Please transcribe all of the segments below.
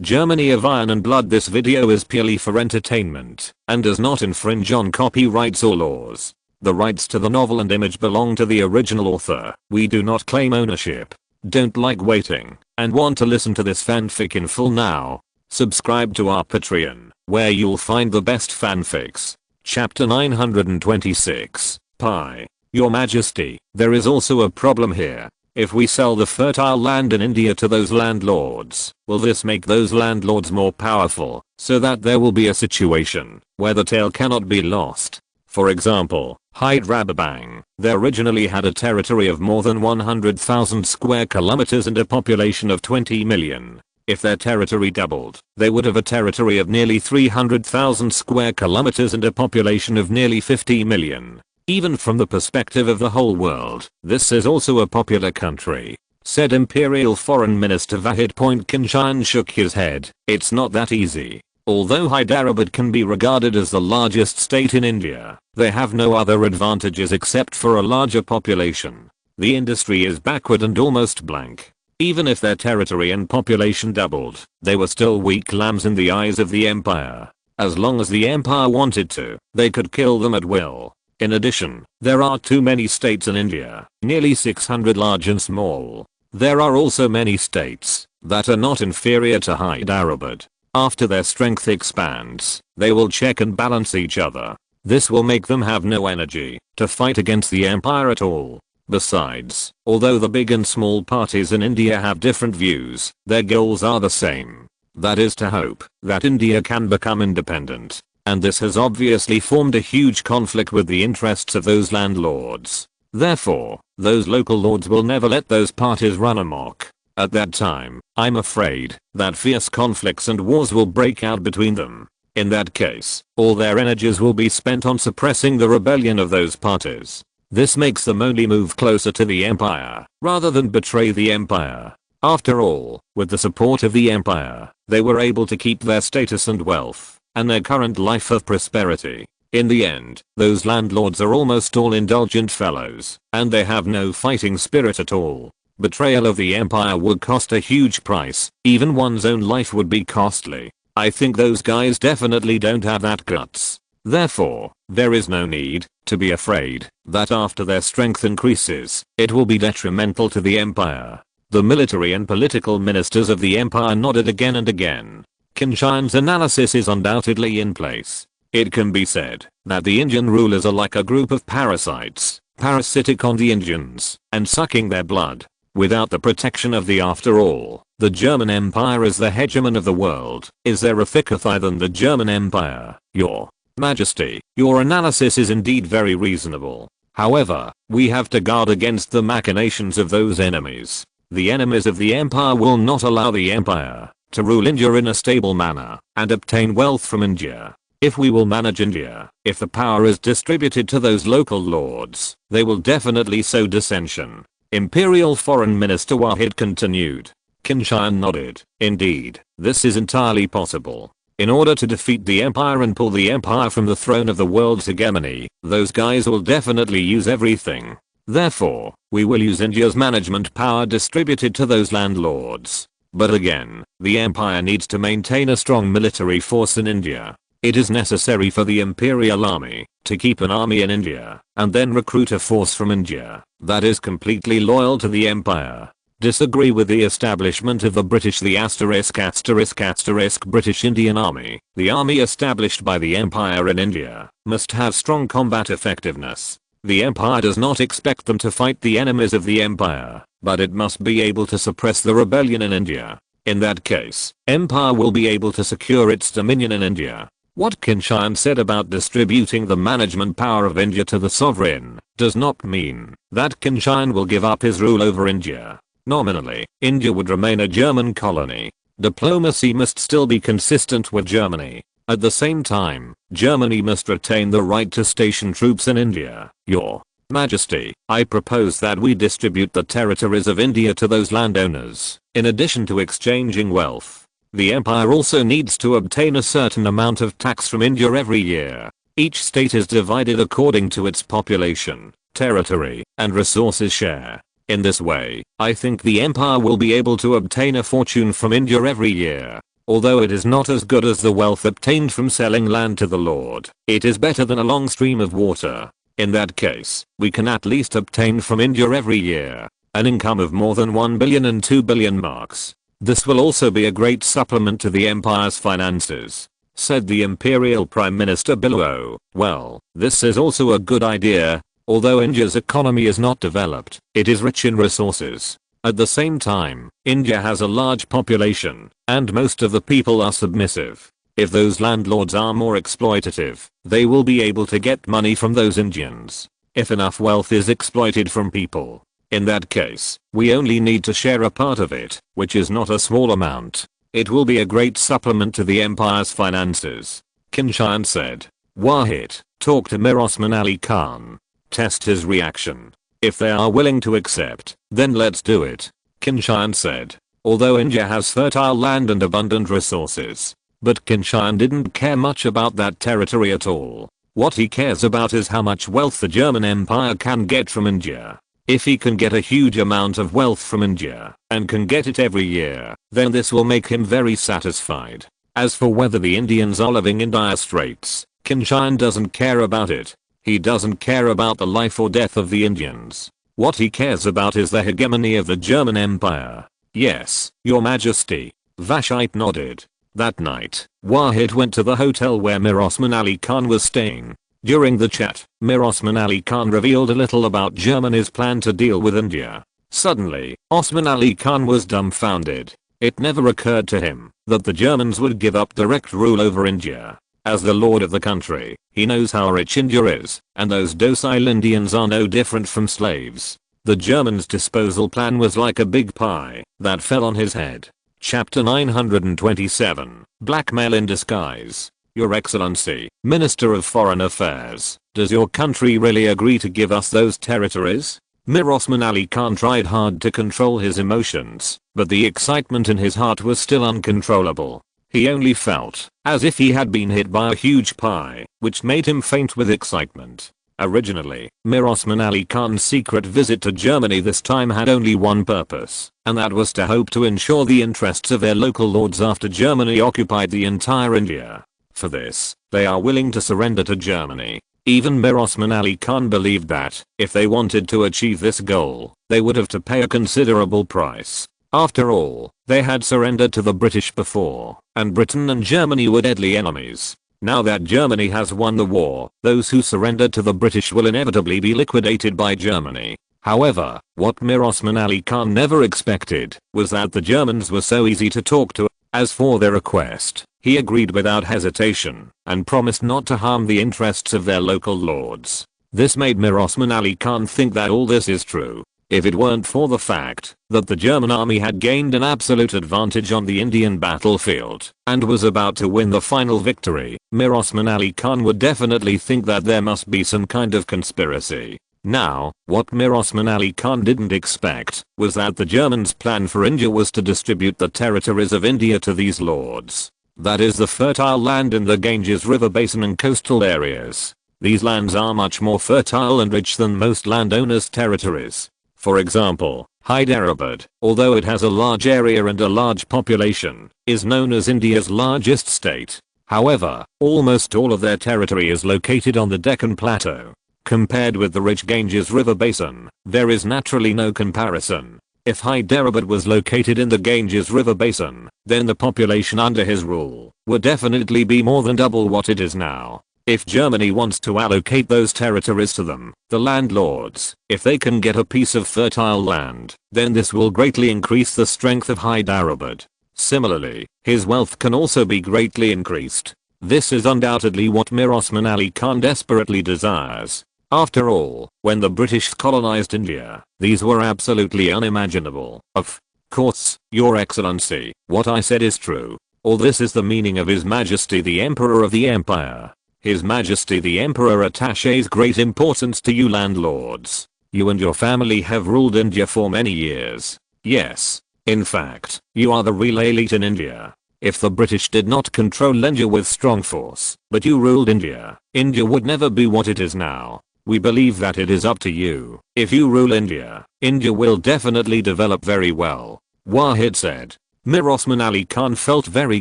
Germany of Iron and Blood. This video is purely for entertainment and does not infringe on copyrights or laws. The rights to the novel and image belong to the original author. We do not claim ownership. Don't like waiting and want to listen to this fanfic in full now? Subscribe to our Patreon, where you'll find the best fanfics. Chapter 926. Pi. Your Majesty, there is also a problem here. If we sell the fertile land in India to those landlords, will this make those landlords more powerful, so that there will be a situation where the tail cannot be lost? For example, Hyderabad. They originally had a territory of more than 100,000 square kilometers and a population of 20 million. If their territory doubled, they would have a territory of nearly 300,000 square kilometers and a population of nearly 50 million. Even from the perspective of the whole world, this is also a popular country, said Imperial Foreign Minister Wahid. Qin Tian shook his head. It's not that easy. Although Hyderabad can be regarded as the largest state in India, they have no other advantages except for a larger population. The industry is backward and almost blank. Even if their territory and population doubled, they were still weak lambs in the eyes of the empire. As long as the empire wanted to, they could kill them at will. In addition, there are too many states in India, nearly 600 large and small. There are also many states that are not inferior to Hyderabad. After their strength expands, they will check and balance each other. This will make them have no energy to fight against the empire at all. Besides, although the big and small parties in India have different views, their goals are the same. That is to hope that India can become independent. And this has obviously formed a huge conflict with the interests of those landlords. Therefore, those local lords will never let those parties run amok. At that time, I'm afraid that fierce conflicts and wars will break out between them. In that case, all their energies will be spent on suppressing the rebellion of those parties. This makes them only move closer to the empire, rather than betray the empire. After all, with the support of the empire, they were able to keep their status and wealth and their current life of prosperity. In the end, those landlords are almost all indulgent fellows, and they have no fighting spirit at all. Betrayal of the empire would cost a huge price. Even one's own life would be costly. I think those guys definitely don't have that guts. Therefore, there is no need to be afraid that after their strength increases, it will be detrimental to the empire. The military and political ministers of the empire nodded again and again. Qin Tian's analysis is undoubtedly in place. It can be said that the Indian rulers are like a group of parasites, parasitic on the Indians and sucking their blood. Without the protection of the after all, the German Empire is the hegemon of the world. Is there a thicker thigh than the German Empire? Your Majesty, your analysis is indeed very reasonable. However, we have to guard against the machinations of those enemies. The enemies of the empire will not allow the empire to rule India in a stable manner and obtain wealth from India. If we will manage India, if the power is distributed to those local lords, they will definitely sow dissension. Imperial Foreign Minister Wahid continued. Qin Tian nodded. Indeed, this is entirely possible. In order to defeat the empire and pull the empire from the throne of the world's hegemony, those guys will definitely use everything. Therefore, we will use India's management power distributed to those landlords. But again, the empire needs to maintain a strong military force in India. It is necessary for the imperial army to keep an army in India and then recruit a force from India that is completely loyal to the empire. Disagree with the establishment of the British the **** British Indian Army. The army established by the empire in India must have strong combat effectiveness. The empire does not expect them to fight the enemies of the empire, but it must be able to suppress the rebellion in India. In that case, empire will be able to secure its dominion in India. What Qin Tian said about distributing the management power of India to the sovereign does not mean that Qin Tian will give up his rule over India. Nominally, India would remain a German colony. Diplomacy must still be consistent with Germany. At the same time, Germany must retain the right to station troops in India. Your Majesty, I propose that we distribute the territories of India to those landowners, in addition to exchanging wealth. The empire also needs to obtain a certain amount of tax from India every year. Each state is divided according to its population, territory, and resources share. In this way, I think the empire will be able to obtain a fortune from India every year. Although it is not as good as the wealth obtained from selling land to the Lord, it is better than a long stream of water. In that case, we can at least obtain from India every year an income of more than 1 billion and 2 billion marks. This will also be a great supplement to the empire's finances, said the Imperial Prime Minister below. Well, this is also a good idea. Although India's economy is not developed, it is rich in resources. At the same time, India has a large population, and most of the people are submissive. If those landlords are more exploitative, they will be able to get money from those Indians. If enough wealth is exploited from people, in that case, we only need to share a part of it, which is not a small amount. It will be a great supplement to the empire's finances. Qin Tian said. Wahid, talk to Mir Osman Ali Khan. Test his reaction. If they are willing to accept, then let's do it. Qin Tian said. Although India has fertile land and abundant resources, but Qin Tian didn't care much about that territory at all. What he cares about is how much wealth the German Empire can get from India. If he can get a huge amount of wealth from India, and can get it every year, then this will make him very satisfied. As for whether the Indians are living in dire straits, Qin Tian doesn't care about it. He doesn't care about the life or death of the Indians. What he cares about is the hegemony of the German Empire. Yes, Your Majesty. Vashite nodded. That night, Wahid went to the hotel where Mir Osman Ali Khan was staying. During the chat, Mir Osman Ali Khan revealed a little about Germany's plan to deal with India. Suddenly, Osman Ali Khan was dumbfounded. It never occurred to him that the Germans would give up direct rule over India. As the lord of the country, he knows how rich India is, and those docile Indians are no different from slaves. The Germans' disposal plan was like a big pie that fell on his head. Chapter 927, Blackmail in Disguise. Your Excellency, Minister of Foreign Affairs, does your country really agree to give us those territories? Mir Osman Ali Khan tried hard to control his emotions, but the excitement in his heart was still uncontrollable. He only felt as if he had been hit by a huge pie, which made him faint with excitement. Originally, Mir Osman Ali Khan's secret visit to Germany this time had only one purpose, and that was to hope to ensure the interests of their local lords after Germany occupied the entire India. For this, they are willing to surrender to Germany. Even Mir Osman Ali Khan believed that, if they wanted to achieve this goal, they would have to pay a considerable price. After all, they had surrendered to the British before, and Britain and Germany were deadly enemies. Now that Germany has won the war, those who surrendered to the British will inevitably be liquidated by Germany. However, what Mir Osman Ali Khan never expected was that the Germans were so easy to talk to. As for their request, he agreed without hesitation, and promised not to harm the interests of their local lords. This made Mir Osman Ali Khan think that all this is true. If it weren't for the fact that the German army had gained an absolute advantage on the Indian battlefield and was about to win the final victory, Mir Osman Ali Khan would definitely think that there must be some kind of conspiracy. Now, what Mir Osman Ali Khan didn't expect was that the Germans' plan for India was to distribute the territories of India to these lords. That is the fertile land in the Ganges River basin and coastal areas. These lands are much more fertile and rich than most landowners' territories. For example, Hyderabad, although it has a large area and a large population, is known as India's largest state. However, almost all of their territory is located on the Deccan Plateau. Compared with the rich Ganges River basin, there is naturally no comparison. If Hyderabad was located in the Ganges River basin, then the population under his rule would definitely be more than double what it is now. If Germany wants to allocate those territories to them, the landlords, if they can get a piece of fertile land, then this will greatly increase the strength of Hyderabad. Similarly, his wealth can also be greatly increased. This is undoubtedly what Mir Osman Ali Khan desperately desires. After all, when the British colonized India, these were absolutely unimaginable. Of course, Your Excellency, what I said is true. All this is the meaning of His Majesty the Emperor of the Empire. His Majesty the Emperor attaches great importance to you landlords. You and your family have ruled India for many years. Yes. In fact, you are the real elite in India. If the British did not control India with strong force, but you ruled India, India would never be what it is now. We believe that it is up to you. If you rule India, India will definitely develop very well. Wahid said. Mir Osman Ali Khan felt very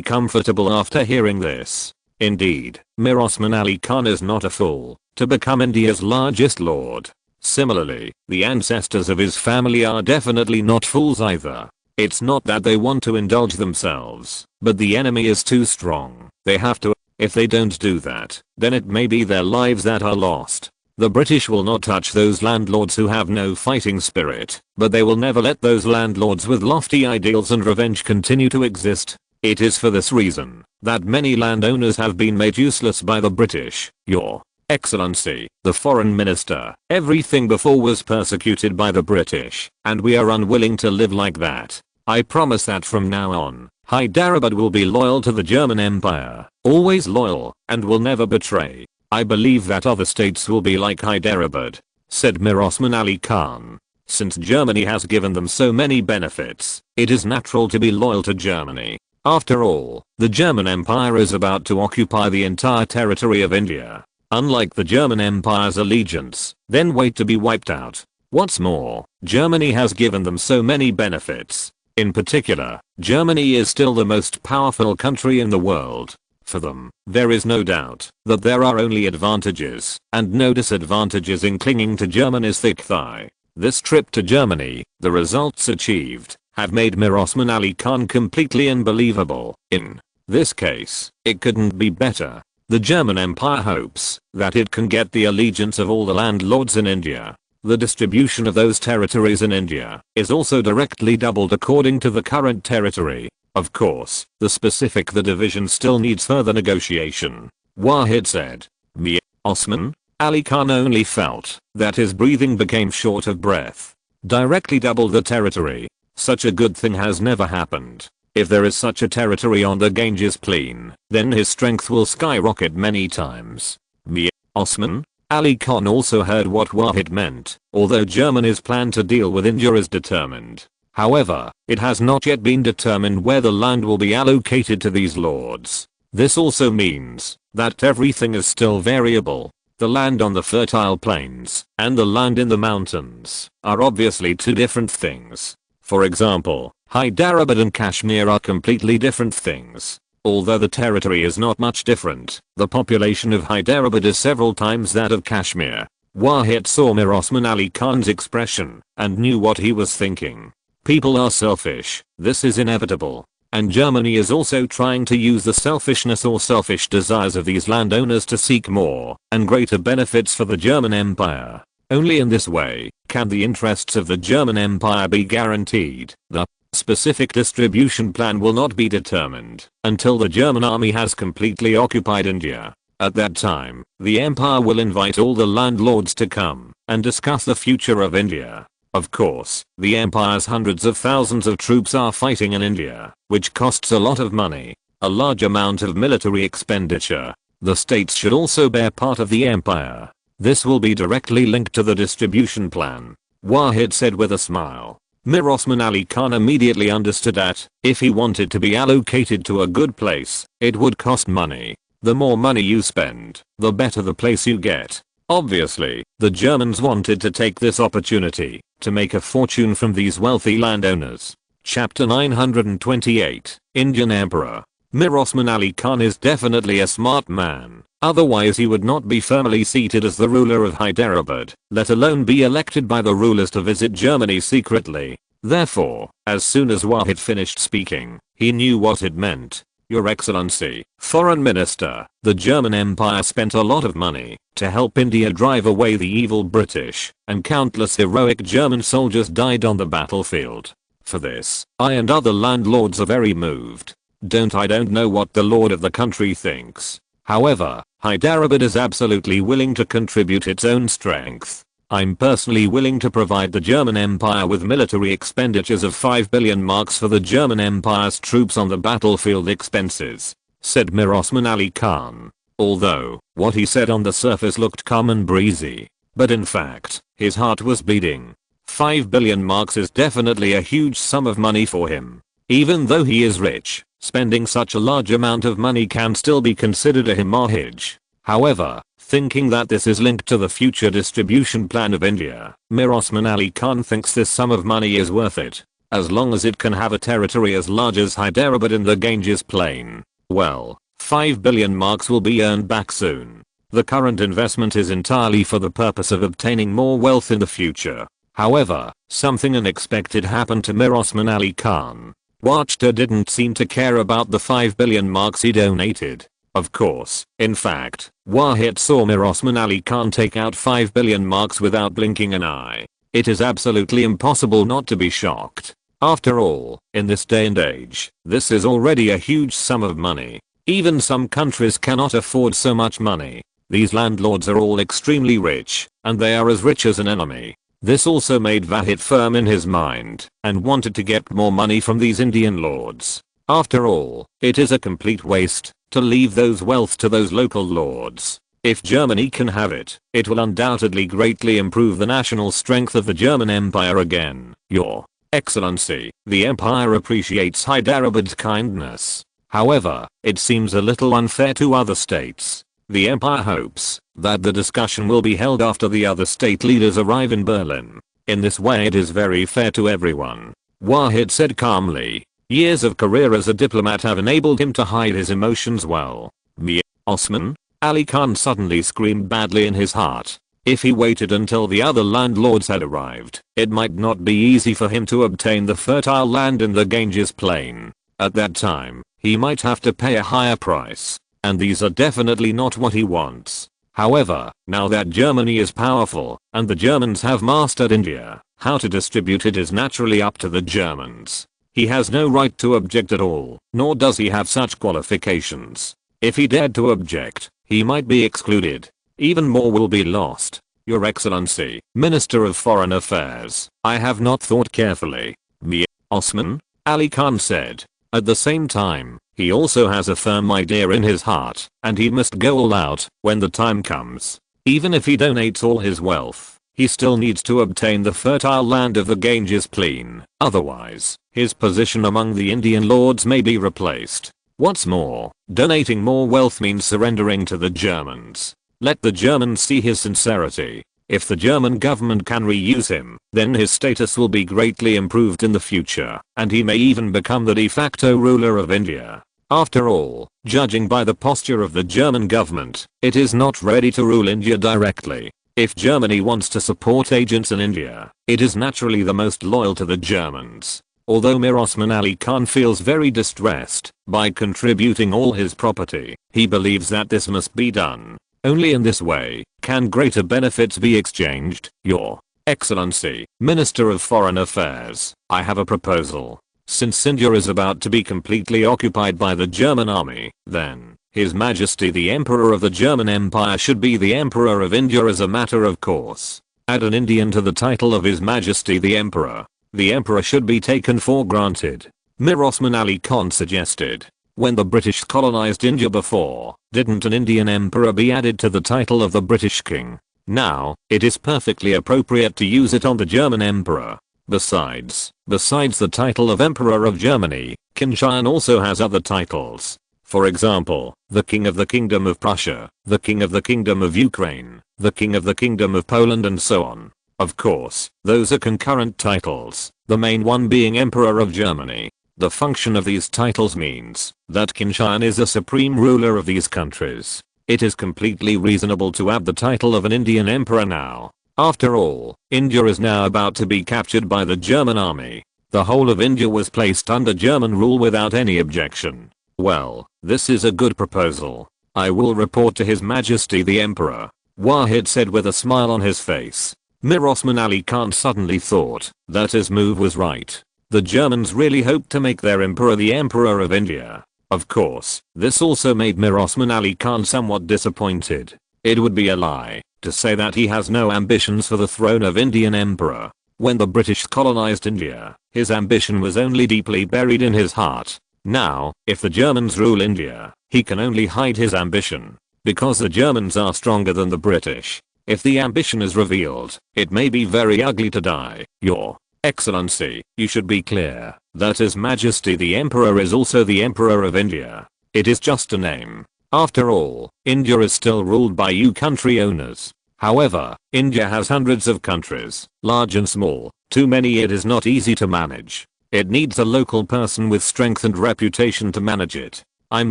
comfortable after hearing this. Indeed, Mir Osman Ali Khan is not a fool to become India's largest lord. Similarly, the ancestors of his family are definitely not fools either. It's not that they want to indulge themselves, but the enemy is too strong. They have to. If they don't do that, then it may be their lives that are lost. The British will not touch those landlords who have no fighting spirit, but they will never let those landlords with lofty ideals and revenge continue to exist. It is for this reason that many landowners have been made useless by the British. Your Excellency, the Foreign Minister, everything before was persecuted by the British, and we are unwilling to live like that. I promise that from now on, Hyderabad will be loyal to the German Empire, always loyal, and will never betray. I believe that other states will be like Hyderabad, said Mir Osman Ali Khan. Since Germany has given them so many benefits, it is natural to be loyal to Germany. After all, the German Empire is about to occupy the entire territory of India. Unlike the German Empire's allegiance, then wait to be wiped out. What's more, Germany has given them so many benefits. In particular, Germany is still the most powerful country in the world. For them, there is no doubt that there are only advantages and no disadvantages in clinging to Germany's thick thigh. This trip to Germany, the results achieved, have made Mir Osman Ali Khan completely unbelievable. In this case, it couldn't be better. The German Empire hopes that it can get the allegiance of all the landlords in India. The distribution of those territories in India is also directly doubled according to the current territory. Of course, the division still needs further negotiation. Wahid said. Mir Osman Ali Khan only felt that his breathing became short of breath. Directly double the territory. Such a good thing has never happened. If there is such a territory on the Ganges plain, then his strength will skyrocket many times. Mir Osman Ali Khan also heard what Wahid meant. Although Germany's plan to deal with India is determined, however, it has not yet been determined where the land will be allocated to these lords. This also means that everything is still variable. The land on the fertile plains and the land in the mountains are obviously two different things. For example, Hyderabad and Kashmir are completely different things. Although the territory is not much different, the population of Hyderabad is several times that of Kashmir. Wahid saw Mir Osman Ali Khan's expression and knew what he was thinking. People are selfish, this is inevitable. And Germany is also trying to use the selfishness or selfish desires of these landowners to seek more and greater benefits for the German Empire. Only in this way can the interests of the German Empire be guaranteed. The specific distribution plan will not be determined until the German army has completely occupied India. At that time, the empire will invite all the landlords to come and discuss the future of India. Of course, the empire's hundreds of thousands of troops are fighting in India, which costs a lot of money, a large amount of military expenditure. The states should also bear part of the empire. This will be directly linked to the distribution plan, Wahid said with a smile. Mir Osman Ali Khan immediately understood that, if he wanted to be allocated to a good place, it would cost money. The more money you spend, the better the place you get. Obviously, the Germans wanted to take this opportunity to make a fortune from these wealthy landowners. Chapter 928, Indian Emperor. Mir Osman Ali Khan is definitely a smart man, otherwise he would not be firmly seated as the ruler of Hyderabad, let alone be elected by the rulers to visit Germany secretly. Therefore, as soon as Wahid finished speaking, he knew what it meant. Your Excellency, Foreign Minister, the German Empire spent a lot of money to help India drive away the evil British, and countless heroic German soldiers died on the battlefield. For this, I and other landlords are very moved. I don't know what the lord of the country thinks. However, Hyderabad is absolutely willing to contribute its own strength. I'm personally willing to provide the German Empire with military expenditures of 5 billion marks for the German Empire's troops on the battlefield expenses, said Mir Osman Ali Khan. Although, what he said on the surface looked calm and breezy, but in fact, his heart was bleeding. 5 billion marks is definitely a huge sum of money for him. Even though he is rich, spending such a large amount of money can still be considered a hemorrhage. However, thinking that this is linked to the future distribution plan of India, Mir Osman Ali Khan thinks this sum of money is worth it. as long as it can have a territory as large as Hyderabad in the Ganges plain. Well, 5 billion marks will be earned back soon. The current investment is entirely for the purpose of obtaining more wealth in the future. However, something unexpected happened to Mir Osman Ali Khan. Wajda didn't seem to care about the 5 billion marks he donated. Of course, in fact, Wahid saw Mir Osman Ali Khan take out 5 billion marks without blinking an eye. It is absolutely impossible not to be shocked. After all, in this day and age, this is already a huge sum of money. Even some countries cannot afford so much money. These landlords are all extremely rich, and they are as rich as an enemy. This also made Wahid firm in his mind, and wanted to get more money from these Indian lords. After all, it is a complete waste to leave those wealth to those local lords. If Germany can have it, it will undoubtedly greatly improve the national strength of the German Empire again. Your Excellency, the Empire appreciates Hyderabad's kindness. However, it seems a little unfair to other states. The Empire hopes that the discussion will be held after the other state leaders arrive in Berlin. In this way it is very fair to everyone. Wahid said calmly. Years of career as a diplomat have enabled him to hide his emotions well. Mir Osman Ali Khan suddenly screamed badly in his heart. If he waited until the other landlords had arrived, it might not be easy for him to obtain the fertile land in the Ganges plain. At that time, he might have to pay a higher price. And these are definitely not what he wants. However, now that Germany is powerful, and the Germans have mastered India, how to distribute it is naturally up to the Germans. He has no right to object at all, nor does he have such qualifications. If he dared to object, he might be excluded. Even more will be lost. Your Excellency, Minister of Foreign Affairs, I have not thought carefully. Mir Osman Ali Khan said. At the same time, he also has a firm idea in his heart, and he must go all out when the time comes. Even if he donates all his wealth, he still needs to obtain the fertile land of the Ganges plain. Otherwise, his position among the Indian lords may be replaced. What's more, donating more wealth means surrendering to the Germans. Let the Germans see his sincerity. If the German government can reuse him, then his status will be greatly improved in the future, and he may even become the de facto ruler of India. After all, judging by the posture of the German government, it is not ready to rule India directly. If Germany wants to support agents in India, it is naturally the most loyal to the Germans. Although Mir Osman Ali Khan feels very distressed by contributing all his property, he believes that this must be done. Only in this way can greater benefits be exchanged. Your Excellency, Minister of Foreign Affairs, I have a proposal. Since India is about to be completely occupied by the German army, then His Majesty the Emperor of the German Empire should be the Emperor of India as a matter of course. Add an Indian to the title of His Majesty the Emperor. The Emperor should be taken for granted. Mir Osman Ali Khan suggested. When the British colonized India before, didn't an Indian emperor be added to the title of the British king? Now, it is perfectly appropriate to use it on the German emperor. Besides the title of Emperor of Germany, Qin Tian also has other titles. For example, the King of the Kingdom of Prussia, the King of the Kingdom of Ukraine, the King of the Kingdom of Poland and so on. Of course, those are concurrent titles, the main one being Emperor of Germany. The function of these titles means that Qin Tian is a supreme ruler of these countries. It is completely reasonable to add the title of an Indian emperor now. After all, India is now about to be captured by the German army. The whole of India was placed under German rule without any objection. Well, this is a good proposal. I will report to His Majesty the Emperor. Wahid said with a smile on his face. Mir Osman Ali Khan suddenly thought that his move was right. The Germans really hoped to make their emperor the Emperor of India. Of course, this also made Mir Osman Ali Khan somewhat disappointed. It would be a lie to say that he has no ambitions for the throne of Indian emperor. When the British colonized India, his ambition was only deeply buried in his heart. Now, if the Germans rule India, he can only hide his ambition. Because the Germans are stronger than the British. If the ambition is revealed, it may be very ugly to die. Your Excellency, you should be clear that His Majesty the Emperor is also the Emperor of India. It is just a name. After all, India is still ruled by you country owners. However, India has hundreds of countries, large and small, too many it is not easy to manage. It needs a local person with strength and reputation to manage it. I'm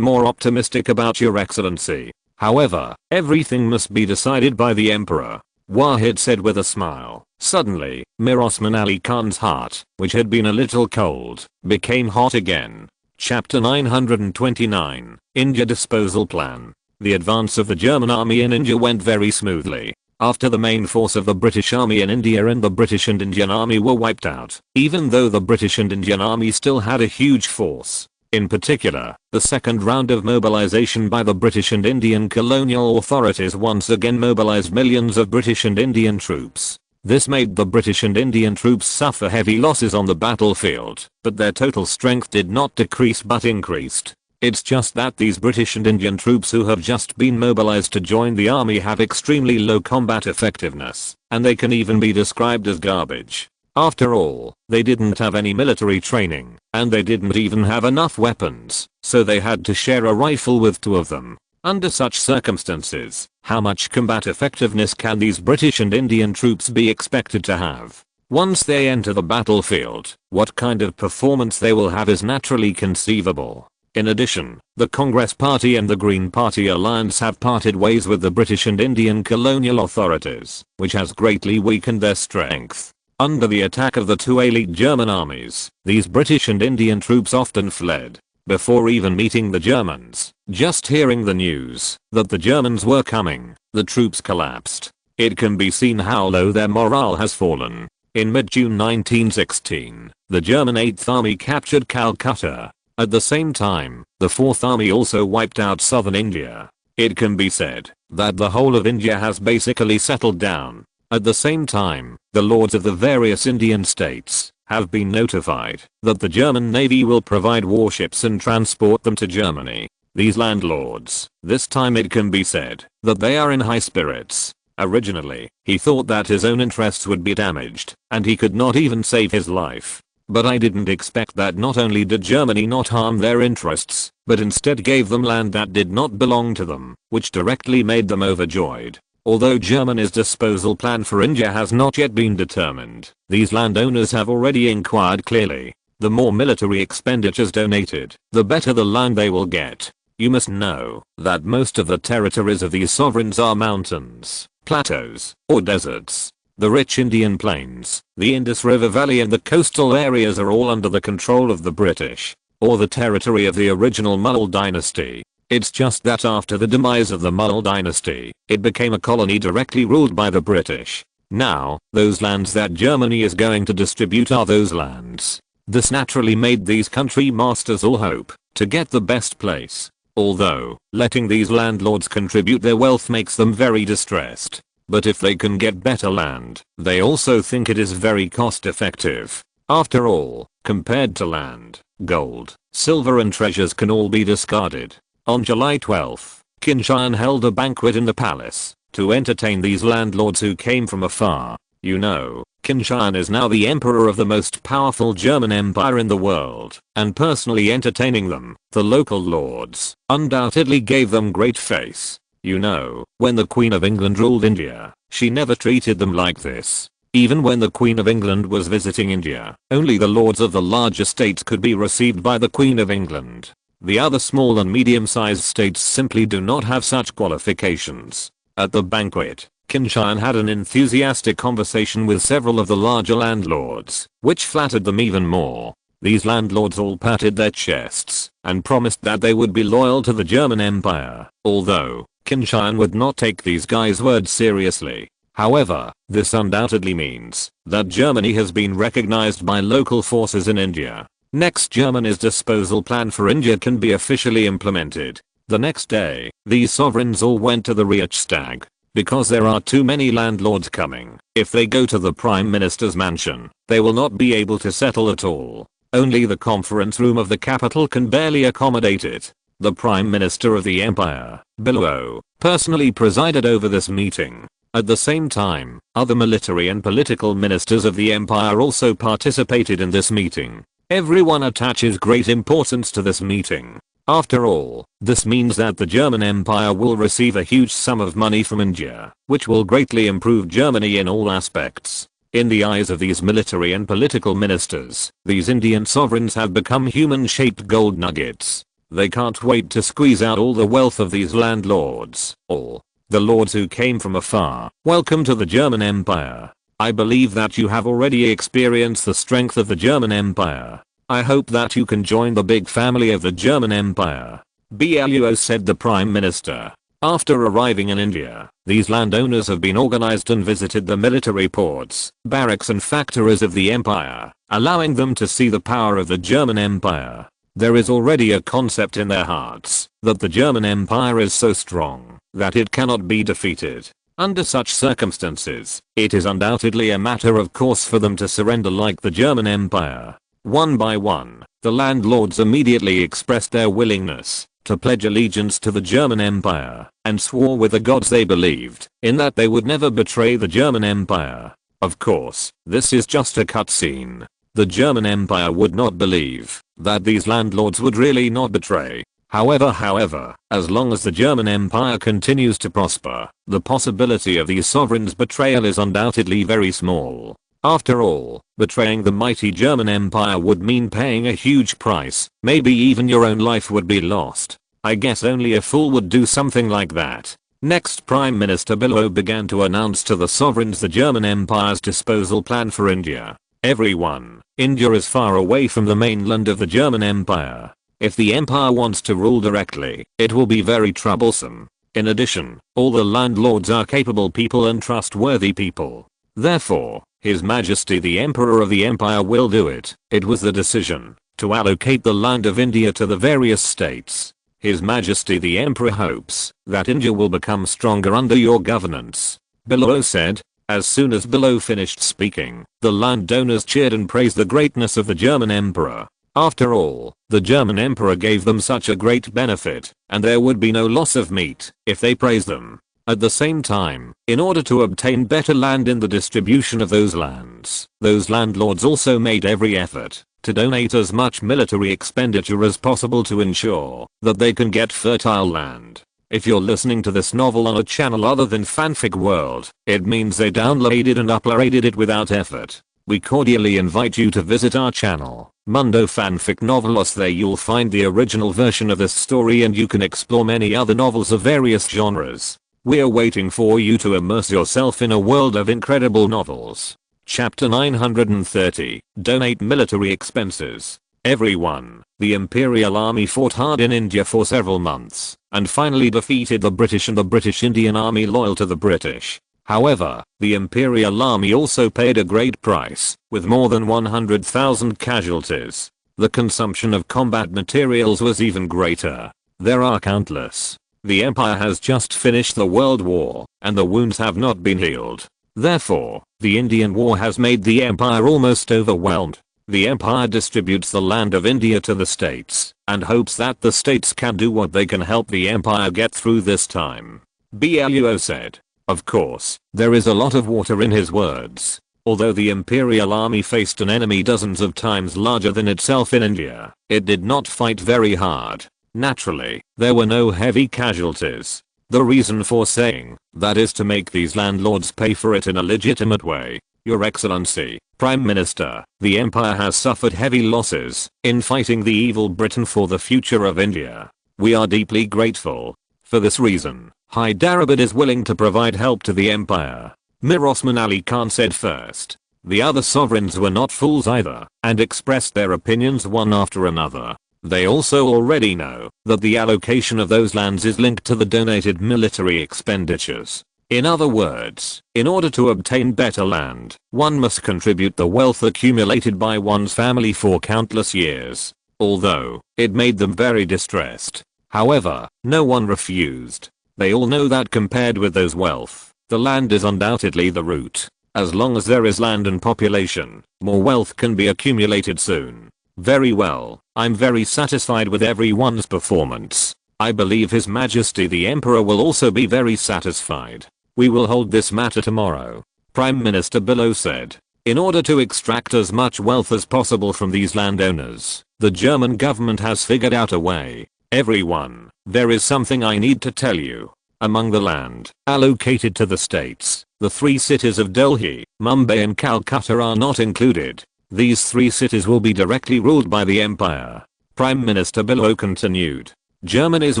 more optimistic about your excellency. However, everything must be decided by the emperor, Wahid said with a smile. Suddenly, Mir Osman Ali Khan's heart, which had been a little cold, became hot again. Chapter 929, India Disposal Plan. The advance of the German army in India went very smoothly. After the main force of the British army in India and the British and Indian army were wiped out, even though the British and Indian army still had a huge force. In particular, the second round of mobilization by the British and Indian colonial authorities once again mobilized millions of British and Indian troops. This made the British and Indian troops suffer heavy losses on the battlefield, but their total strength did not decrease but increased. It's just that these British and Indian troops who have just been mobilized to join the army have extremely low combat effectiveness, and they can even be described as garbage. After all, they didn't have any military training, and they didn't even have enough weapons, so they had to share a rifle with two of them. Under such circumstances, how much combat effectiveness can these British and Indian troops be expected to have? Once they enter the battlefield, what kind of performance they will have is naturally conceivable. In addition, the Congress Party and the Green Party alliance have parted ways with the British and Indian colonial authorities, which has greatly weakened their strength. Under the attack of the two elite German armies, these British and Indian troops often fled. Before even meeting the Germans, just hearing the news that the Germans were coming, the troops collapsed. It can be seen how low their morale has fallen. In mid-June 1916, the German 8th Army captured Calcutta. At the same time, the 4th Army also wiped out southern India. It can be said that the whole of India has basically settled down. At the same time, the lords of the various Indian states have been notified that the German Navy will provide warships and transport them to Germany. These landlords, this time it can be said that they are in high spirits. Originally, he thought that his own interests would be damaged, and he could not even save his life. But I didn't expect that not only did Germany not harm their interests, but instead gave them land that did not belong to them, which directly made them overjoyed. Although Germany's disposal plan for India has not yet been determined, these landowners have already inquired clearly. The more military expenditures donated, the better the land they will get. You must know that most of the territories of these sovereigns are mountains, plateaus, or deserts. The rich Indian plains, the Indus River Valley and the coastal areas are all under the control of the British, or the territory of the original Mughal dynasty. It's just that after the demise of the Mughal dynasty, it became a colony directly ruled by the British. Now, those lands that Germany is going to distribute are those lands. This naturally made these country masters all hope to get the best place. Although, letting these landlords contribute their wealth makes them very distressed. But if they can get better land, they also think it is very cost effective. After all, compared to land, gold, silver and treasures can all be discarded. On July 12, Qin Tian held a banquet in the palace to entertain these landlords who came from afar. You know, Qin Tian is now the emperor of the most powerful German empire in the world, and personally entertaining them, the local lords, undoubtedly gave them great face. You know, when the Queen of England ruled India, she never treated them like this. Even when the Queen of England was visiting India, only the lords of the larger states could be received by the Queen of England. The other small and medium-sized states simply do not have such qualifications. At the banquet, Qin Tian had an enthusiastic conversation with several of the larger landlords, which flattered them even more. These landlords all patted their chests and promised that they would be loyal to the German Empire, although Qin Tian would not take these guys' words seriously. However, this undoubtedly means that Germany has been recognized by local forces in India. Next, Germany's disposal plan for India can be officially implemented. The next day, these sovereigns all went to the Reichstag. Because there are too many landlords coming, if they go to the Prime Minister's mansion, they will not be able to settle at all. Only the conference room of the capital can barely accommodate it. The Prime Minister of the Empire, Below, personally presided over this meeting. At the same time, other military and political ministers of the empire also participated in this meeting. Everyone attaches great importance to this meeting. After all, this means that the German Empire will receive a huge sum of money from India, which will greatly improve Germany in all aspects. In the eyes of these military and political ministers, these Indian sovereigns have become human-shaped gold nuggets. They can't wait to squeeze out all the wealth of these landlords. All the lords who came from afar, welcome to the German Empire. I believe that you have already experienced the strength of the German Empire. I hope that you can join the big family of the German Empire. BLUO, said the Prime Minister. After arriving in India, these landowners have been organized and visited the military ports, barracks and factories of the empire, allowing them to see the power of the German Empire. There is already a concept in their hearts that the German Empire is so strong that it cannot be defeated. Under such circumstances, it is undoubtedly a matter of course for them to surrender like the German Empire. One by one, the landlords immediately expressed their willingness to pledge allegiance to the German Empire, and swore with the gods they believed in that they would never betray the German Empire. Of course, this is just a cutscene. The German Empire would not believe that these landlords would really not betray. However, as long as the German Empire continues to prosper, the possibility of these sovereigns' betrayal is undoubtedly very small. After all, betraying the mighty German Empire would mean paying a huge price, maybe even your own life would be lost. I guess only a fool would do something like that. Next, Prime Minister Bismarck began to announce to the sovereigns the German Empire's disposal plan for India. Everyone, India is far away from the mainland of the German Empire. If the empire wants to rule directly, it will be very troublesome. In addition, all the landlords are capable people and trustworthy people. Therefore, His Majesty the Emperor of the Empire will do it. It was the decision to allocate the land of India to the various states. His Majesty the Emperor hopes that India will become stronger under your governance. Bismarck said. As soon as Bismarck finished speaking, the landowners cheered and praised the greatness of the German Emperor. After all, the German Emperor gave them such a great benefit, and there would be no loss of meat if they praised them. At the same time, in order to obtain better land in the distribution of those lands, those landlords also made every effort to donate as much military expenditure as possible to ensure that they can get fertile land. If you're listening to this novel on a channel other than Fanfic World, it means they downloaded and uploaded it without effort. We cordially invite you to visit our channel, Mundo Fanfic Novelos. There you'll find the original version of this story and you can explore many other novels of various genres. We're waiting for you to immerse yourself in a world of incredible novels. Chapter 930, Donate Military Expenses. Everyone, the Imperial Army fought hard in India for several months, and finally defeated the British and the British Indian Army loyal to the British. However, the Imperial Army also paid a great price, with more than 100,000 casualties. The consumption of combat materials was even greater. There are countless. The Empire has just finished the World War, and the wounds have not been healed. Therefore, the Indian War has made the Empire almost overwhelmed. The Empire distributes the land of India to the states, and hopes that the states can do what they can help the Empire get through this time. BLUO said. Of course, there is a lot of water in his words. Although the Imperial Army faced an enemy dozens of times larger than itself in India, it did not fight very hard. Naturally, there were no heavy casualties. The reason for saying that is to make these landlords pay for it in a legitimate way. Your Excellency, Prime Minister, the Empire has suffered heavy losses in fighting the evil Britain for the future of India. We are deeply grateful. For this reason, Hyderabad is willing to provide help to the Empire. Mir Osman Ali Khan said first. The other sovereigns were not fools either, and expressed their opinions one after another. They also already know that the allocation of those lands is linked to the donated military expenditures. In other words, in order to obtain better land, one must contribute the wealth accumulated by one's family for countless years. Although, it made them very distressed. However, no one refused. They all know that compared with those wealth, the land is undoubtedly the root. As long as there is land and population, more wealth can be accumulated soon. Very well, I'm very satisfied with everyone's performance. I believe His Majesty the Emperor will also be very satisfied. We will hold this matter tomorrow. Prime Minister Bismarck said. In order to extract as much wealth as possible from these landowners, the German government has figured out a way. Everyone, there is something I need to tell you. Among the land allocated to the states, The three cities of Delhi, Mumbai and Calcutta are not included. These three cities will be directly ruled by the empire. Prime Minister Billow continued. Germany's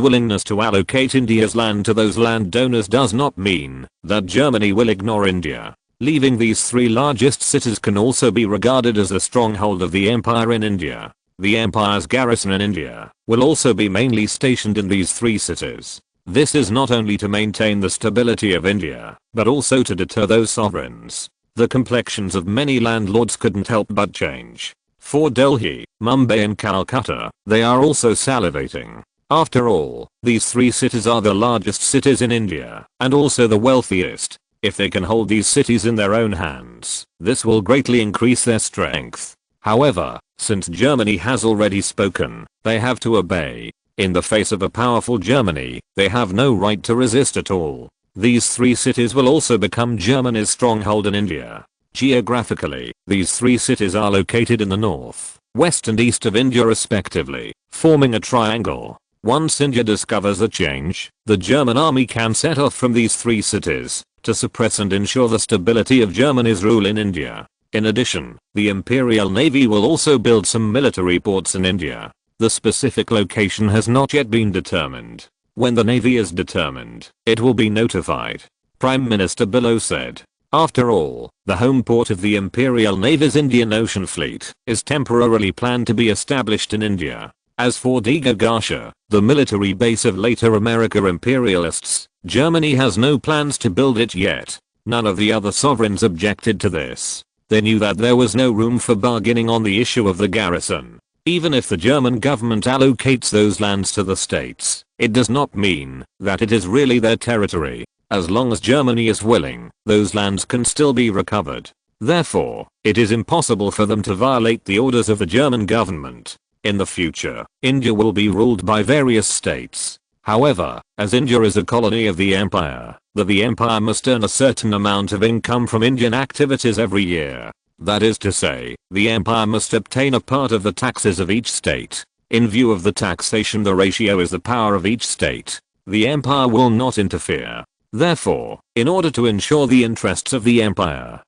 willingness to allocate India's land to those landowners does not mean that Germany will ignore India. Leaving these three largest cities can also be regarded as a stronghold of the empire in India. The empire's garrison in India will also be mainly stationed in these three cities. This is not only to maintain the stability of India, but also to deter those sovereigns. The complexions of many landlords couldn't help but change. For Delhi, Mumbai and Calcutta, they are also salivating. After all, these three cities are the largest cities in India, and also the wealthiest. If they can hold these cities in their own hands, this will greatly increase their strength. However, since Germany has already spoken, they have to obey. In the face of a powerful Germany, they have no right to resist at all. These three cities will also become Germany's stronghold in India. Geographically, these three cities are located in the north, west and east of India respectively, forming a triangle. Once India discovers a change, the German army can set off from these three cities to suppress and ensure the stability of Germany's rule in India. In addition, the Imperial Navy will also build some military ports in India. The specific location has not yet been determined. When the Navy is determined, it will be notified. Prime Minister Billow said. After all, the home port of the Imperial Navy's Indian Ocean Fleet is temporarily planned to be established in India. As for Diga, the military base of later American imperialists, Germany has no plans to build it yet. None of the other sovereigns objected to this. They knew that there was no room for bargaining on the issue of the garrison. Even if the German government allocates those lands to the states, it does not mean that it is really their territory. As long as Germany is willing, those lands can still be recovered. Therefore, it is impossible for them to violate the orders of the German government. In the future, India will be ruled by various states. However, as India is a colony of the empire, the empire must earn a certain amount of income from Indian activities every year. That is to say, the empire must obtain a part of the taxes of each state. In view of the taxation, the ratio is the power of each state. The empire will not interfere. Therefore, in order to ensure the interests of the empire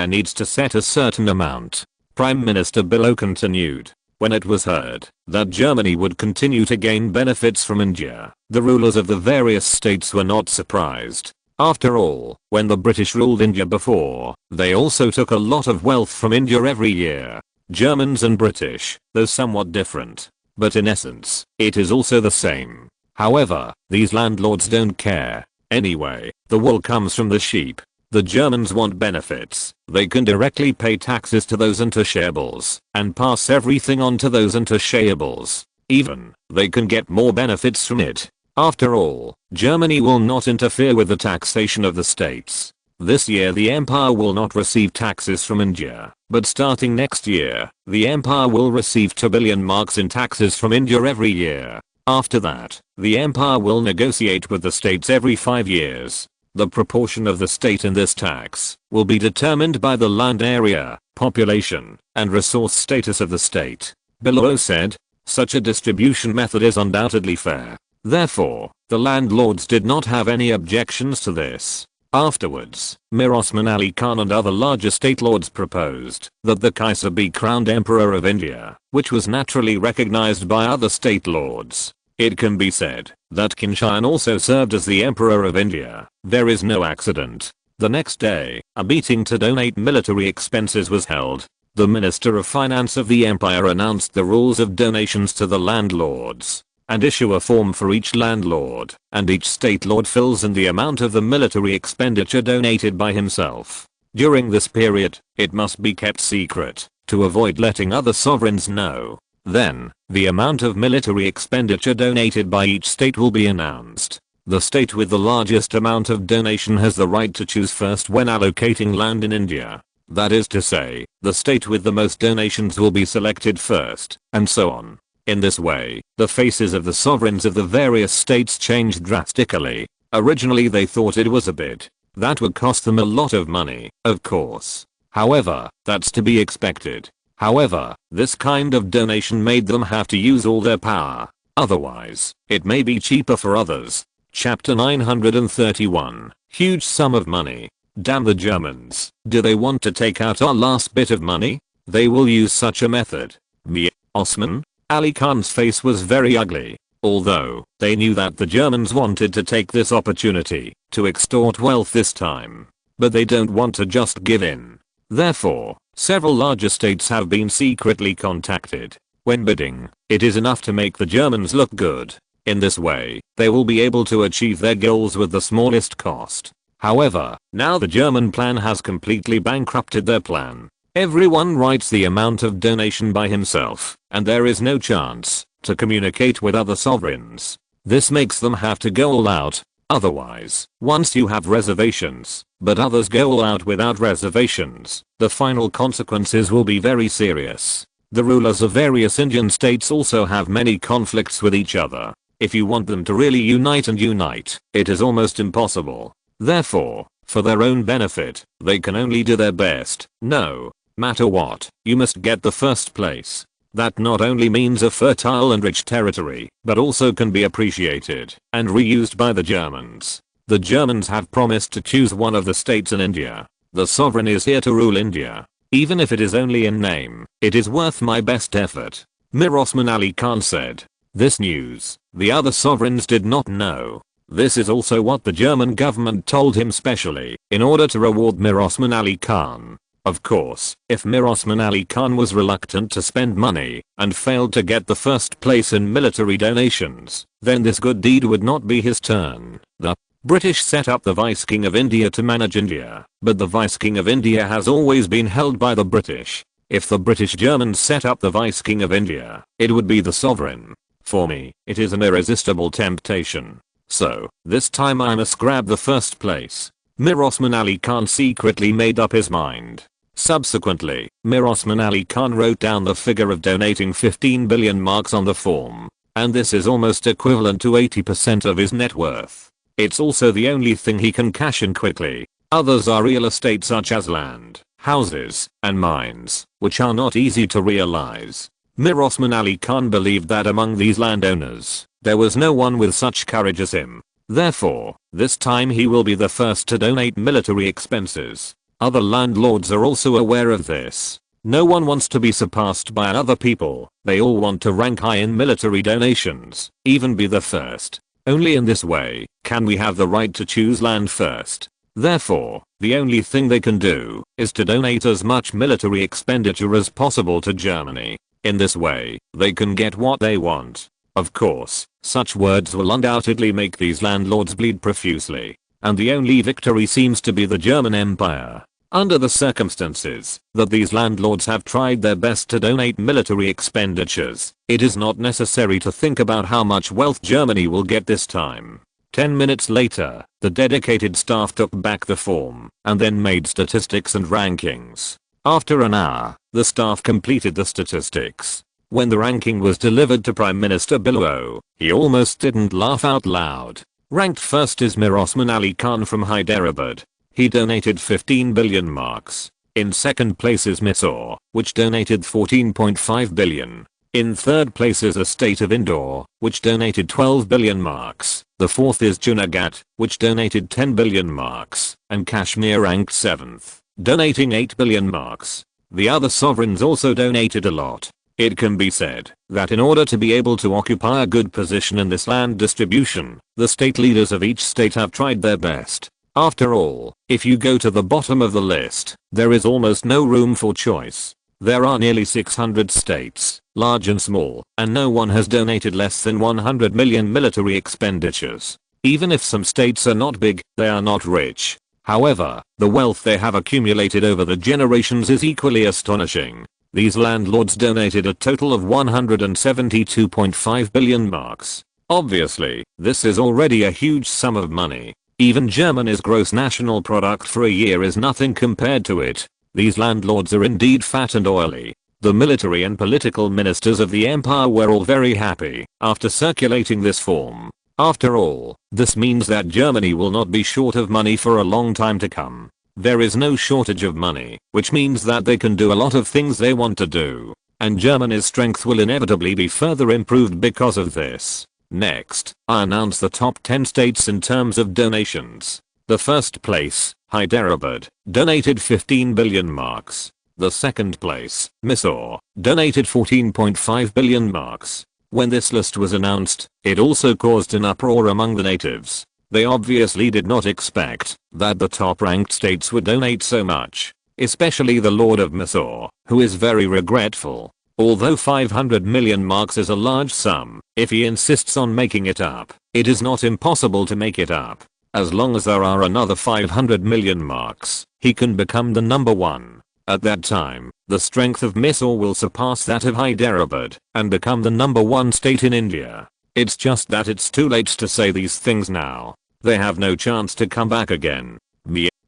needs to set a certain amount. Prime Minister Billow continued. When it was heard that Germany would continue to gain benefits from India, the rulers of the various states were not surprised. After all, when the British ruled India before, they also took a lot of wealth from India every year. Germans and British, though somewhat different, but in essence, it is also the same. However, these landlords don't care. Anyway, the wool comes from the sheep. The Germans want benefits. They can directly pay taxes to those untouchables and pass everything on to those untouchables. Even, they can get more benefits from it. After all, Germany will not interfere with the taxation of the states. This year the empire will not receive taxes from India, but starting next year, the empire will receive 2 billion marks in taxes from India every year. After that, the empire will negotiate with the states every 5 years. The proportion of the state in this tax will be determined by the land area, population, and resource status of the state. Billow said, such a distribution method is undoubtedly fair. Therefore, the landlords did not have any objections to this. Afterwards, Mir Osman Ali Khan and other larger state lords proposed that the Kaiser be crowned Emperor of India, which was naturally recognized by other state lords. It can be said that Qin Tian also served as the Emperor of India. There is no accident. The next day, a meeting to donate military expenses was held. The Minister of Finance of the Empire announced the rules of donations to the landlords and issue a form for each landlord, and each state lord fills in the amount of the military expenditure donated by himself. During this period, it must be kept secret to avoid letting other sovereigns know. Then, the amount of military expenditure donated by each state will be announced. The state with the largest amount of donation has the right to choose first when allocating land in India. That is to say, the state with the most donations will be selected first, and so on. In this way, the faces of the sovereigns of the various states changed drastically. Originally they thought it was a bid that would cost them a lot of money, of course. However, that's to be expected. However, this kind of donation made them have to use all their power. Otherwise, it may be cheaper for others. Chapter 931. Huge sum of money. Damn the Germans. Do they want to take out our last bit of money? They will use such a method. Me, Osman? Ali Khan's face was very ugly. Although, they knew that the Germans wanted to take this opportunity to extort wealth this time. But they don't want to just give in. Therefore, several larger states have been secretly contacted. When bidding, it is enough to make the Germans look good. In this way, they will be able to achieve their goals with the smallest cost. However, now the German plan has completely bankrupted their plan. Everyone writes the amount of donation by himself, and there is no chance to communicate with other sovereigns. This makes them have to go all out. Otherwise, once you have reservations, but others go all out without reservations, the final consequences will be very serious. The rulers of various Indian states also have many conflicts with each other. If you want them to really unite, it is almost impossible. Therefore, for their own benefit, they can only do their best. No matter what, you must get the first place. That not only means a fertile and rich territory, but also can be appreciated and reused by the Germans. The Germans have promised to choose one of the states in India. The sovereign is here to rule India. Even if it is only in name, it is worth my best effort. Mir Osman Ali Khan said. This news, the other sovereigns did not know. This is also what the German government told him specially, in order to reward Mir Osman Ali Khan. Of course, if Mir Osman Ali Khan was reluctant to spend money, and failed to get the first place in military donations, then this good deed would not be his turn. The British set up the Vice King of India to manage India, but the Vice King of India has always been held by the British. If the British Germans set up the Vice King of India, it would be the sovereign. For me, it is an irresistible temptation. So, this time I must grab the first place. Mir Osman Ali Khan secretly made up his mind. Subsequently, Mir Osman Ali Khan wrote down the figure of donating 15 billion marks on the form. And this is almost equivalent to 80% of his net worth. It's also the only thing he can cash in quickly. Others are real estate such as land, houses, and mines, which are not easy to realize. Mir Osman Ali Khan believed that among these landowners, there was no one with such courage as him. Therefore, this time he will be the first to donate military expenses. Other landlords are also aware of this. No one wants to be surpassed by other people. They all want to rank high in military donations, even be the first. Only in this way can we have the right to choose land first. Therefore, the only thing they can do is to donate as much military expenditure as possible to Germany. In this way, they can get what they want. Of course, such words will undoubtedly make these landlords bleed profusely. And the only victory seems to be the German Empire. Under the circumstances that these landlords have tried their best to donate military expenditures, it is not necessary to think about how much wealth Germany will get this time. 10 minutes later, the dedicated staff took back the form and then made statistics and rankings. After an hour, the staff completed the statistics. When the ranking was delivered to Prime Minister Bismarck, he almost didn't laugh out loud. Ranked first is Mir Osman Ali Khan from Hyderabad. He donated 15 billion marks. In second place is Mysore, which donated 14.5 billion. In third place is a state of Indore, which donated 12 billion marks. The fourth is Junagadh, which donated 10 billion marks, and Kashmir ranked 7th, donating 8 billion marks. The other sovereigns also donated a lot. It can be said that in order to be able to occupy a good position in this land distribution, the state leaders of each state have tried their best. After all, if you go to the bottom of the list, there is almost no room for choice. There are nearly 600 states, large and small, and no one has donated less than 100 million military expenditures. Even if some states are not big, they are not rich. However, the wealth they have accumulated over the generations is equally astonishing. These landlords donated a total of 172.5 billion marks. Obviously, this is already a huge sum of money. Even Germany's gross national product for a year is nothing compared to it. These landlords are indeed fat and oily. The military and political ministers of the empire were all very happy after circulating this form. After all, this means that Germany will not be short of money for a long time to come. There is no shortage of money, which means that they can do a lot of things they want to do. And Germany's strength will inevitably be further improved because of this. Next, I announce the top 10 states in terms of donations. The first place, Hyderabad, donated 15 billion marks. The second place, Mysore, donated 14.5 billion marks. When this list was announced, it also caused an uproar among the natives. They obviously did not expect that the top-ranked states would donate so much, especially the Lord of Mysore, who is very regretful. Although 500 million marks is a large sum, if he insists on making it up, it is not impossible to make it up. As long as there are another 500 million marks, he can become the number one. At that time, the strength of Mysore will surpass that of Hyderabad and become the number one state in India. It's just that it's too late to say these things now. They have no chance to come back again.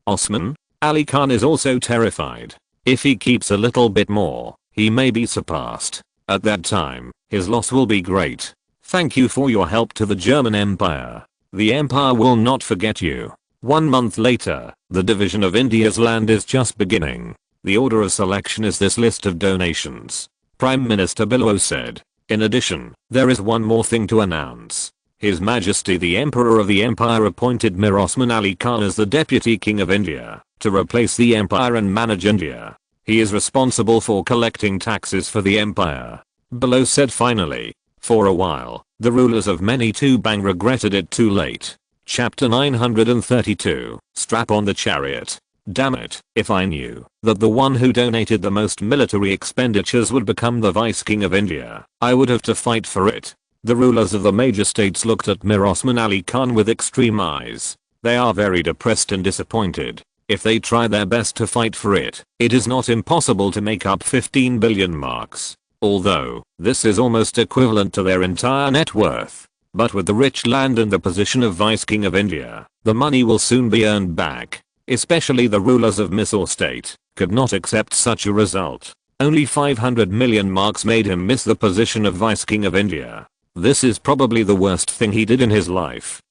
Osman Ali Khan is also terrified. If he keeps a little bit more, he may be surpassed. At that time, his loss will be great. Thank you for your help to the German Empire. The Empire will not forget you. 1 month later, the division of India's land is just beginning. The order of selection is this list of donations. Prime Minister below said. In addition, there is one more thing to announce. His Majesty the Emperor of the Empire appointed Mir Osman Ali Khan as the Deputy King of India to replace the Empire and manage India. He is responsible for collecting taxes for the Empire. Below said finally. For a while, the rulers of many Tubang regretted it too late. Chapter 932, Strap on the Chariot. Damn it, if I knew that the one who donated the most military expenditures would become the Vice King of India, I would have to fight for it. The rulers of the major states looked at Mir Osman Ali Khan with extreme eyes. They are very depressed and disappointed. If they try their best to fight for it, it is not impossible to make up 15 billion marks. Although, this is almost equivalent to their entire net worth. But with the rich land and the position of Vice King of India, the money will soon be earned back. Especially the rulers of Mysore state could not accept such a result. Only 500 million marks made him miss the position of Vice King of India. This is probably the worst thing he did in his life.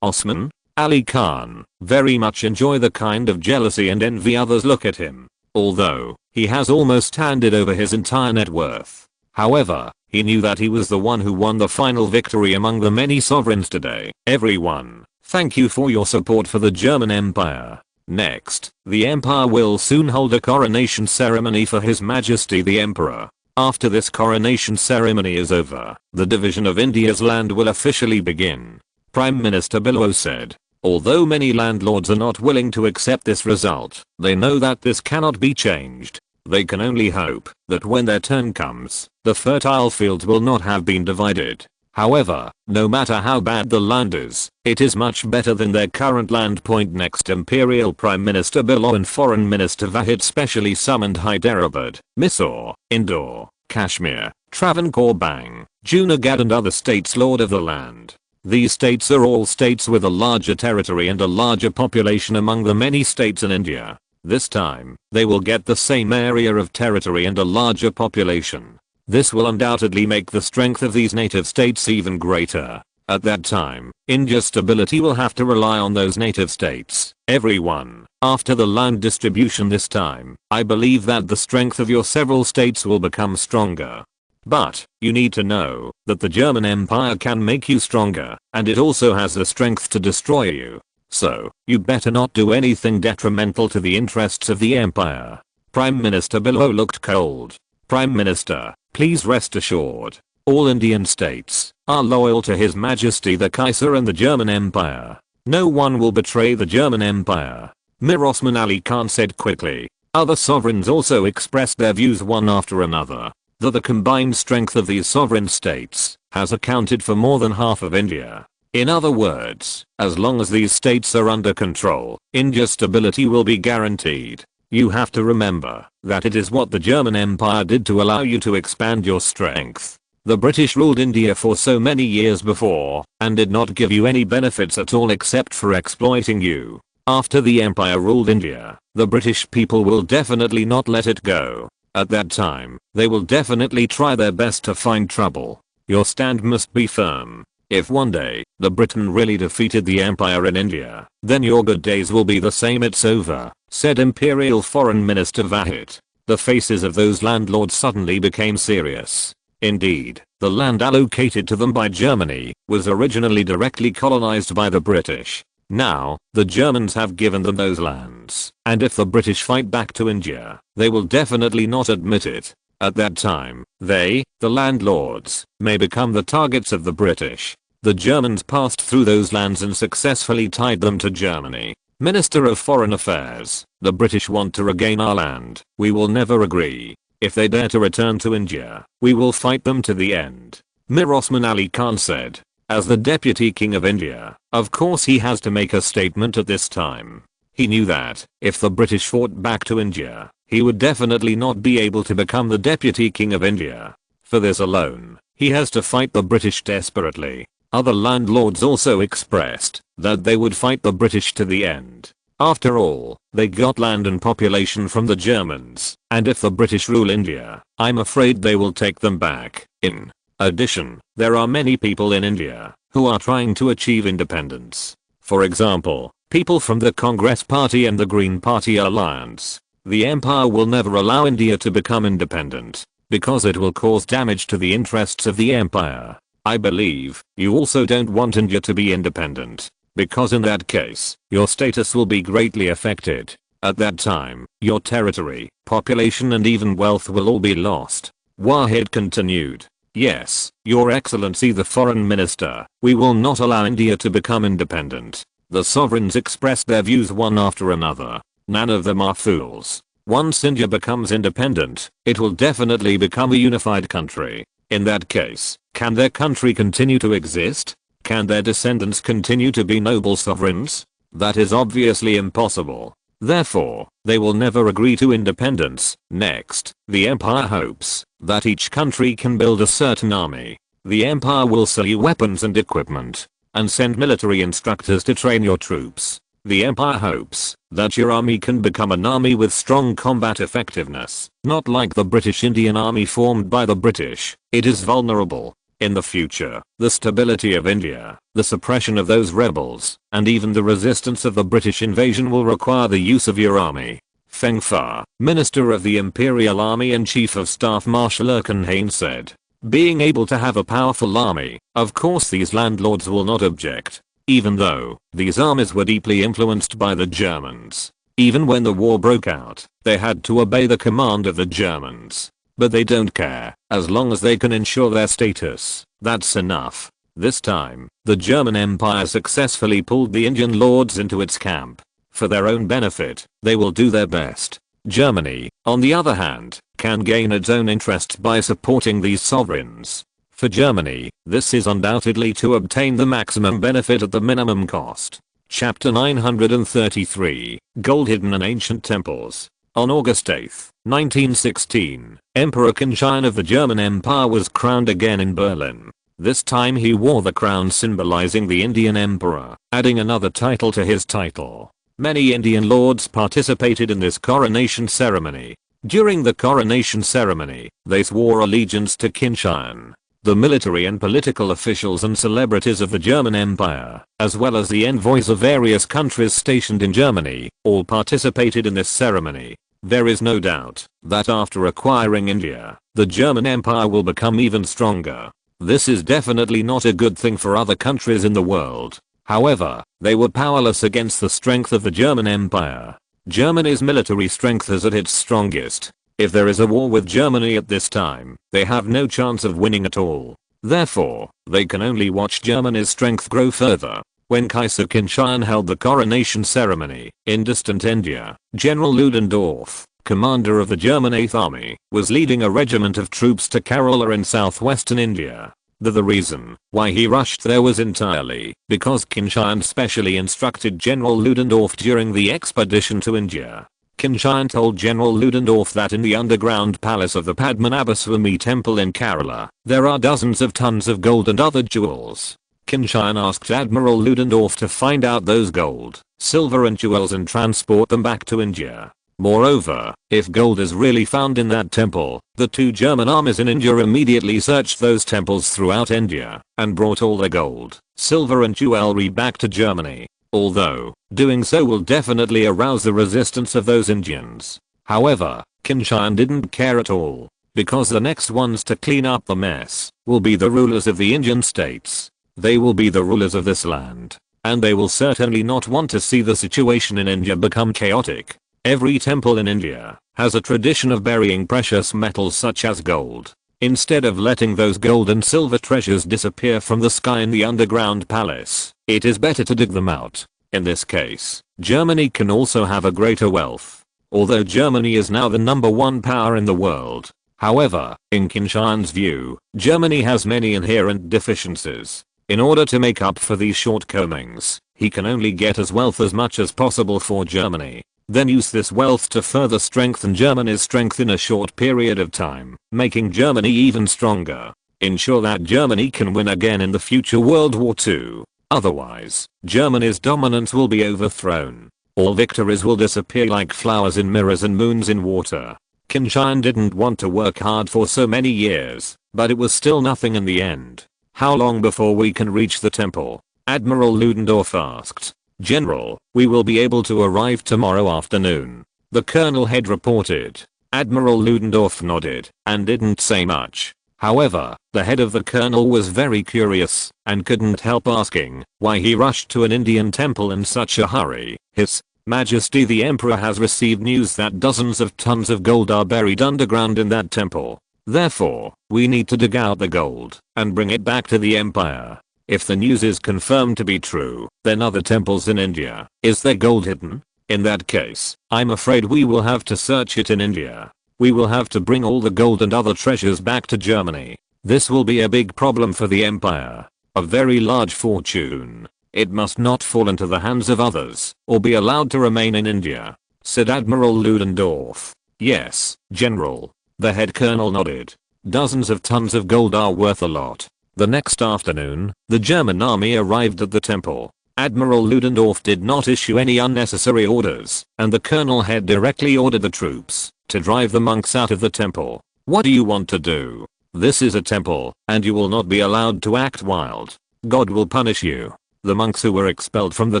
Osman Ali Khan very much enjoy the kind of jealousy and envy others look at him. Although, he has almost handed over his entire net worth. However, he knew that he was the one who won the final victory among the many sovereigns today. Everyone, thank you for your support for the German Empire. Next, the Empire will soon hold a coronation ceremony for His Majesty the Emperor. After this coronation ceremony is over, the division of India's land will officially begin. Prime Minister below said. Although many landlords are not willing to accept this result, they know that this cannot be changed. They can only hope that when their turn comes, the fertile fields will not have been divided. However, no matter how bad the land is, it is much better than their current land. Next, Imperial Prime Minister below and Foreign Minister Vahid specially summoned Hyderabad, Mysore, Indore, Kashmir, Travancore, Bang, Junagadh and other states lord of the land. These states are all states with a larger territory and a larger population among the many states in India. This time, they will get the same area of territory and a larger population. This will undoubtedly make the strength of these native states even greater. At that time, India's stability will have to rely on those native states. Everyone, after the land distribution this time, I believe that the strength of your several states will become stronger. But, you need to know that the German Empire can make you stronger, and it also has the strength to destroy you. So, you better not do anything detrimental to the interests of the Empire. Prime Minister below looked cold. Prime Minister, please rest assured, all Indian states are loyal to His Majesty the Kaiser and the German Empire. No one will betray the German Empire. Mir Osman Ali Khan said quickly. Other sovereigns also expressed their views one after another. That the combined strength of these sovereign states has accounted for more than half of India. In other words, as long as these states are under control, India's stability will be guaranteed. You have to remember that it is what the German Empire did to allow you to expand your strength. The British ruled India for so many years before and did not give you any benefits at all except for exploiting you. After the Empire ruled India, the British people will definitely not let it go. At that time, they will definitely try their best to find trouble. Your stand must be firm. If one day, the Britain really defeated the Empire in India, then your good days will be the same. It's over, said Imperial Foreign Minister Vahid. The faces of those landlords suddenly became serious. Indeed, the land allocated to them by Germany was originally directly colonized by the British. Now, the Germans have given them those lands, and if the British fight back to India, they will definitely not admit it. At that time, they, the landlords, may become the targets of the British. The Germans passed through those lands and successfully tied them to Germany. Minister of Foreign Affairs, the British want to regain our land. We will never agree. If they dare to return to India, we will fight them to the end. Mir Osman Ali Khan said. As the Deputy King of India, of course he has to make a statement at this time. He knew that, if the British fought back to India, he would definitely not be able to become the Deputy King of India. For this alone, he has to fight the British desperately. Other landlords also expressed that they would fight the British to the end. After all, they got land and population from the Germans, and if the British rule India, I'm afraid they will take them back. In addition, there are many people in India who are trying to achieve independence. For example, people from the Congress Party and the Green Party alliance. The empire will never allow India to become independent because it will cause damage to the interests of the empire. I believe you also don't want India to be independent, because in that case, your status will be greatly affected. At that time, your territory, population and even wealth will all be lost. Wahid continued. Yes, Your Excellency the Foreign Minister, we will not allow India to become independent. The sovereigns expressed their views one after another. None of them are fools. Once India becomes independent, it will definitely become a unified country. In that case, can their country continue to exist? Can their descendants continue to be noble sovereigns? That is obviously impossible. Therefore, they will never agree to independence. Next, the empire hopes that each country can build a certain army. The empire will sell you weapons and equipment and send military instructors to train your troops. The empire hopes that your army can become an army with strong combat effectiveness, not like the British Indian Army formed by the British. It is vulnerable. In the future, the stability of India, the suppression of those rebels, and even the resistance of the British invasion will require the use of your army. Feng Fa, Minister of the Imperial Army and Chief of Staff Marshal Erkenhain said. Being able to have a powerful army, of course these landlords will not object. Even though these armies were deeply influenced by the Germans. Even when the war broke out, they had to obey the command of the Germans. But they don't care, as long as they can ensure their status. That's enough. This time, the German Empire successfully pulled the Indian lords into its camp. For their own benefit, they will do their best. Germany, on the other hand, can gain its own interests by supporting these sovereigns. For Germany, this is undoubtedly to obtain the maximum benefit at the minimum cost. Chapter 933, Gold Hidden in Ancient Temples. On August 8, 1916, Emperor Qin Tian of the German Empire was crowned again in Berlin. This time he wore the crown symbolizing the Indian Emperor, adding another title to his title. Many Indian lords participated in this coronation ceremony. During the coronation ceremony, they swore allegiance to Qin Tian. The military and political officials and celebrities of the German Empire, as well as the envoys of various countries stationed in Germany, all participated in this ceremony. There is no doubt that after acquiring India, the German Empire will become even stronger. This is definitely not a good thing for other countries in the world. However, they were powerless against the strength of the German Empire. Germany's military strength is at its strongest. If there is a war with Germany at this time, they have no chance of winning at all. Therefore, they can only watch Germany's strength grow further. When Kaiser Qin Tian held the coronation ceremony in distant India, General Ludendorff, commander of the German 8th Army, was leading a regiment of troops to Kerala in southwestern India. The reason why he rushed there was entirely because Qin Tian specially instructed General Ludendorff during the expedition to India. Qin Tian told General Ludendorff that in the underground palace of the Padmanabhaswamy temple in Kerala, there are dozens of tons of gold and other jewels. Qin Tian asked Admiral Ludendorff to find out those gold, silver and jewels and transport them back to India. Moreover, if gold is really found in that temple, the two German armies in India immediately searched those temples throughout India and brought all the gold, silver and jewelry back to Germany. Although, doing so will definitely arouse the resistance of those Indians. However, Qin Tian didn't care at all, because the next ones to clean up the mess will be the rulers of the Indian states. They will be the rulers of this land. and they will certainly not want to see the situation in India become chaotic. Every temple in India has a tradition of burying precious metals such as gold. Instead of letting those gold and silver treasures disappear from the sky in the underground palace, it is better to dig them out. In this case, Germany can also have a greater wealth. Although Germany is now the #1 power in the world. However, in Qin Tian's view, Germany has many inherent deficiencies. In order to make up for these shortcomings, he can only get as wealth as much as possible for Germany, then use this wealth to further strengthen Germany's strength in a short period of time, making Germany even stronger. Ensure that Germany can win again in the future World War II. Otherwise, Germany's dominance will be overthrown. All victories will disappear like flowers in mirrors and moons in water. Qin Tian didn't want to work hard for so many years, but it was still nothing in the end. How long before we can reach the temple? Admiral Ludendorff asked. General, we will be able to arrive tomorrow afternoon. The colonel had reported. Admiral Ludendorff nodded and didn't say much. However, the head of the colonel was very curious and couldn't help asking why he rushed to an Indian temple in such a hurry. His Majesty the Emperor has received news that dozens of tons of gold are buried underground in that temple. Therefore, we need to dig out the gold and bring it back to the empire. If the news is confirmed to be true, then other temples in India, is there gold hidden? In that case, I'm afraid we will have to search it in India. We will have to bring all the gold and other treasures back to Germany. This will be a big problem for the empire. A very large fortune. It must not fall into the hands of others, or be allowed to remain in India, said Admiral Ludendorff. Yes, General. The head colonel nodded. Dozens of tons of gold are worth a lot. The next afternoon, the German army arrived at the temple. Admiral Ludendorff did not issue any unnecessary orders, and the colonel had directly ordered the troops to drive the monks out of the temple. What do you want to do? This is a temple, and you will not be allowed to act wild. God will punish you. The monks who were expelled from the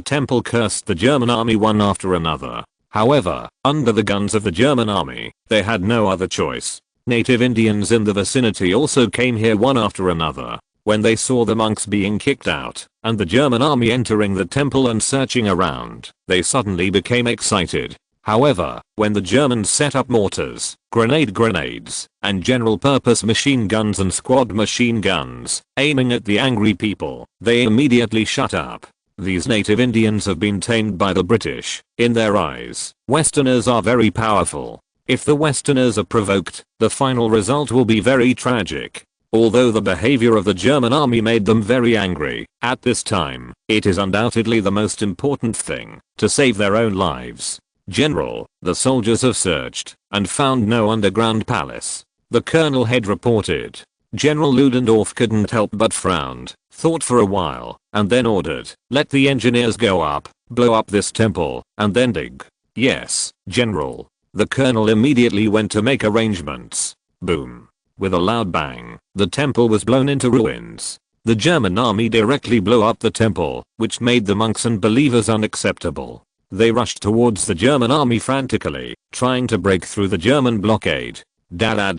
temple cursed the German army one after another. However, under the guns of the German army, they had no other choice. Native Indians in the vicinity also came here one after another. When they saw the monks being kicked out, and the German army entering the temple and searching around, they suddenly became excited. However, when the Germans set up mortars, grenades, and general-purpose machine guns and squad machine guns, aiming at the angry people, they immediately shut up. These native Indians have been tamed by the British. In their eyes, Westerners are very powerful. If the Westerners are provoked, the final result will be very tragic. Although the behavior of the German army made them very angry, at this time, it is undoubtedly the most important thing, to save their own lives. General, the soldiers have searched, and found no underground palace. The colonel had reported. General Ludendorff couldn't help but frowned, thought for a while, and then ordered, let the engineers go up, blow up this temple, and then dig. Yes, General. The colonel immediately went to make arrangements. Boom. With a loud bang, the temple was blown into ruins. The German army directly blew up the temple, which made the monks and believers unacceptable. They rushed towards the German army frantically, trying to break through the German blockade. Da.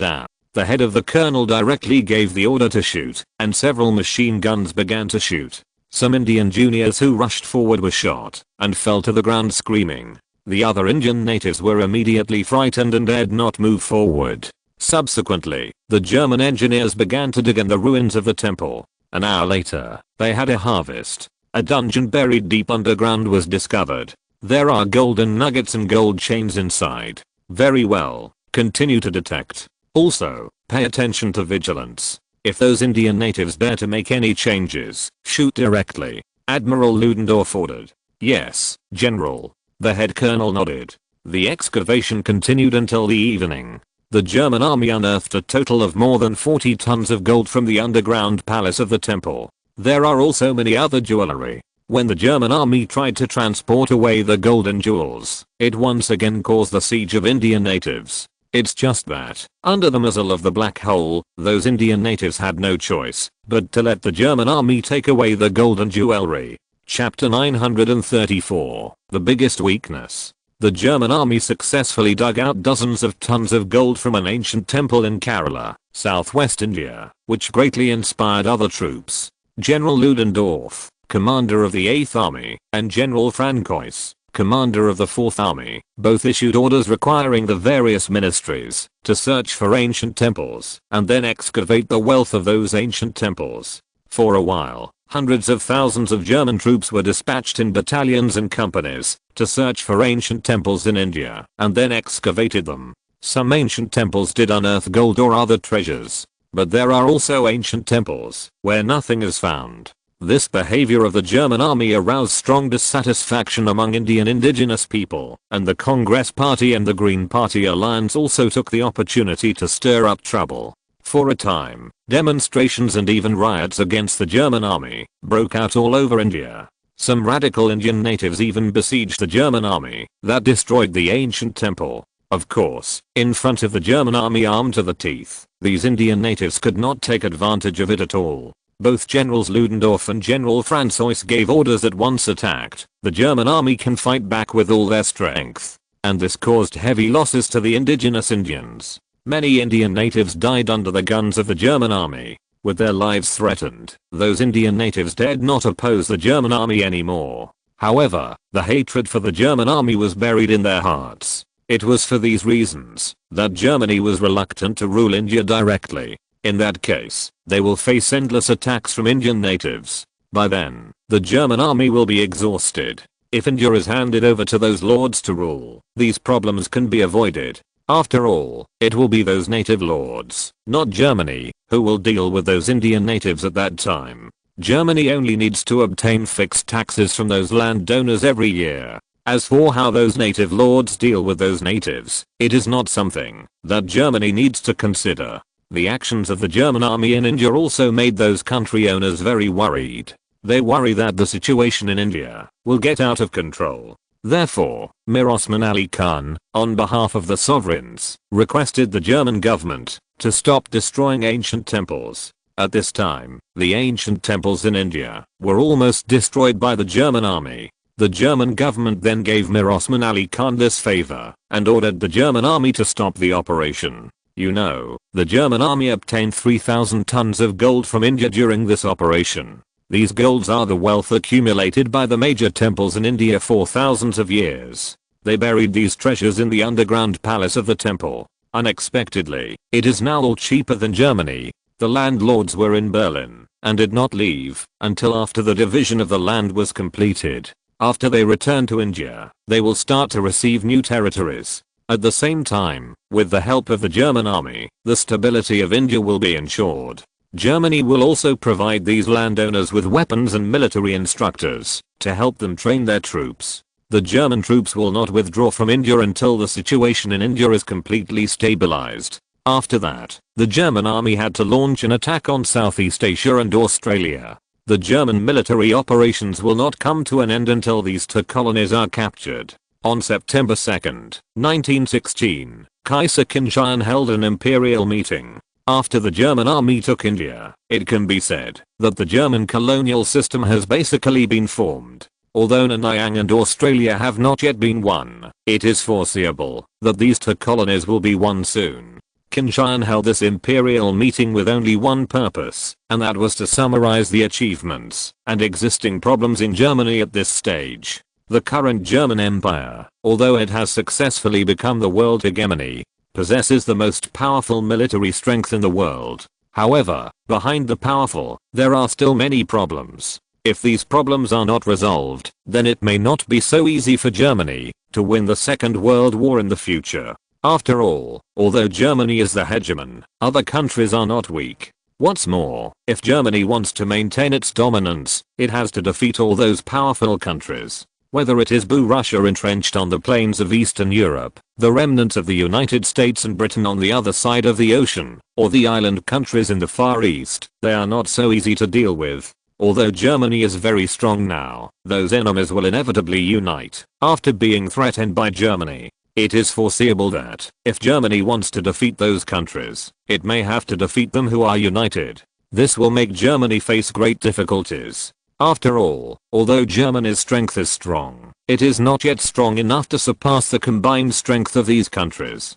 The head of the colonel directly gave the order to shoot, and several machine guns began to shoot. Some Indian juniors who rushed forward were shot, and fell to the ground screaming. The other Indian natives were immediately frightened and dared not move forward. Subsequently, the German engineers began to dig in the ruins of the temple. An hour later, they had a harvest. A dungeon buried deep underground was discovered. There are golden nuggets and gold chains inside. Very well. Continue to detect. Also, pay attention to vigilance. If those Indian natives dare to make any changes, shoot directly. Admiral Ludendorff ordered. Yes, General. The head colonel nodded. The excavation continued until the evening. The German army unearthed a total of more than 40 tons of gold from the underground palace of the temple. There are also many other jewelry. When the German army tried to transport away the gold and jewels, it once again caused the siege of Indian natives. It's just that, under the muzzle of the black hole, those Indian natives had no choice but to let the German army take away the gold and jewelry. Chapter 934, The Biggest Weakness. The German army successfully dug out dozens of tons of gold from an ancient temple in Kerala, southwest India, which greatly inspired other troops. General Ludendorff, commander of the 8th Army, and General Francois, commander of the 4th Army, both issued orders requiring the various ministries to search for ancient temples and then excavate the wealth of those ancient temples. For a while, hundreds of thousands of German troops were dispatched in battalions and companies to search for ancient temples in India and then excavated them. Some ancient temples did unearth gold or other treasures, but there are also ancient temples where nothing is found. This behavior of the German army aroused strong dissatisfaction among Indian indigenous people, and the Congress Party and the Green Party alliance also took the opportunity to stir up trouble. For a time, demonstrations and even riots against the German army broke out all over India. Some radical Indian natives even besieged the German army that destroyed the ancient temple. Of course, in front of the German army armed to the teeth, these Indian natives could not take advantage of it at all. Both Generals Ludendorff and General Francois gave orders that once attacked, the German army can fight back with all their strength. And this caused heavy losses to the indigenous Indians. Many Indian natives died under the guns of the German army, with their lives threatened. Those Indian natives dared not oppose the German army anymore. However, the hatred for the German army was buried in their hearts. It was for these reasons that Germany was reluctant to rule India directly. In that case, they will face endless attacks from Indian natives. By then, the German army will be exhausted. If India is handed over to those lords to rule, these problems can be avoided. After all, it will be those native lords, not Germany, who will deal with those Indian natives at that time. Germany only needs to obtain fixed taxes from those landowners every year. As for how those native lords deal with those natives, it is not something that Germany needs to consider. The actions of the German army in India also made those country owners very worried. They worry that the situation in India will get out of control. Therefore, Mir Osman Ali Khan, on behalf of the sovereigns, requested the German government to stop destroying ancient temples. At this time, the ancient temples in India were almost destroyed by the German army. The German government then gave Mir Osman Ali Khan this favor and ordered the German army to stop the operation. You know, the German army obtained 3,000 tons of gold from India during this operation. These golds are the wealth accumulated by the major temples in India for thousands of years. They buried these treasures in the underground palace of the temple. Unexpectedly, it is now all cheaper than Germany. The landlords were in Berlin and did not leave until after the division of the land was completed. After they return to India, they will start to receive new territories. At the same time, with the help of the German army, the stability of India will be ensured. Germany will also provide these landowners with weapons and military instructors to help them train their troops. The German troops will not withdraw from India until the situation in India is completely stabilized. After that, the German army had to launch an attack on Southeast Asia and Australia. The German military operations will not come to an end until these two colonies are captured. On September 2, 1916, Kaiser Qin Tian held an imperial meeting. After the German army took India, it can be said that the German colonial system has basically been formed. Although Nanyang and Australia have not yet been won, it is foreseeable that these two colonies will be won soon. Qin Tian held this imperial meeting with only one purpose, and that was to summarize the achievements and existing problems in Germany at this stage. The current German Empire, although it has successfully become the world hegemony, possesses the most powerful military strength in the world. However, behind the powerful, there are still many problems. If these problems are not resolved, then it may not be so easy for Germany to win the Second World War in the future. After all, although Germany is the hegemon, other countries are not weak. What's more, if Germany wants to maintain its dominance, it has to defeat all those powerful countries. Whether it is Russia entrenched on the plains of Eastern Europe, the remnants of the United States and Britain on the other side of the ocean, or the island countries in the Far East, they are not so easy to deal with. Although Germany is very strong now, those enemies will inevitably unite. After being threatened by Germany, it is foreseeable that, if Germany wants to defeat those countries, it may have to defeat them who are united. This will make Germany face great difficulties. After all, although Germany's strength is strong, it is not yet strong enough to surpass the combined strength of these countries.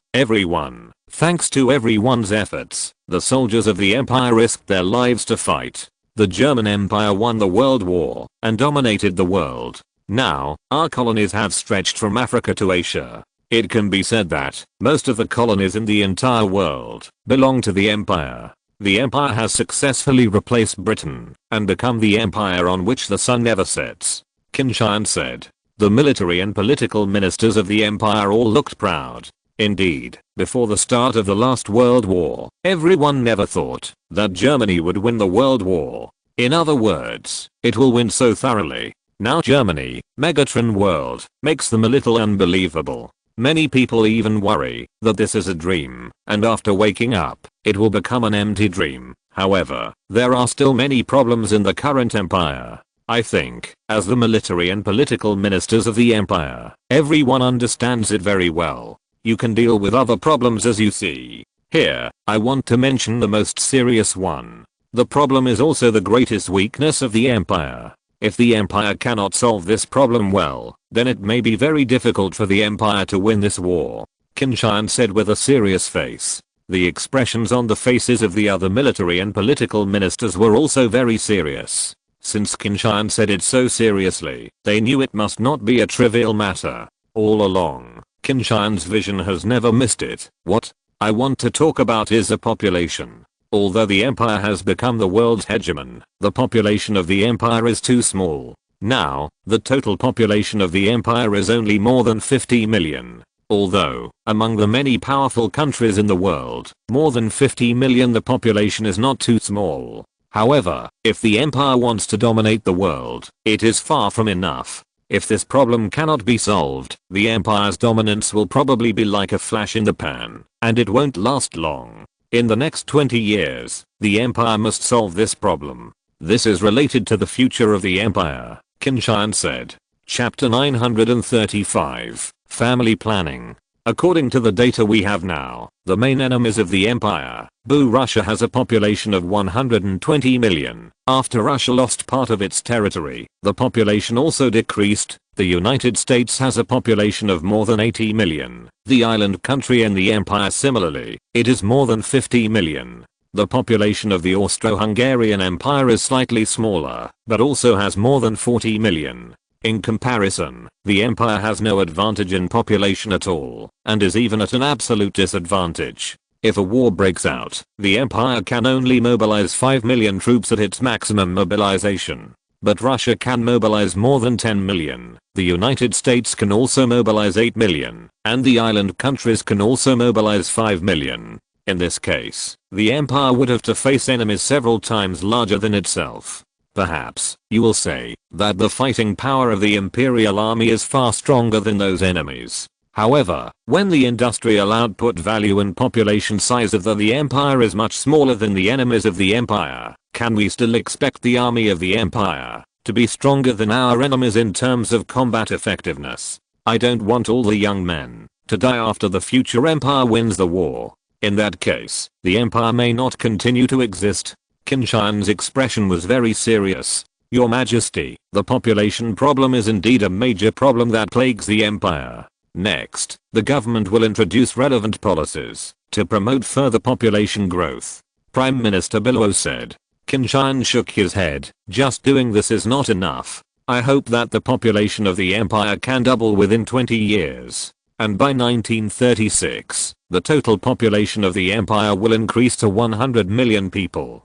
Thanks to everyone's efforts, the soldiers of the empire risked their lives to fight. The German Empire won the World War and dominated the world. Now, our colonies have stretched from Africa to Asia. It can be said that most of the colonies in the entire world belong to the empire. The empire has successfully replaced Britain and become the empire on which the sun never sets. Qin Tian said. The military and political ministers of the empire all looked proud. Indeed, before the start of the last World War, everyone never thought that Germany would win the World War. In other words, it will win so thoroughly. Now Germany, Megatron world, makes them a little unbelievable. Many people even worry that this is a dream, and after waking up, it will become an empty dream. However, there are still many problems in the current empire. I think, as the military and political ministers of the empire, everyone understands it very well. You can deal with other problems as you see. Here, I want to mention the most serious one. The problem is also the greatest weakness of the empire. If the empire cannot solve this problem well, then it may be very difficult for the empire to win this war. Qin Tian said with a serious face. The expressions on the faces of the other military and political ministers were also very serious. Since Qin Tian said it so seriously, they knew it must not be a trivial matter. All along, Qin Tian's vision has never missed it. What I want to talk about is the population. Although the empire has become the world's hegemon, the population of the empire is too small. Now, the total population of the empire is only more than 50 million. Although, among the many powerful countries in the world, more than 50 million the population is not too small. However, if the empire wants to dominate the world, it is far from enough. If this problem cannot be solved, the empire's dominance will probably be like a flash in the pan, and it won't last long. In the next 20 years, the empire must solve this problem. This is related to the future of the empire, Qin Tian said. Chapter 935, Family Planning. According to the data we have now, the main enemies of the empire, Russia has a population of 120 million. After Russia lost part of its territory, the population also decreased. The United States has a population of more than 80 million. The island country in the empire similarly, it is more than 50 million. The population of the Austro-Hungarian Empire is slightly smaller, but also has more than 40 million. In comparison, the empire has no advantage in population at all, and is even at an absolute disadvantage. If a war breaks out, the empire can only mobilize 5 million troops at its maximum mobilization. But Russia can mobilize more than 10 million, the United States can also mobilize 8 million, and the island countries can also mobilize 5 million. In this case, the empire would have to face enemies several times larger than itself. Perhaps, you will say, that the fighting power of the imperial army is far stronger than those enemies. However, when the industrial output value and population size of the empire is much smaller than the enemies of the empire, can we still expect the army of the empire to be stronger than our enemies in terms of combat effectiveness? I don't want all the young men to die after the future empire wins the war. In that case, the empire may not continue to exist. Qin Tian's expression was very serious. Your Majesty, the population problem is indeed a major problem that plagues the empire. Next, the government will introduce relevant policies to promote further population growth. Prime Minister Bismarck said. Qin Tian shook his head. Just doing this is not enough. I hope that the population of the empire can double within 20 years. And by 1936, the total population of the empire will increase to 100 million people.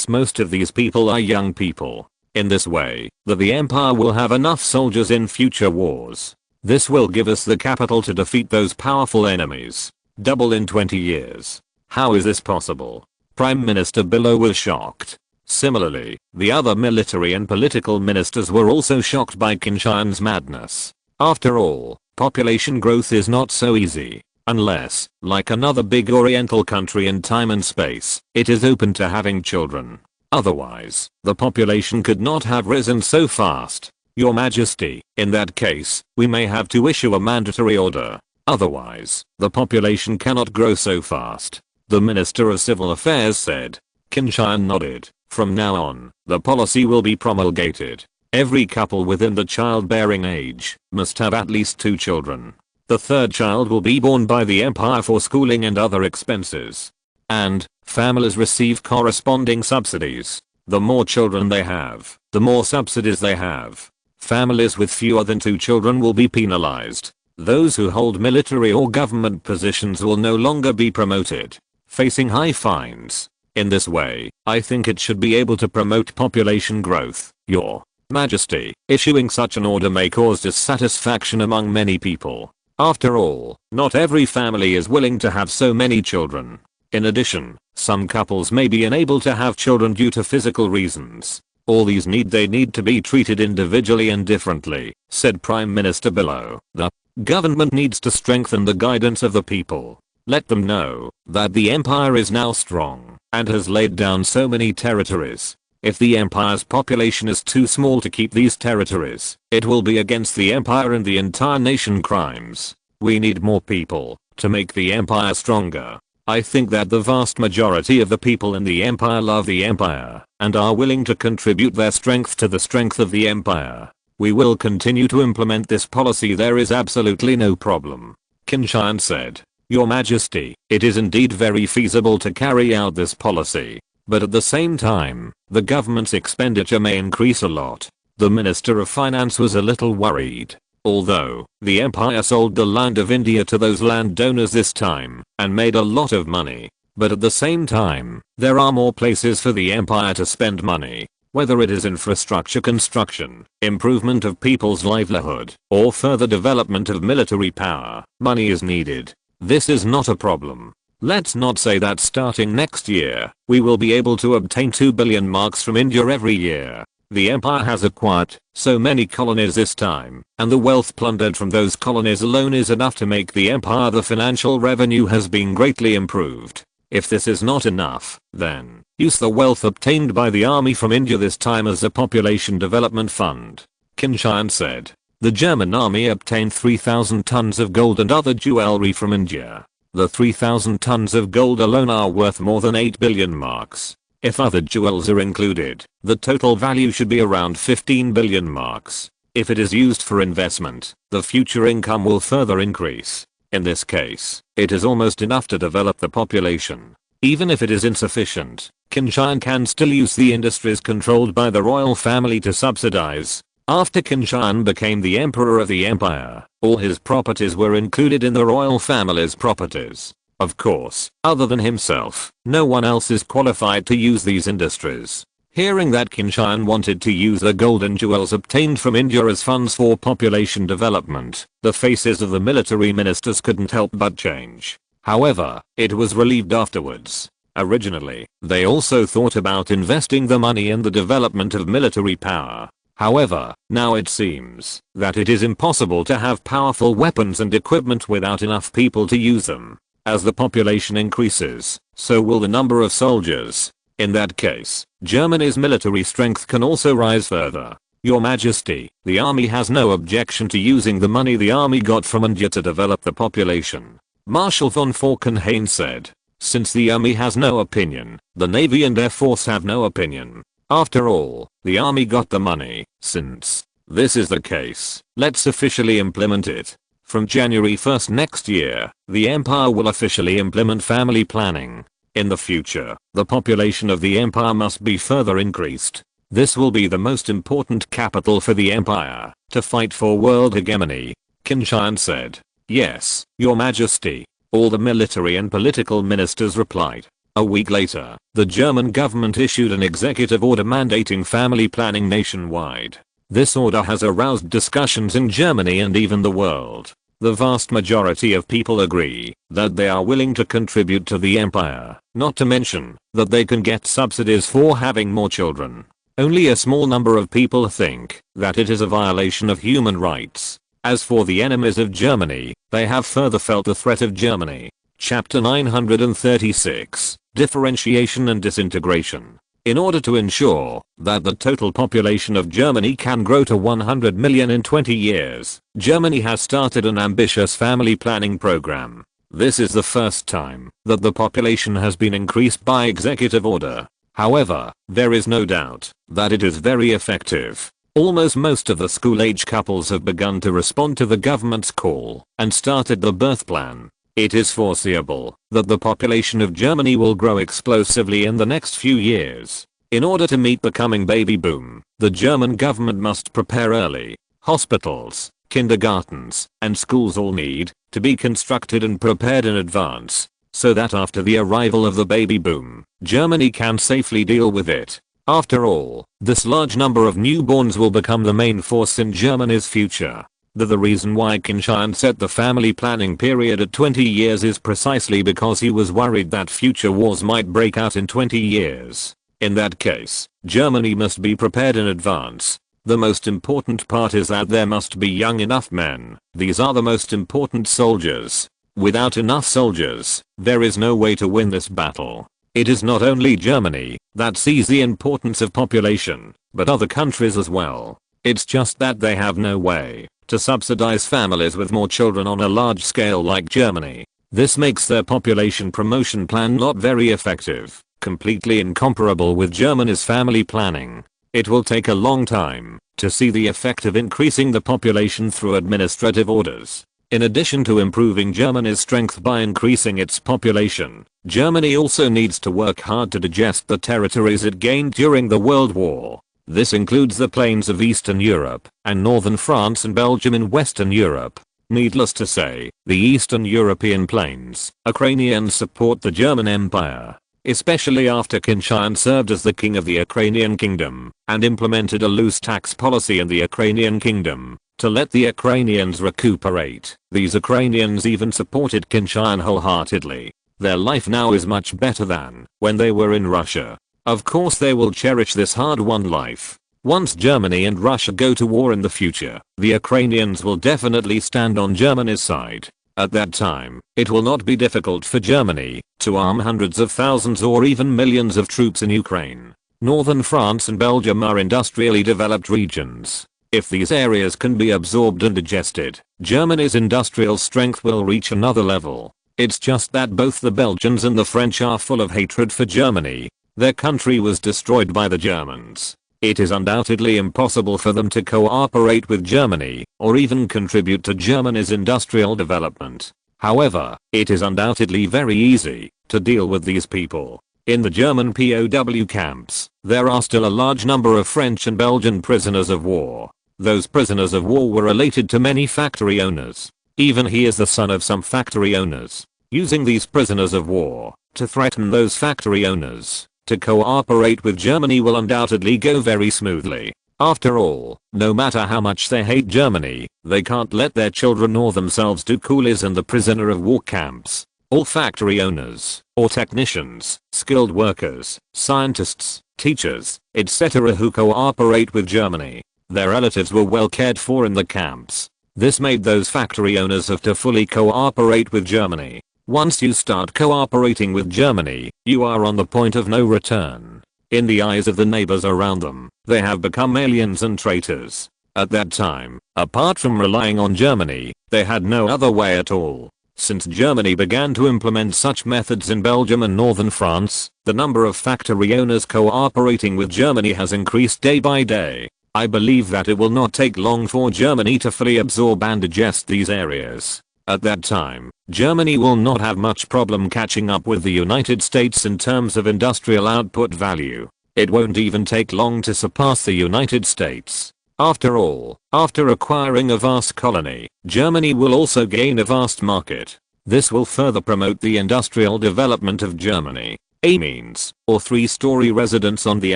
Most of these people are young people. In this way, the empire will have enough soldiers in future wars. This will give us the capital to defeat those powerful enemies. Double in 20 years. How is this possible? Prime Minister Bismarck was shocked. Similarly, the other military and political ministers were also shocked by Qin Tian's madness. After all, population growth is not so easy. Unless, like another big oriental country in time and space, it is open to having children. Otherwise, the population could not have risen so fast. Your Majesty, in that case, we may have to issue a mandatory order. Otherwise, the population cannot grow so fast. The Minister of Civil Affairs said. Qin Tian nodded. From now on, the policy will be promulgated. Every couple within the childbearing age must have at least 2 children. The third child will be born by the empire for schooling and other expenses. And, families receive corresponding subsidies. The more children they have, the more subsidies they have. Families with fewer than 2 children will be penalized. Those who hold military or government positions will no longer be promoted, facing high fines. In this way, I think it should be able to promote population growth. Your Majesty, issuing such an order may cause dissatisfaction among many people. After all, not every family is willing to have so many children. In addition, some couples may be unable to have children due to physical reasons. All these need to be treated individually and differently, said Prime Minister below. The government needs to strengthen the guidance of the people. Let them know that the empire is now strong and has laid down so many territories. If the empire's population is too small to keep these territories, it will be against the empire and the entire nation crimes. We need more people to make the empire stronger. I think that the vast majority of the people in the empire love the empire and are willing to contribute their strength to the strength of the empire. We will continue to implement this policy. There is absolutely no problem. Qin Tian said, Your Majesty, it is indeed very feasible to carry out this policy. But at the same time, the government's expenditure may increase a lot. The Minister of Finance was a little worried. Although, the empire sold the land of India to those landowners this time, and made a lot of money. But at the same time, there are more places for the empire to spend money. Whether it is infrastructure construction, improvement of people's livelihood, or further development of military power, money is needed. This is not a problem. Let's not say that starting next year, we will be able to obtain 2 billion marks from India every year. The empire has acquired so many colonies this time, and the wealth plundered from those colonies alone is enough to make the empire. The financial revenue has been greatly improved. If this is not enough, then use the wealth obtained by the army from India this time as a population development fund. Qin Tian said. The German army obtained 3,000 tons of gold and other jewelry from India. The 3,000 tons of gold alone are worth more than 8 billion marks. If other jewels are included, the total value should be around 15 billion marks. If it is used for investment, the future income will further increase. In this case, it is almost enough to develop the population. Even if it is insufficient, Qin Tian can still use the industries controlled by the royal family to subsidize. After Qin Tian became the emperor of the empire, all his properties were included in the royal family's properties. Of course, other than himself, no one else is qualified to use these industries. Hearing that Qin Tian wanted to use the gold and jewels obtained from India as funds for population development, the faces of the military ministers couldn't help but change. However, it was relieved afterwards. Originally, they also thought about investing the money in the development of military power. However, now it seems that it is impossible to have powerful weapons and equipment without enough people to use them. As the population increases, so will the number of soldiers. In that case, Germany's military strength can also rise further. Your Majesty, the army has no objection to using the money the army got from India to develop the population. Marshal von Falkenhayn said. Since the army has no opinion, the Navy and Air Force have no opinion. After all, the army got the money. Since this is the case, let's officially implement it. From January 1st next year, the empire will officially implement family planning. In the future, the population of the empire must be further increased. This will be the most important capital for the empire to fight for world hegemony. Qin Tian said. Yes, Your Majesty. All the military and political ministers replied. A week later, the German government issued an executive order mandating family planning nationwide. This order has aroused discussions in Germany and even the world. The vast majority of people agree that they are willing to contribute to the empire, not to mention that they can get subsidies for having more children. Only a small number of people think that it is a violation of human rights. As for the enemies of Germany, they have further felt the threat of Germany. Chapter 936, Differentiation and Disintegration. In order to ensure that the total population of Germany can grow to 100 million in 20 years, Germany has started an ambitious family planning program. This is the first time that the population has been increased by executive order. However, there is no doubt that it is very effective. Almost most of the school-age couples have begun to respond to the government's call and started the birth plan. It is foreseeable that the population of Germany will grow explosively in the next few years. In order to meet the coming baby boom, the German government must prepare early. Hospitals, kindergartens, and schools all need to be constructed and prepared in advance, so that after the arrival of the baby boom, Germany can safely deal with it. After all, this large number of newborns will become the main force in Germany's future. The reason why Qin Tian set the family planning period at 20 years is precisely because he was worried that future wars might break out in 20 years. In that case, Germany must be prepared in advance. The most important part is that there must be young enough men. These are the most important soldiers. Without enough soldiers, there is no way to win this battle. It is not only Germany that sees the importance of population, but other countries as well. It's just that they have no way to subsidize families with more children on a large scale like Germany. This makes their population promotion plan not very effective, completely incomparable with Germany's family planning. It will take a long time to see the effect of increasing the population through administrative orders. In addition to improving Germany's strength by increasing its population, Germany also needs to work hard to digest the territories it gained during the World War. This includes the plains of Eastern Europe and northern France and Belgium in Western Europe. Needless to say, the Eastern European plains, Ukrainians support the German Empire, especially after Qin Tian served as the king of the Ukrainian kingdom and implemented a loose tax policy in the Ukrainian kingdom to let the Ukrainians recuperate. These Ukrainians even supported Qin Tian wholeheartedly. Their life now is much better than when they were in Russia. Of course they will cherish this hard-won life. Once Germany and Russia go to war in the future, the Ukrainians will definitely stand on Germany's side. At that time, it will not be difficult for Germany to arm hundreds of thousands or even millions of troops in Ukraine. Northern France and Belgium are industrially developed regions. If these areas can be absorbed and digested, Germany's industrial strength will reach another level. It's just that both the Belgians and the French are full of hatred for Germany. Their country was destroyed by the Germans. It is undoubtedly impossible for them to cooperate with Germany or even contribute to Germany's industrial development. However, it is undoubtedly very easy to deal with these people. In the German POW camps, there are still a large number of French and Belgian prisoners of war. Those prisoners of war were related to many factory owners. Even he is the son of some factory owners. Using these prisoners of war to threaten those factory owners to cooperate with Germany will undoubtedly go very smoothly. After all, no matter how much they hate Germany, they can't let their children or themselves do coolies in the prisoner of war camps. All factory owners, or technicians, skilled workers, scientists, teachers, etc. who cooperate with Germany, their relatives were well cared for in the camps. This made those factory owners have to fully cooperate with Germany. Once you start cooperating with Germany, you are on the point of no return. In the eyes of the neighbors around them, they have become aliens and traitors. At that time, apart from relying on Germany, they had no other way at all. Since Germany began to implement such methods in Belgium and northern France, the number of factory owners cooperating with Germany has increased day by day. I believe that it will not take long for Germany to fully absorb and digest these areas. At that time, Germany will not have much problem catching up with the United States in terms of industrial output value. It won't even take long to surpass the United States. After all, after acquiring a vast colony, Germany will also gain a vast market. This will further promote the industrial development of Germany. Amiens, or three-story residence on the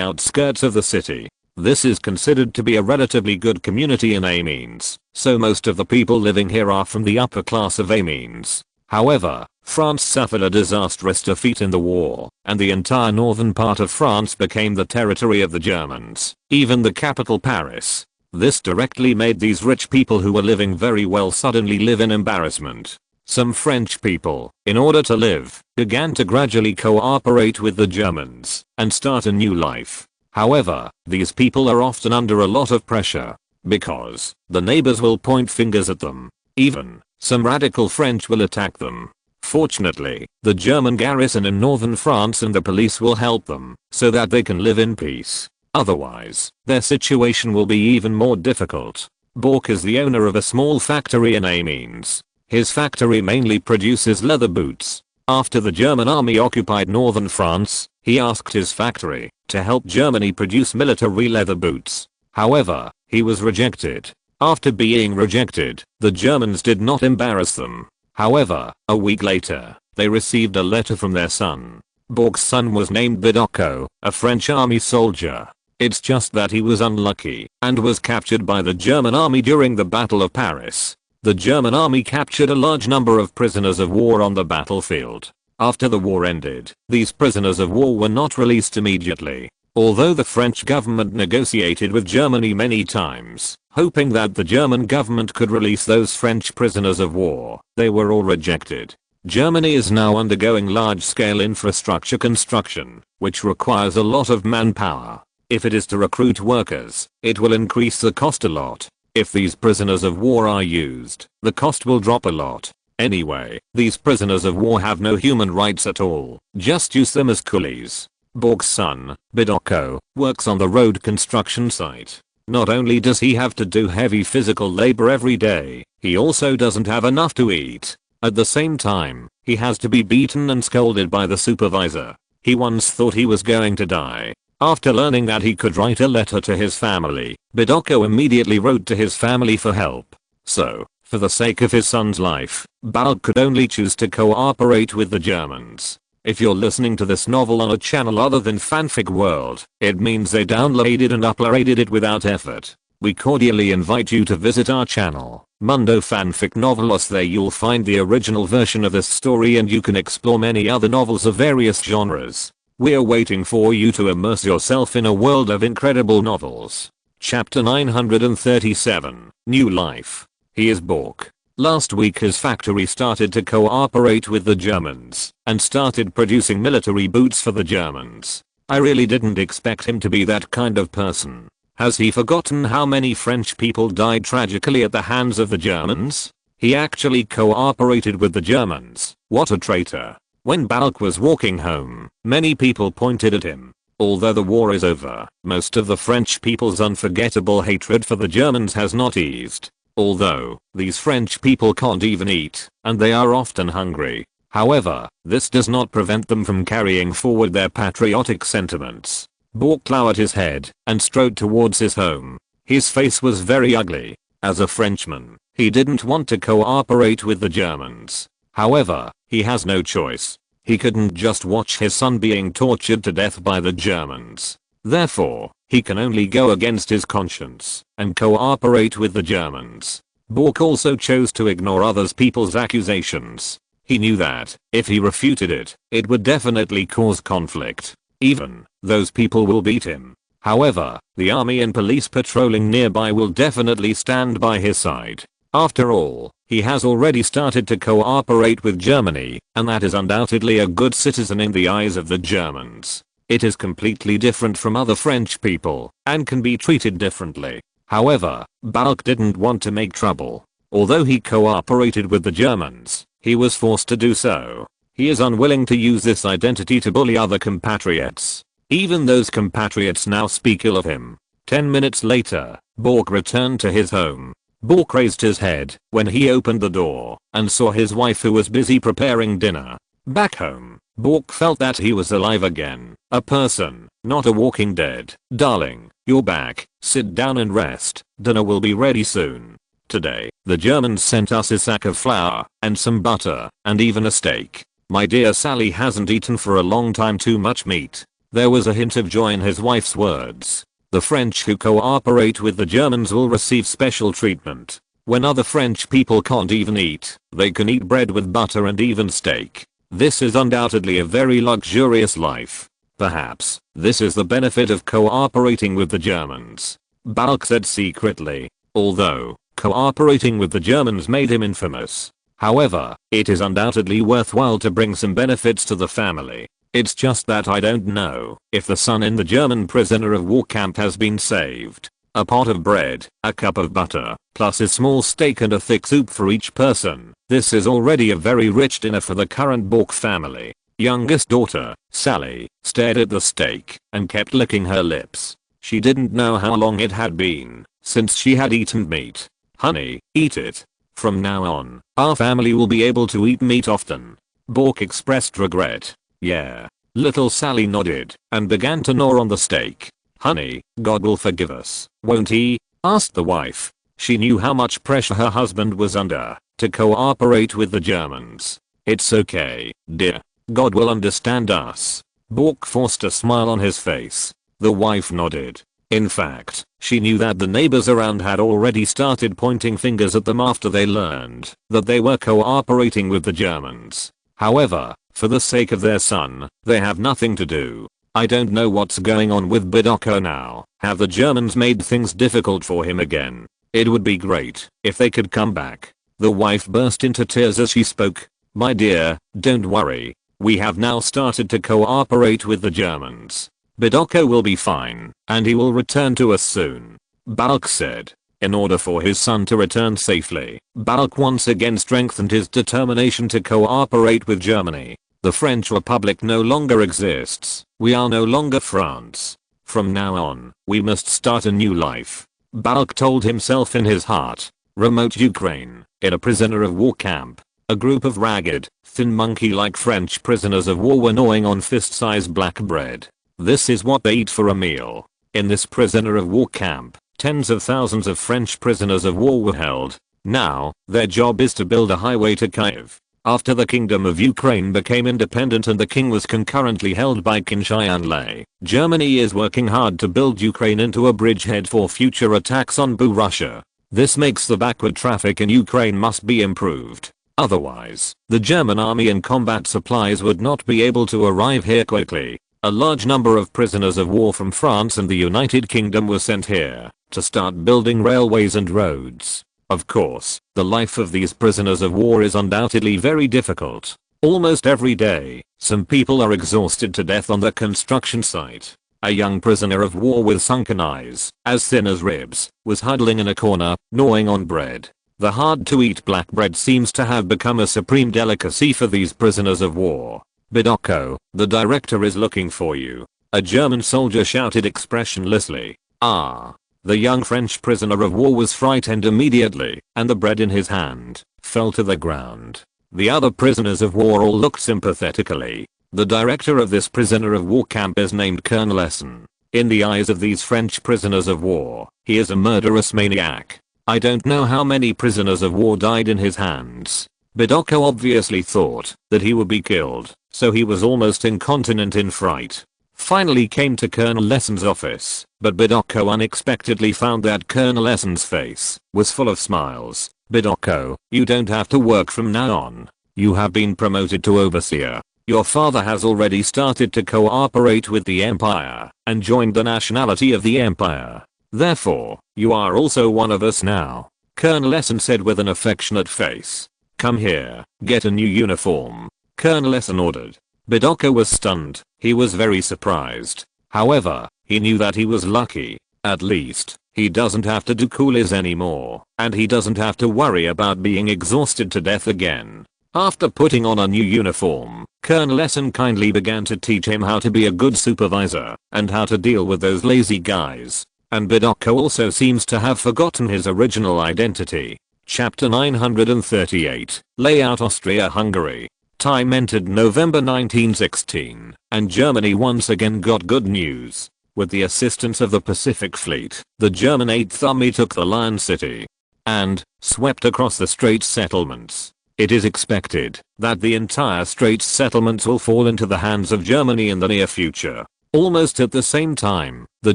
outskirts of the city. This is considered to be a relatively good community in Amiens, so most of the people living here are from the upper class of Amiens. However, France suffered a disastrous defeat in the war, and the entire northern part of France became the territory of the Germans, even the capital Paris. This directly made these rich people who were living very well suddenly live in embarrassment. Some French people, in order to live, began to gradually cooperate with the Germans and start a new life. However, these people are often under a lot of pressure, because the neighbors will point fingers at them. Even, some radical French will attack them. Fortunately, the German garrison in northern France and the police will help them, so that they can live in peace. Otherwise, their situation will be even more difficult. Bork is the owner of a small factory in Amiens. His factory mainly produces leather boots. After the German army occupied northern France, he asked his factory to help Germany produce military leather boots. However, he was rejected. After being rejected, the Germans did not embarrass them. However, a week later, they received a letter from their son. Bork's son was named Bidocco, a French army soldier. It's just that he was unlucky and was captured by the German army during the Battle of Paris. The German army captured a large number of prisoners of war on the battlefield. After the war ended, these prisoners of war were not released immediately. Although the French government negotiated with Germany many times, hoping that the German government could release those French prisoners of war, they were all rejected. Germany is now undergoing large-scale infrastructure construction, which requires a lot of manpower. If it is to recruit workers, it will increase the cost a lot. If these prisoners of war are used, the cost will drop a lot. Anyway, these prisoners of war have no human rights at all, just use them as coolies. Bork's son, Bidocco, works on the road construction site. Not only does he have to do heavy physical labor every day, he also doesn't have enough to eat. At the same time, he has to be beaten and scolded by the supervisor. He once thought he was going to die. After learning that he could write a letter to his family, Bidocco immediately wrote to his family for help. So, for the sake of his son's life, Balk could only choose to cooperate with the Germans. If you're listening to this novel on a channel other than Fanfic World, it means they downloaded and uploaded it without effort. We cordially invite you to visit our channel, Mundo Fanfic Novelos. There you'll find the original version of this story and you can explore many other novels of various genres. We're waiting for you to immerse yourself in a world of incredible novels. Chapter 937, New Life. He is Bork. Last week his factory started to cooperate with the Germans and started producing military boots for the Germans. I really didn't expect him to be that kind of person. Has he forgotten how many French people died tragically at the hands of the Germans? He actually cooperated with the Germans. What a traitor. When Balk was walking home, many people pointed at him. Although the war is over, most of the French people's unforgettable hatred for the Germans has not eased. Although, these French people can't even eat, and they are often hungry. However, this does not prevent them from carrying forward their patriotic sentiments. Bork lowered his head and strode towards his home. His face was very ugly. As a Frenchman, he didn't want to cooperate with the Germans. However, he has no choice. He couldn't just watch his son being tortured to death by the Germans. Therefore, he can only go against his conscience and cooperate with the Germans. Bork also chose to ignore other people's accusations. He knew that, if he refuted it, it would definitely cause conflict. Even, those people will beat him. However, the army and police patrolling nearby will definitely stand by his side. After all, he has already started to cooperate with Germany, and that is undoubtedly a good citizen in the eyes of the Germans. It is completely different from other French people, and can be treated differently. However, Balk didn't want to make trouble. Although he cooperated with the Germans, he was forced to do so. He is unwilling to use this identity to bully other compatriots. Even those compatriots now speak ill of him. 10 minutes later, Bork returned to his home. Bork raised his head when he opened the door and saw his wife, who was busy preparing dinner. Back home, Bork felt that he was alive again. A person, not a walking dead. Darling, you're back. Sit down and rest. Dinner will be ready soon. Today, the Germans sent us a sack of flour and some butter and even a steak. My dear Sally hasn't eaten for a long time. Too much meat. There was a hint of joy in his wife's words. The French who cooperate with the Germans will receive special treatment. When other French people can't even eat, they can eat bread with butter and even steak. This is undoubtedly a very luxurious life. Perhaps, this is the benefit of cooperating with the Germans. Balk said secretly. Although, cooperating with the Germans made him infamous. However, it is undoubtedly worthwhile to bring some benefits to the family. It's just that I don't know if the son in the German prisoner of war camp has been saved. A pot of bread, a cup of butter, plus a small steak and a thick soup for each person. This is already a very rich dinner for the current Bork family. Youngest daughter, Sally, stared at the steak and kept licking her lips. She didn't know how long it had been since she had eaten meat. Honey, eat it. From now on, our family will be able to eat meat often. Bork expressed regret. Yeah. Little Sally nodded and began to gnaw on the steak. Honey, God will forgive us, won't he? Asked the wife. She knew how much pressure her husband was under to cooperate with the Germans. It's okay, dear. God will understand us. Bork forced a smile on his face. The wife nodded. In fact, she knew that the neighbors around had already started pointing fingers at them after they learned that they were cooperating with the Germans. However, for the sake of their son, they have nothing to do. I don't know what's going on with Bidocco now. Have the Germans made things difficult for him again? It would be great if they could come back. The wife burst into tears as she spoke. My dear, don't worry. We have now started to cooperate with the Germans. Bidocco will be fine, and he will return to us soon. Balk said. In order for his son to return safely, Balk once again strengthened his determination to cooperate with Germany. The French Republic no longer exists. We are no longer France. From now on, we must start a new life. Balk told himself in his heart. Remote Ukraine, in a prisoner of war camp. A group of ragged, thin monkey-like French prisoners of war were gnawing on fist-sized black bread. This is what they eat for a meal. In this prisoner of war camp, tens of thousands of French prisoners of war were held. Now, their job is to build a highway to Kiev. After the Kingdom of Ukraine became independent and the king was concurrently held by Qin Tian, Germany is working hard to build Ukraine into a bridgehead for future attacks on Russia. This makes the backward traffic in Ukraine must be improved. Otherwise, the German army and combat supplies would not be able to arrive here quickly. A large number of prisoners of war from France and the United Kingdom were sent here to start building railways and roads. Of course, the life of these prisoners of war is undoubtedly very difficult. Almost every day, some people are exhausted to death on the construction site. A young prisoner of war with sunken eyes, as thin as ribs, was huddling in a corner, gnawing on bread. The hard-to-eat black bread seems to have become a supreme delicacy for these prisoners of war. Bidocco, the director is looking for you. A German soldier shouted expressionlessly. Ah. The young French prisoner of war was frightened immediately, and the bread in his hand fell to the ground. The other prisoners of war all looked sympathetically. The director of this prisoner of war camp is named Colonel Essen. In the eyes of these French prisoners of war, he is a murderous maniac. I don't know how many prisoners of war died in his hands. Bidocco obviously thought that he would be killed, so he was almost incontinent in fright. Finally came to Colonel Essen's office, but Bidocco unexpectedly found that Colonel Essen's face was full of smiles. Bidocco, you don't have to work from now on. You have been promoted to overseer. Your father has already started to cooperate with the Empire and joined the nationality of the Empire. Therefore, you are also one of us now. Colonel Essen said with an affectionate face. Come here, get a new uniform. Colonel Essen ordered. Bidocco was stunned. He was very surprised. However, he knew that he was lucky. At least, he doesn't have to do coolies anymore, and he doesn't have to worry about being exhausted to death again. After putting on a new uniform, Colonel Essen kindly began to teach him how to be a good supervisor and how to deal with those lazy guys. And Bidocco also seems to have forgotten his original identity. Chapter 938, Layout Austria-Hungary. Time entered November 1916, and Germany once again got good news. With the assistance of the Pacific Fleet, the German 8th Army took the Lion City and swept across the Straits settlements. It is expected that the entire Straits settlements will fall into the hands of Germany in the near future. Almost at the same time, the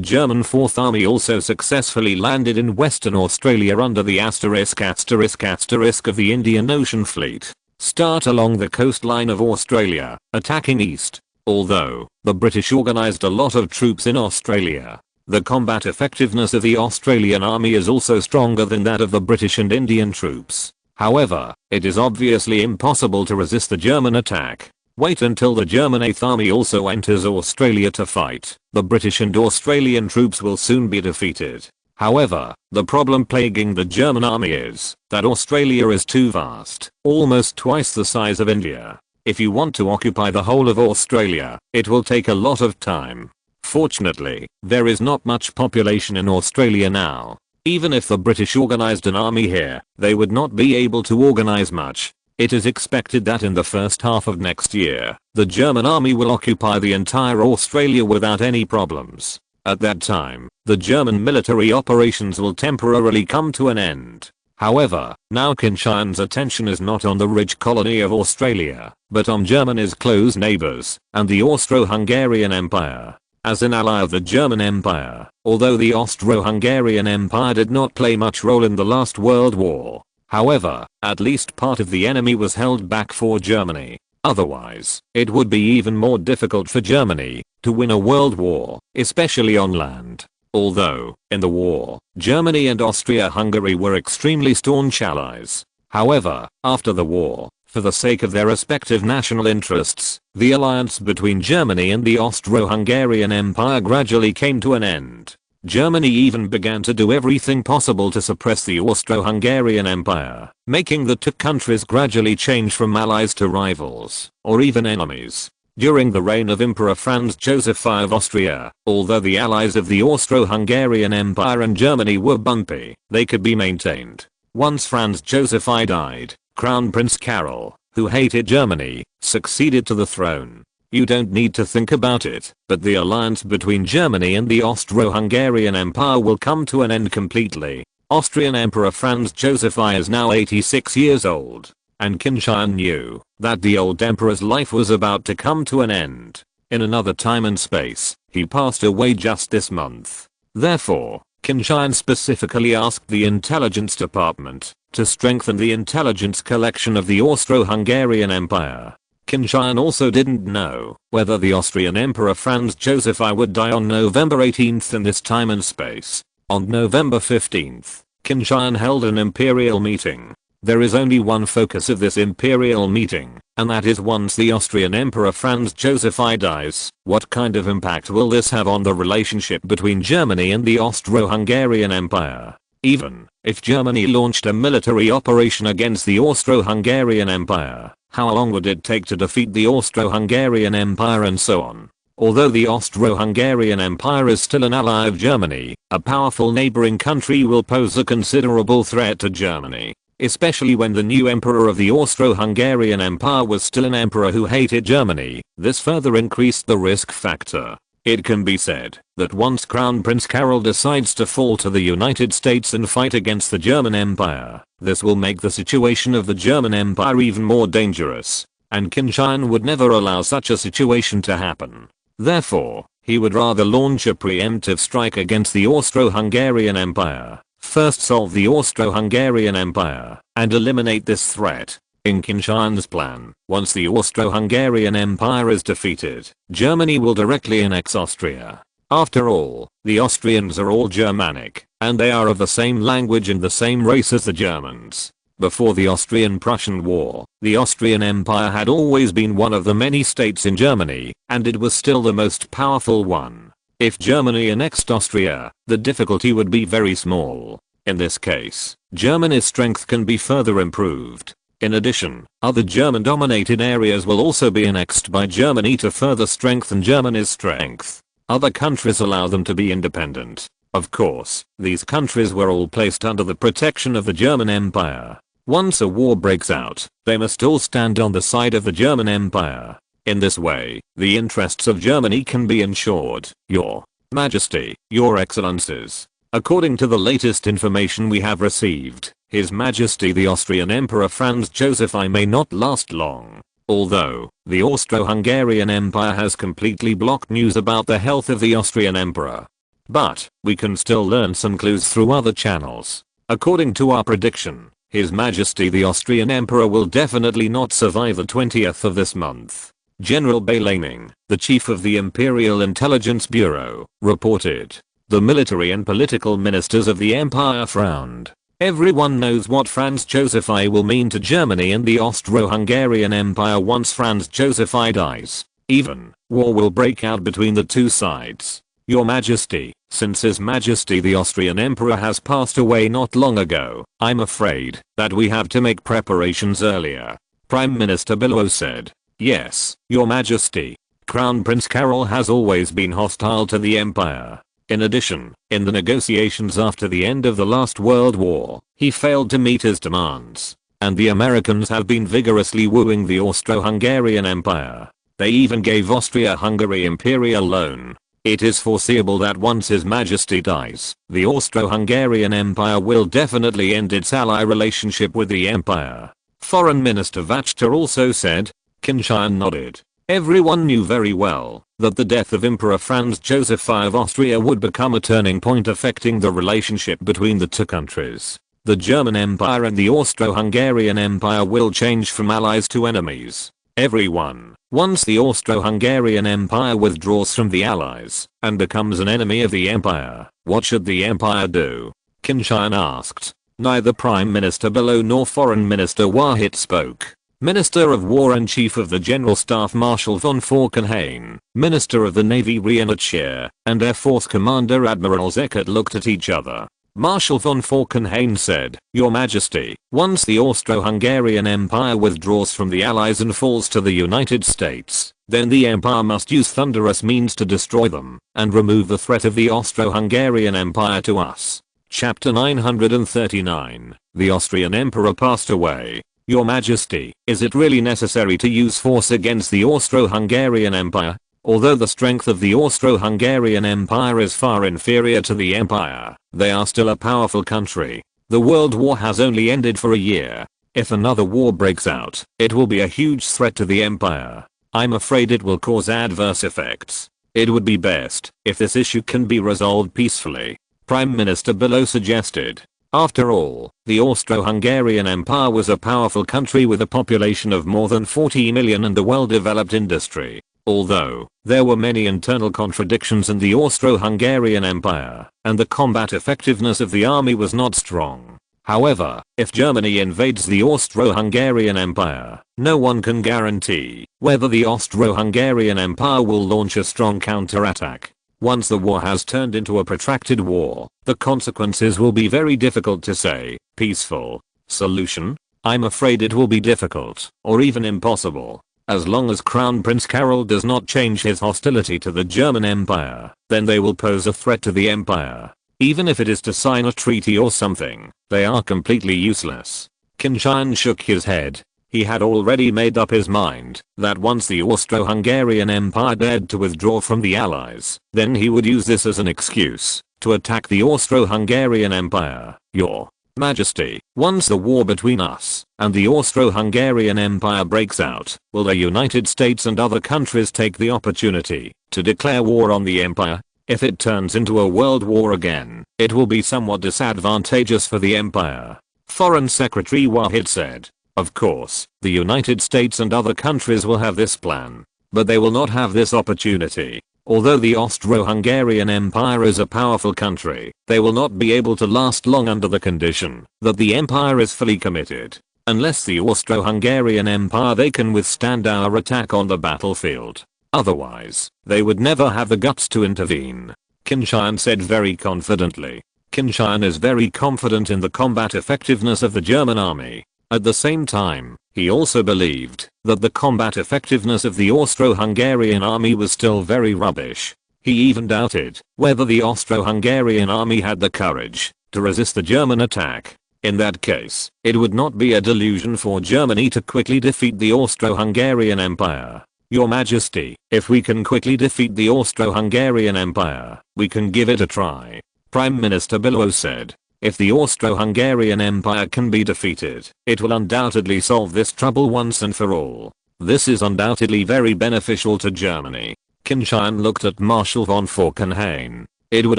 German 4th Army also successfully landed in Western Australia under the **** of the Indian Ocean Fleet. Start along the coastline of Australia, attacking east. Although the British organized a lot of troops in Australia, the combat effectiveness of the Australian army is also stronger than that of the British and Indian troops. However, it is obviously impossible to resist the German attack. Wait until the German 8th Army also enters Australia to fight. The British and Australian troops will soon be defeated. However, the problem plaguing the German army is that Australia is too vast, almost twice the size of India. If you want to occupy the whole of Australia, it will take a lot of time. Fortunately, there is not much population in Australia now. Even if the British organized an army here, they would not be able to organize much. It is expected that in the first half of next year, the German army will occupy the entire Australia without any problems. At that time, the German military operations will temporarily come to an end. However, now Qin Tian's attention is not on the rich colony of Australia, but on Germany's close neighbors, and the Austro-Hungarian Empire. As an ally of the German Empire, although the Austro-Hungarian Empire did not play much role in the last World War, however, at least part of the enemy was held back for Germany. Otherwise, it would be even more difficult for Germany to win a world war, especially on land. Although, in the war, Germany and Austria-Hungary were extremely staunch allies. However, after the war, for the sake of their respective national interests, the alliance between Germany and the Austro-Hungarian Empire gradually came to an end. Germany even began to do everything possible to suppress the Austro-Hungarian Empire, making the two countries gradually change from allies to rivals, or even enemies. During the reign of Emperor Franz Joseph I of Austria, although the allies of the Austro-Hungarian Empire and Germany were bumpy, they could be maintained. Once Franz Joseph I died, Crown Prince Carol, who hated Germany, succeeded to the throne. You don't need to think about it, but the alliance between Germany and the Austro-Hungarian Empire will come to an end completely. Austrian Emperor Franz Joseph I is now 86 years old, and Qin Tian knew that the old emperor's life was about to come to an end. In another time and space, he passed away just this month. Therefore, Qin Tian specifically asked the intelligence department to strengthen the intelligence collection of the Austro-Hungarian Empire. Qin Tian also didn't know whether the Austrian Emperor Franz Joseph I would die on November 18th in this time and space. On November 15th, Qin Tian held an imperial meeting. There is only one focus of this imperial meeting, and that is once the Austrian Emperor Franz Joseph I dies, what kind of impact will this have on the relationship between Germany and the Austro-Hungarian Empire? Even if Germany launched a military operation against the Austro-Hungarian Empire, how long would it take to defeat the Austro-Hungarian Empire and so on? Although the Austro-Hungarian Empire is still an ally of Germany, a powerful neighboring country will pose a considerable threat to Germany. Especially when the new emperor of the Austro-Hungarian Empire was still an emperor who hated Germany, this further increased the risk factor. It can be said that once Crown Prince Carol decides to fall to the United States and fight against the German Empire, this will make the situation of the German Empire even more dangerous, and Qin Tian would never allow such a situation to happen. Therefore, he would rather launch a preemptive strike against the Austro-Hungarian Empire. First solve the Austro-Hungarian Empire, and eliminate this threat. In Qin Tian's plan, once the Austro-Hungarian Empire is defeated, Germany will directly annex Austria. After all, the Austrians are all Germanic, and they are of the same language and the same race as the Germans. Before the Austrian-Prussian War, the Austrian Empire had always been one of the many states in Germany, and it was still the most powerful one. If Germany annexed Austria, the difficulty would be very small. In this case, Germany's strength can be further improved. In addition, other German-dominated areas will also be annexed by Germany to further strengthen Germany's strength. Other countries allow them to be independent. Of course, these countries were all placed under the protection of the German Empire. Once a war breaks out, they must all stand on the side of the German Empire. In this way, the interests of Germany can be ensured. Your Majesty, Your Excellencies. According to the latest information we have received, His Majesty the Austrian Emperor Franz Joseph I may not last long. Although, the Austro-Hungarian Empire has completely blocked news about the health of the Austrian Emperor. But, we can still learn some clues through other channels. According to our prediction, His Majesty the Austrian Emperor will definitely not survive the 20th of this month. General Beilaming, the chief of the Imperial Intelligence Bureau, reported. The military and political ministers of the empire frowned. Everyone knows what Franz Joseph I will mean to Germany and the Austro-Hungarian Empire once Franz Joseph I dies. Even, war will break out between the two sides. Your Majesty, since His Majesty the Austrian Emperor has passed away not long ago, I'm afraid that we have to make preparations earlier. Prime Minister Bismarck said. Yes, Your Majesty. Crown Prince Carol has always been hostile to the empire. In addition, in the negotiations after the end of the last World War, he failed to meet his demands. and the Americans have been vigorously wooing the Austro-Hungarian Empire. They even gave Austria-Hungary imperial loan. It is foreseeable that once His Majesty dies, the Austro-Hungarian Empire will definitely end its ally relationship with the empire. Foreign Minister Vachta also said. Qin Tian nodded. Everyone knew very well that the death of Emperor Franz Joseph I of Austria would become a turning point affecting the relationship between the two countries. The German Empire and the Austro-Hungarian Empire will change from allies to enemies. Everyone, once the Austro-Hungarian Empire withdraws from the allies and becomes an enemy of the empire, what should the empire do? Qin Tian asked. Neither Prime Minister Below nor Foreign Minister Wahid spoke. Minister of War and Chief of the General Staff Marshal von Falkenhayn, Minister of the Navy Reinhard Scheer, and Air Force Commander Admiral Eckert looked at each other. Marshal von Falkenhayn said, Your Majesty, once the Austro-Hungarian Empire withdraws from the Allies and falls to the United States, then the Empire must use thunderous means to destroy them and remove the threat of the Austro-Hungarian Empire to us. Chapter 939, The Austrian Emperor passed away. Your Majesty, is it really necessary to use force against the Austro-Hungarian Empire? Although the strength of the Austro-Hungarian Empire is far inferior to the empire, they are still a powerful country. The World War has only ended for a year. If another war breaks out, it will be a huge threat to the empire. I'm afraid it will cause adverse effects. It would be best if this issue can be resolved peacefully. Prime Minister Below suggested. After all, the Austro-Hungarian Empire was a powerful country with a population of more than 40 million and a well-developed industry. Although, there were many internal contradictions in the Austro-Hungarian Empire, and the combat effectiveness of the army was not strong. However, if Germany invades the Austro-Hungarian Empire, no one can guarantee whether the Austro-Hungarian Empire will launch a strong counterattack. Once the war has turned into a protracted war, the consequences will be very difficult to say. Peaceful solution? I'm afraid it will be difficult, or even impossible. As long as Crown Prince Carol does not change his hostility to the German Empire, then they will pose a threat to the empire. Even if it is to sign a treaty or something, they are completely useless. Qin Tian shook his head. He had already made up his mind that once the Austro-Hungarian Empire dared to withdraw from the Allies, then he would use this as an excuse to attack the Austro-Hungarian Empire. Your Majesty, once the war between us and the Austro-Hungarian Empire breaks out, will the United States and other countries take the opportunity to declare war on the empire? If it turns into a world war again, it will be somewhat disadvantageous for the empire. Foreign Secretary Wahid said. Of course, the United States and other countries will have this plan, but they will not have this opportunity. Although the Austro-Hungarian Empire is a powerful country, they will not be able to last long under the condition that the empire is fully committed. Unless the Austro-Hungarian Empire they can withstand our attack on the battlefield. Otherwise, they would never have the guts to intervene. Qin Tian said very confidently. Qin Tian is very confident in the combat effectiveness of the German army. At the same time, he also believed that the combat effectiveness of the Austro-Hungarian army was still very rubbish. He even doubted whether the Austro-Hungarian army had the courage to resist the German attack. In that case, it would not be a delusion for Germany to quickly defeat the Austro-Hungarian Empire. Your Majesty, if we can quickly defeat the Austro-Hungarian Empire, we can give it a try. Prime Minister Below said. If the Austro-Hungarian Empire can be defeated, it will undoubtedly solve this trouble once and for all. This is undoubtedly very beneficial to Germany. Qin Tian looked at Marshal von Falkenhayn. It would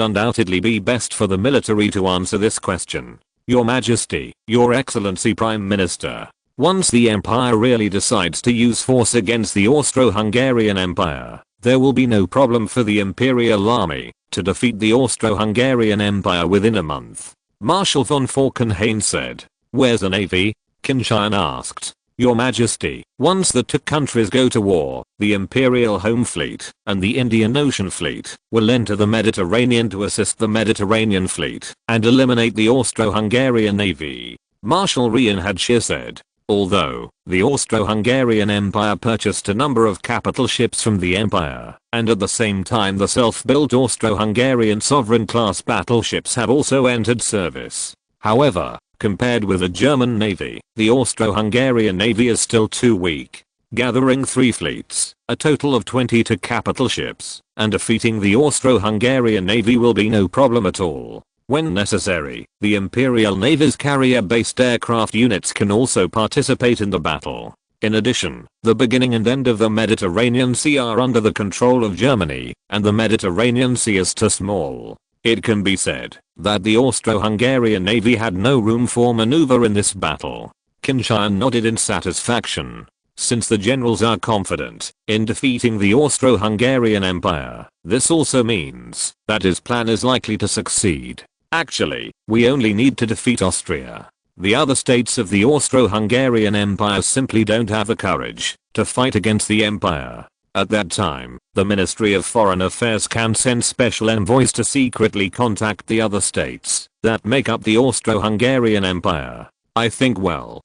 undoubtedly be best for the military to answer this question. Your Majesty, Your Excellency Prime Minister. Once the empire really decides to use force against the Austro-Hungarian Empire, there will be no problem for the Imperial Army to defeat the Austro-Hungarian Empire within a month. Marshal von Falkenhayn said. Where's the navy? Qin Tian asked. Your Majesty, once the two countries go to war, the Imperial Home Fleet and the Indian Ocean Fleet will enter the Mediterranean to assist the Mediterranean Fleet and eliminate the Austro-Hungarian Navy. Marshal Reinhard Scheer said. Although, the Austro-Hungarian Empire purchased a number of capital ships from the empire, and at the same time the self-built Austro-Hungarian sovereign class battleships have also entered service. However, Compared with the German navy, the Austro-Hungarian navy is still too weak. Gathering 3 fleets, a total of 22 capital ships, and defeating the Austro-Hungarian navy will be no problem at all. When necessary, the Imperial Navy's carrier-based aircraft units can also participate in the battle. In addition, the beginning and end of the Mediterranean Sea are under the control of Germany, and the Mediterranean Sea is too small. It can be said that the Austro-Hungarian navy had no room for maneuver in this battle. Qin Tian nodded in satisfaction. Since the generals are confident in defeating the Austro-Hungarian Empire, this also means that his plan is likely to succeed. Actually, we only need to defeat Austria. The other states of the Austro-Hungarian Empire simply don't have the courage to fight against the empire. At that time, the Ministry of Foreign Affairs can send special envoys to secretly contact the other states that make up the Austro-Hungarian Empire. I think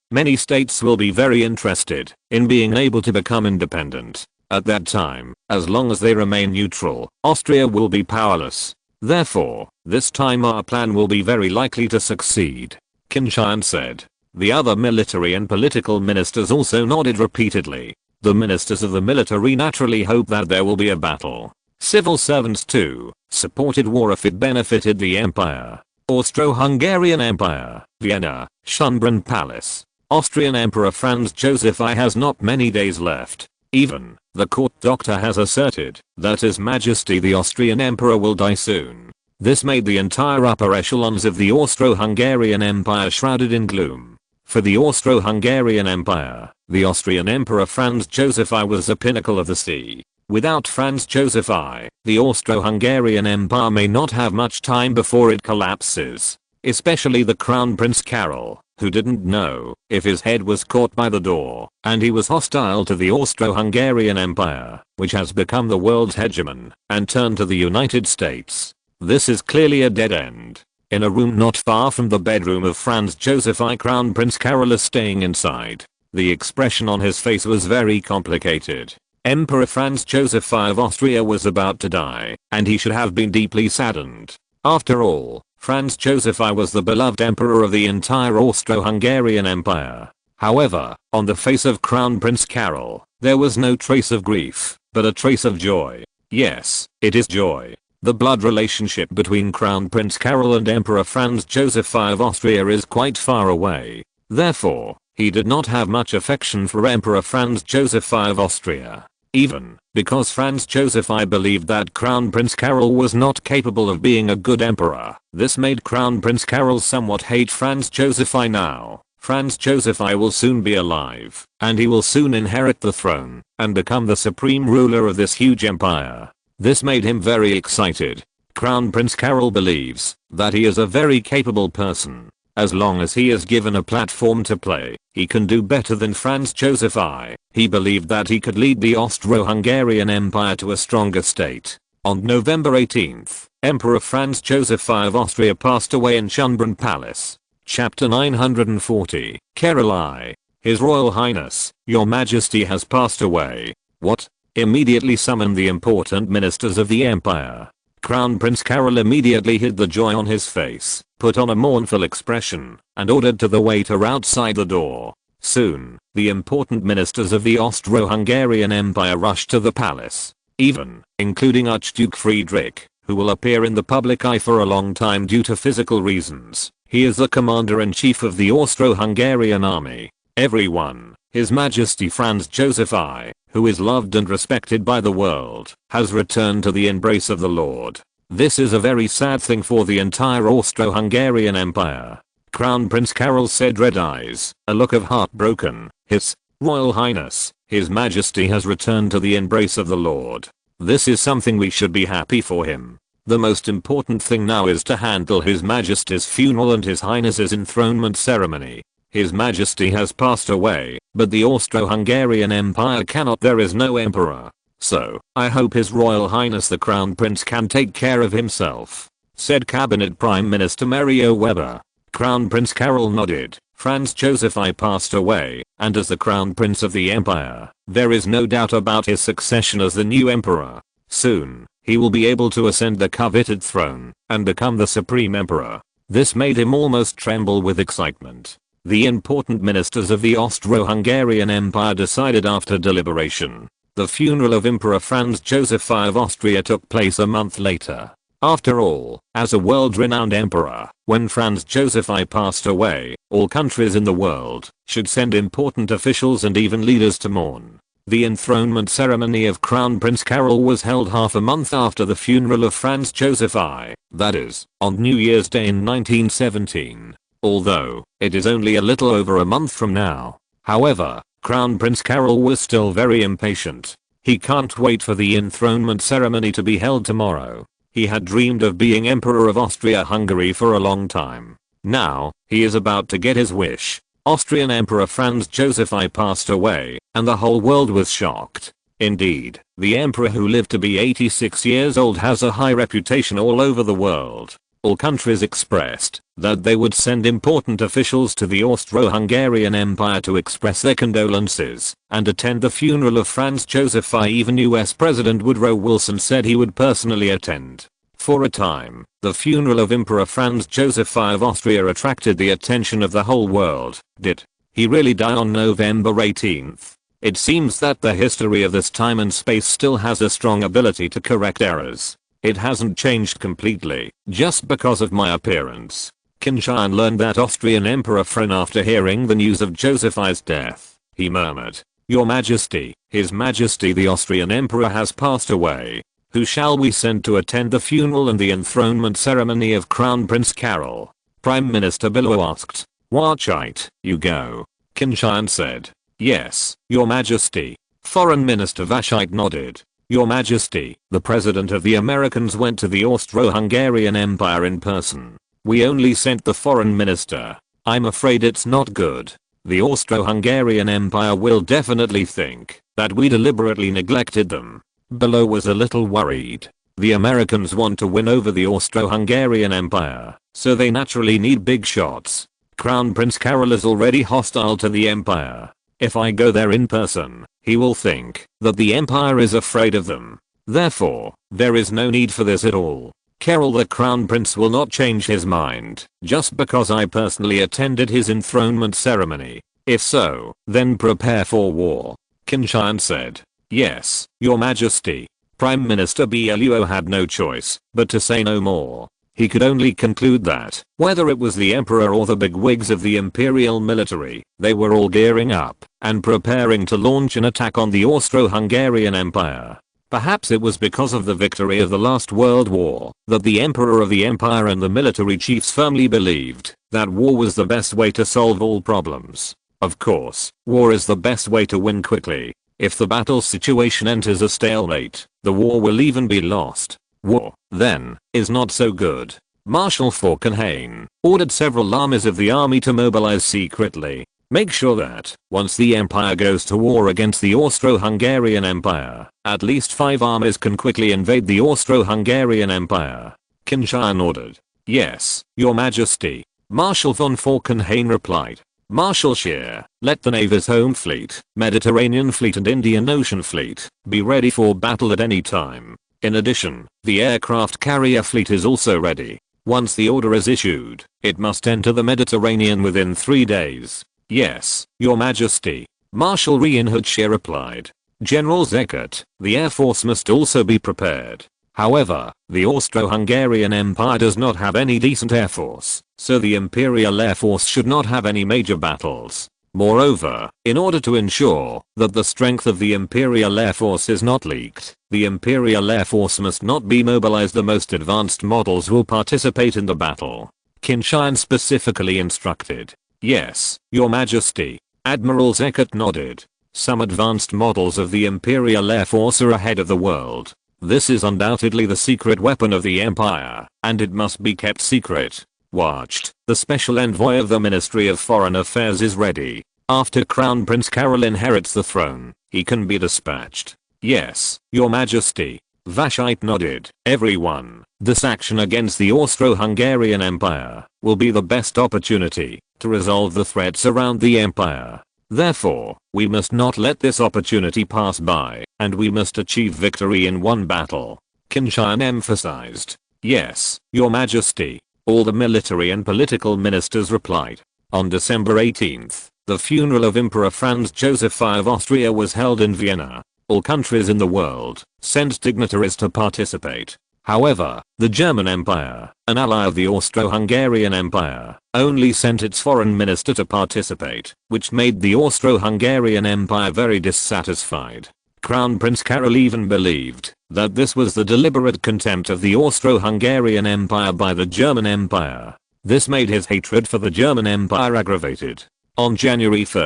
many states will be very interested in being able to become independent. At that time, as long as they remain neutral, Austria will be powerless. Therefore, this time our plan will be very likely to succeed. Qin Tian said. The other military and political ministers also nodded repeatedly. The ministers of the military naturally hope that there will be a battle. Civil servants too supported war if it benefited the empire. Austro-Hungarian Empire, Vienna, Schönbrunn Palace. Austrian Emperor Franz Joseph I has not many days left. Even the court doctor has asserted that His Majesty the Austrian Emperor will die soon. This made the entire upper echelons of the Austro-Hungarian Empire shrouded in gloom. For the Austro-Hungarian Empire, the Austrian Emperor Franz Joseph I was the pinnacle of the sea. Without Franz Joseph I, the Austro-Hungarian Empire may not have much time before it collapses. Especially the Crown Prince Carol, who didn't know if his head was caught by the door, and he was hostile to the Austro-Hungarian Empire, which has become the world's hegemon, and turned to the United States. This is clearly a dead end. In a room not far from the bedroom of Franz Joseph I, Crown Prince Carol is staying inside. The expression on his face was very complicated. Emperor Franz Joseph I of Austria was about to die, and he should have been deeply saddened. After all, Franz Joseph I was the beloved emperor of the entire Austro-Hungarian Empire. However, on the face of Crown Prince Carol, there was no trace of grief, but a trace of joy. Yes, it is joy. The blood relationship between Crown Prince Carol and Emperor Franz Joseph I of Austria is quite far away. Therefore, he did not have much affection for Emperor Franz Joseph I of Austria. Even because Franz Joseph I believed that Crown Prince Carol was not capable of being a good emperor. This made Crown Prince Carol somewhat hate Franz Joseph I now. Franz Joseph I will soon be alive, and he will soon inherit the throne and become the supreme ruler of this huge empire. This made him very excited. Crown Prince Carol believes that he is a very capable person. As long as he is given a platform to play, he can do better than Franz Joseph I. He believed that he could lead the Austro-Hungarian Empire to a stronger state. On November 18th, Emperor Franz Joseph I of Austria passed away in Schönbrunn Palace. Chapter 940, Carol I. His Royal Highness, Your Majesty has passed away. What? Immediately summoned the important ministers of the empire. Crown Prince Carol immediately hid the joy on his face, put on a mournful expression, and ordered to the waiter outside the door. Soon, the important ministers of the Austro-Hungarian Empire rushed to the palace. Including Archduke Friedrich, who will appear in the public eye for a long time due to physical reasons. He is the commander-in-chief of the Austro-Hungarian army. Everyone, His Majesty Franz Joseph I, who is loved and respected by the world, has returned to the embrace of the Lord. This is a very sad thing for the entire Austro-Hungarian Empire. Crown Prince Carol said, red eyes, a look of heartbroken. His Royal Highness, His Majesty has returned to the embrace of the Lord. This is something we should be happy for him. The most important thing now is to handle His Majesty's funeral and His Highness's enthronement ceremony. His Majesty has passed away, but the Austro-Hungarian Empire cannot. There is no emperor. So, I hope His Royal Highness the Crown Prince can take care of himself, said Cabinet Prime Minister Mario Weber. Crown Prince Carol nodded. Franz Joseph I passed away, and as the Crown Prince of the Empire, there is no doubt about his succession as the new emperor. Soon, he will be able to ascend the coveted throne and become the supreme emperor. This made him almost tremble with excitement. The important ministers of the Austro-Hungarian Empire decided after deliberation. The funeral of Emperor Franz Joseph I of Austria took place a month later. After all, as a world-renowned emperor, when Franz Joseph I passed away, all countries in the world should send important officials and even leaders to mourn. The enthronement ceremony of Crown Prince Carol was held half a month after the funeral of Franz Joseph I, that is, on New Year's Day in 1917. Although, it is only a little over a month from now. However, Crown Prince Carol was still very impatient. He can't wait for the enthronement ceremony to be held tomorrow. He had dreamed of being Emperor of Austria-Hungary for a long time. Now, he is about to get his wish. Austrian Emperor Franz Joseph I passed away, and the whole world was shocked. Indeed, the emperor, who lived to be 86 years old, has a high reputation all over the world. All countries expressed that they would send important officials to the Austro-Hungarian Empire to express their condolences and attend the funeral of Franz Joseph I. Even US President Woodrow Wilson said he would personally attend. For a time, the funeral of Emperor Franz Joseph I of Austria attracted the attention of the whole world. Did he really die on November 18th? It seems that the history of this time and space still has a strong ability to correct errors. It hasn't changed completely, just because of my appearance. Qin Tian learned that Austrian Emperor Fran after hearing the news of Joseph I's death. He murmured, "Your Majesty, His Majesty the Austrian Emperor has passed away. Who shall we send to attend the funeral and the enthronement ceremony of Crown Prince Carol?" Prime Minister Bismarck asked. "Wachite, you go." Qin Tian said. "Yes, Your Majesty." Foreign Minister Vashite nodded. "Your Majesty, the President of the Americans went to the Austro-Hungarian Empire in person. We only sent the Foreign Minister. I'm afraid it's not good. The Austro-Hungarian Empire will definitely think that we deliberately neglected them." Below was a little worried. The Americans want to win over the Austro-Hungarian Empire, so they naturally need big shots. Crown Prince Carol is already hostile to the Empire. If I go there in person, he will think that the Empire is afraid of them. Therefore, there is no need for this at all. Carol the Crown Prince will not change his mind just because I personally attended his enthronement ceremony. If so, then prepare for war. Qin Tian said. "Yes, Your Majesty." Prime Minister Bluo had no choice but to say no more. He could only conclude that, whether it was the emperor or the bigwigs of the imperial military, they were all gearing up and preparing to launch an attack on the Austro-Hungarian Empire. Perhaps it was because of the victory of the last World War that the emperor of the empire and the military chiefs firmly believed that war was the best way to solve all problems. Of course, war is the best way to win quickly. If the battle situation enters a stalemate, the war will even be lost. War, then, is not so good. Marshal Falkenhayn ordered several armies of the army to mobilize secretly. Make sure that, once the empire goes to war against the Austro-Hungarian Empire, at least 5 armies can quickly invade the Austro-Hungarian Empire. Qin Tian ordered. "Yes, Your Majesty." Marshal von Falkenhayn replied. "Marshal Scheer, let the navies Home Fleet, Mediterranean Fleet and Indian Ocean Fleet be ready for battle at any time. In addition, the aircraft carrier fleet is also ready. Once the order is issued, it must enter the Mediterranean within 3 days." "Yes, Your Majesty." Marshal Reinhard Scheer replied. General Eckert, the Air Force must also be prepared. However, the Austro-Hungarian Empire does not have any decent air force, so the Imperial Air Force should not have any major battles. Moreover, in order to ensure that the strength of the Imperial Air Force is not leaked, the Imperial Air Force must not be mobilized. The most advanced models will participate in the battle. Qin Tian specifically instructed. "Yes, Your Majesty." Admiral Eckert nodded. Some advanced models of the Imperial Air Force are ahead of the world. This is undoubtedly the secret weapon of the Empire, and it must be kept secret. Watched, the special envoy of the Ministry of Foreign Affairs is ready. After Crown Prince Carol inherits the throne, he can be dispatched. "Yes, Your Majesty." Vashite nodded. "Everyone, this action against the Austro-Hungarian Empire will be the best opportunity to resolve the threats around the empire. Therefore, we must not let this opportunity pass by, and we must achieve victory in one battle." Qin Tian emphasized. "Yes, Your Majesty." All the military and political ministers replied. On December 18th, the funeral of Emperor Franz Joseph I of Austria was held in Vienna. All countries in the world sent dignitaries to participate. However, the German Empire, an ally of the Austro-Hungarian Empire, only sent its foreign minister to participate, which made the Austro-Hungarian Empire very dissatisfied. Crown Prince Karol even believed that this was the deliberate contempt of the Austro-Hungarian Empire by the German Empire. This made his hatred for the German Empire aggravated. On January 1,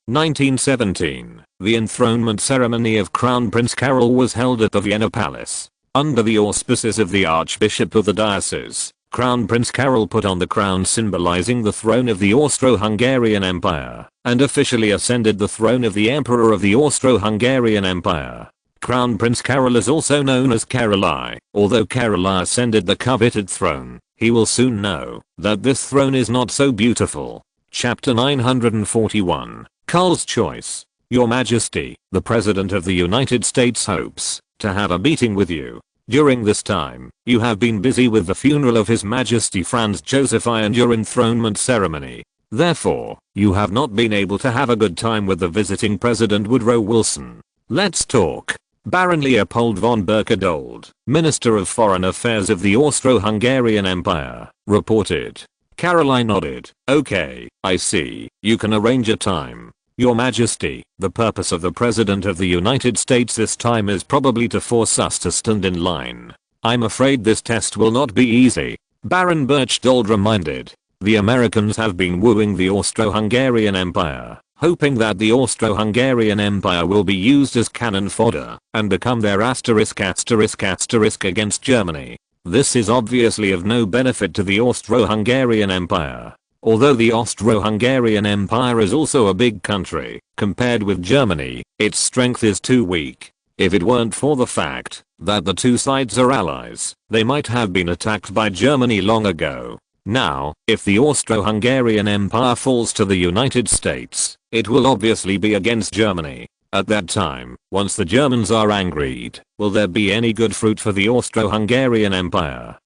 1917, the enthronement ceremony of Crown Prince Karol was held at the Vienna Palace. Under the auspices of the Archbishop of the diocese, Crown Prince Karol put on the crown symbolizing the throne of the Austro-Hungarian Empire, and officially ascended the throne of the Emperor of the Austro-Hungarian Empire. Crown Prince Karol is also known as Karol I. Although Karol I ascended the coveted throne, he will soon know that this throne is not so beautiful. Chapter 941, Karl's Choice. Your Majesty, the President of the United States hopes to have a meeting with you. During this time, you have been busy with the funeral of His Majesty Franz Joseph I and your enthronement ceremony. Therefore, you have not been able to have a good time with the visiting President Woodrow Wilson. Let's talk. Baron Leopold von Berchtold, Minister of Foreign Affairs of the Austro-Hungarian Empire, reported. Caroline nodded. Okay, I see. You can arrange a time. Your Majesty, the purpose of the President of the United States this time is probably to force us to stand in line. I'm afraid this test will not be easy. Baron Berchtold reminded. The Americans have been wooing the Austro-Hungarian Empire, hoping that the Austro-Hungarian Empire will be used as cannon fodder and become their asterisk against Germany. This is obviously of no benefit to the Austro-Hungarian Empire. Although the Austro-Hungarian Empire is also a big country, compared with Germany, its strength is too weak. If it weren't for the fact that the two sides are allies, they might have been attacked by Germany long ago. Now, if the Austro-Hungarian Empire falls to the United States, it will obviously be against Germany. At that time, once the Germans are angered, will there be any good fruit for the Austro-Hungarian Empire?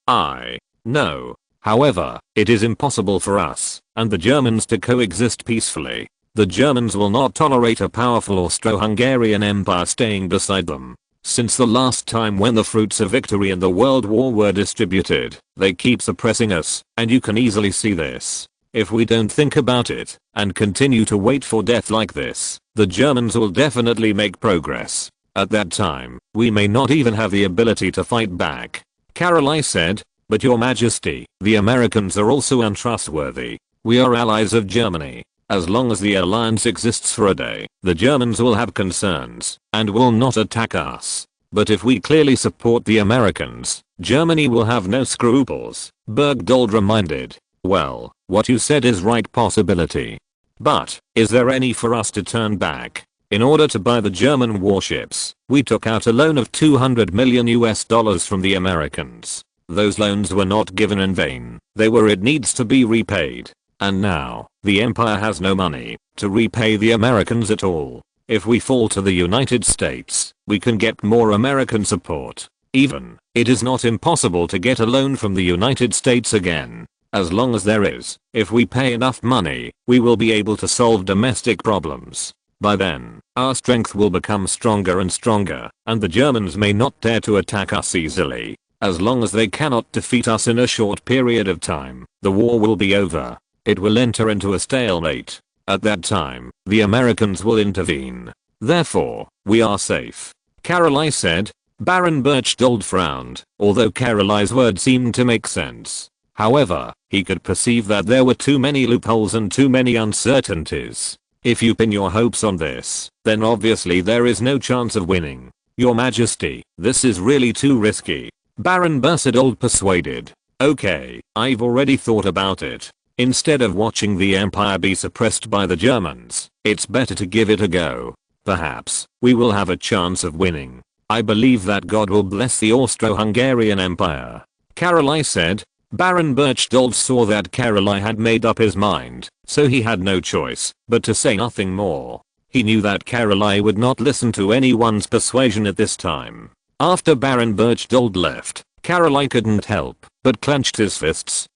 No. However, it is impossible for us and the Germans to coexist peacefully. The Germans will not tolerate a powerful Austro-Hungarian Empire staying beside them. Since the last time when the fruits of victory in the World War were distributed, they keep suppressing us, and you can easily see this. If we don't think about it and continue to wait for death like this, the Germans will definitely make progress. At that time, we may not even have the ability to fight back. Caroline said. But Your Majesty, the Americans are also untrustworthy. We are allies of Germany. As long as the alliance exists for a day, the Germans will have concerns and will not attack us. But if we clearly support the Americans, Germany will have no scruples, Berchtold reminded. Well, what you said is right possibility. But, is there any for us to turn back? In order to buy the German warships, we took out a loan of $200 million from the Americans. Those loans were not given in vain. It needs to be repaid. And now, the Empire has no money to repay the Americans at all. If we fall to the United States, we can get more American support. Even, it is not impossible to get a loan from the United States again. As long as there is, if we pay enough money, we will be able to solve domestic problems. By then, our strength will become stronger and stronger, and the Germans may not dare to attack us easily. As long as they cannot defeat us in a short period of time, the war will be over. It will enter into a stalemate. At that time, the Americans will intervene. Therefore, we are safe. Caroline said. Baron Berchtold frowned, although Caroline's words seemed to make sense. However, he could perceive that there were too many loopholes and too many uncertainties. If you pin your hopes on this, then obviously there is no chance of winning. Your Majesty, this is really too risky. Baron Berchtold persuaded. Okay, I've already thought about it. Instead of watching the empire be suppressed by the Germans, it's better to give it a go. Perhaps, we will have a chance of winning. I believe that God will bless the Austro-Hungarian Empire. Caroline said. Baron Berchtold saw that Caroline had made up his mind, so he had no choice but to say nothing more. He knew that Caroline would not listen to anyone's persuasion at this time. After Baron Berchtold left, Caroline couldn't help but clenched his fists.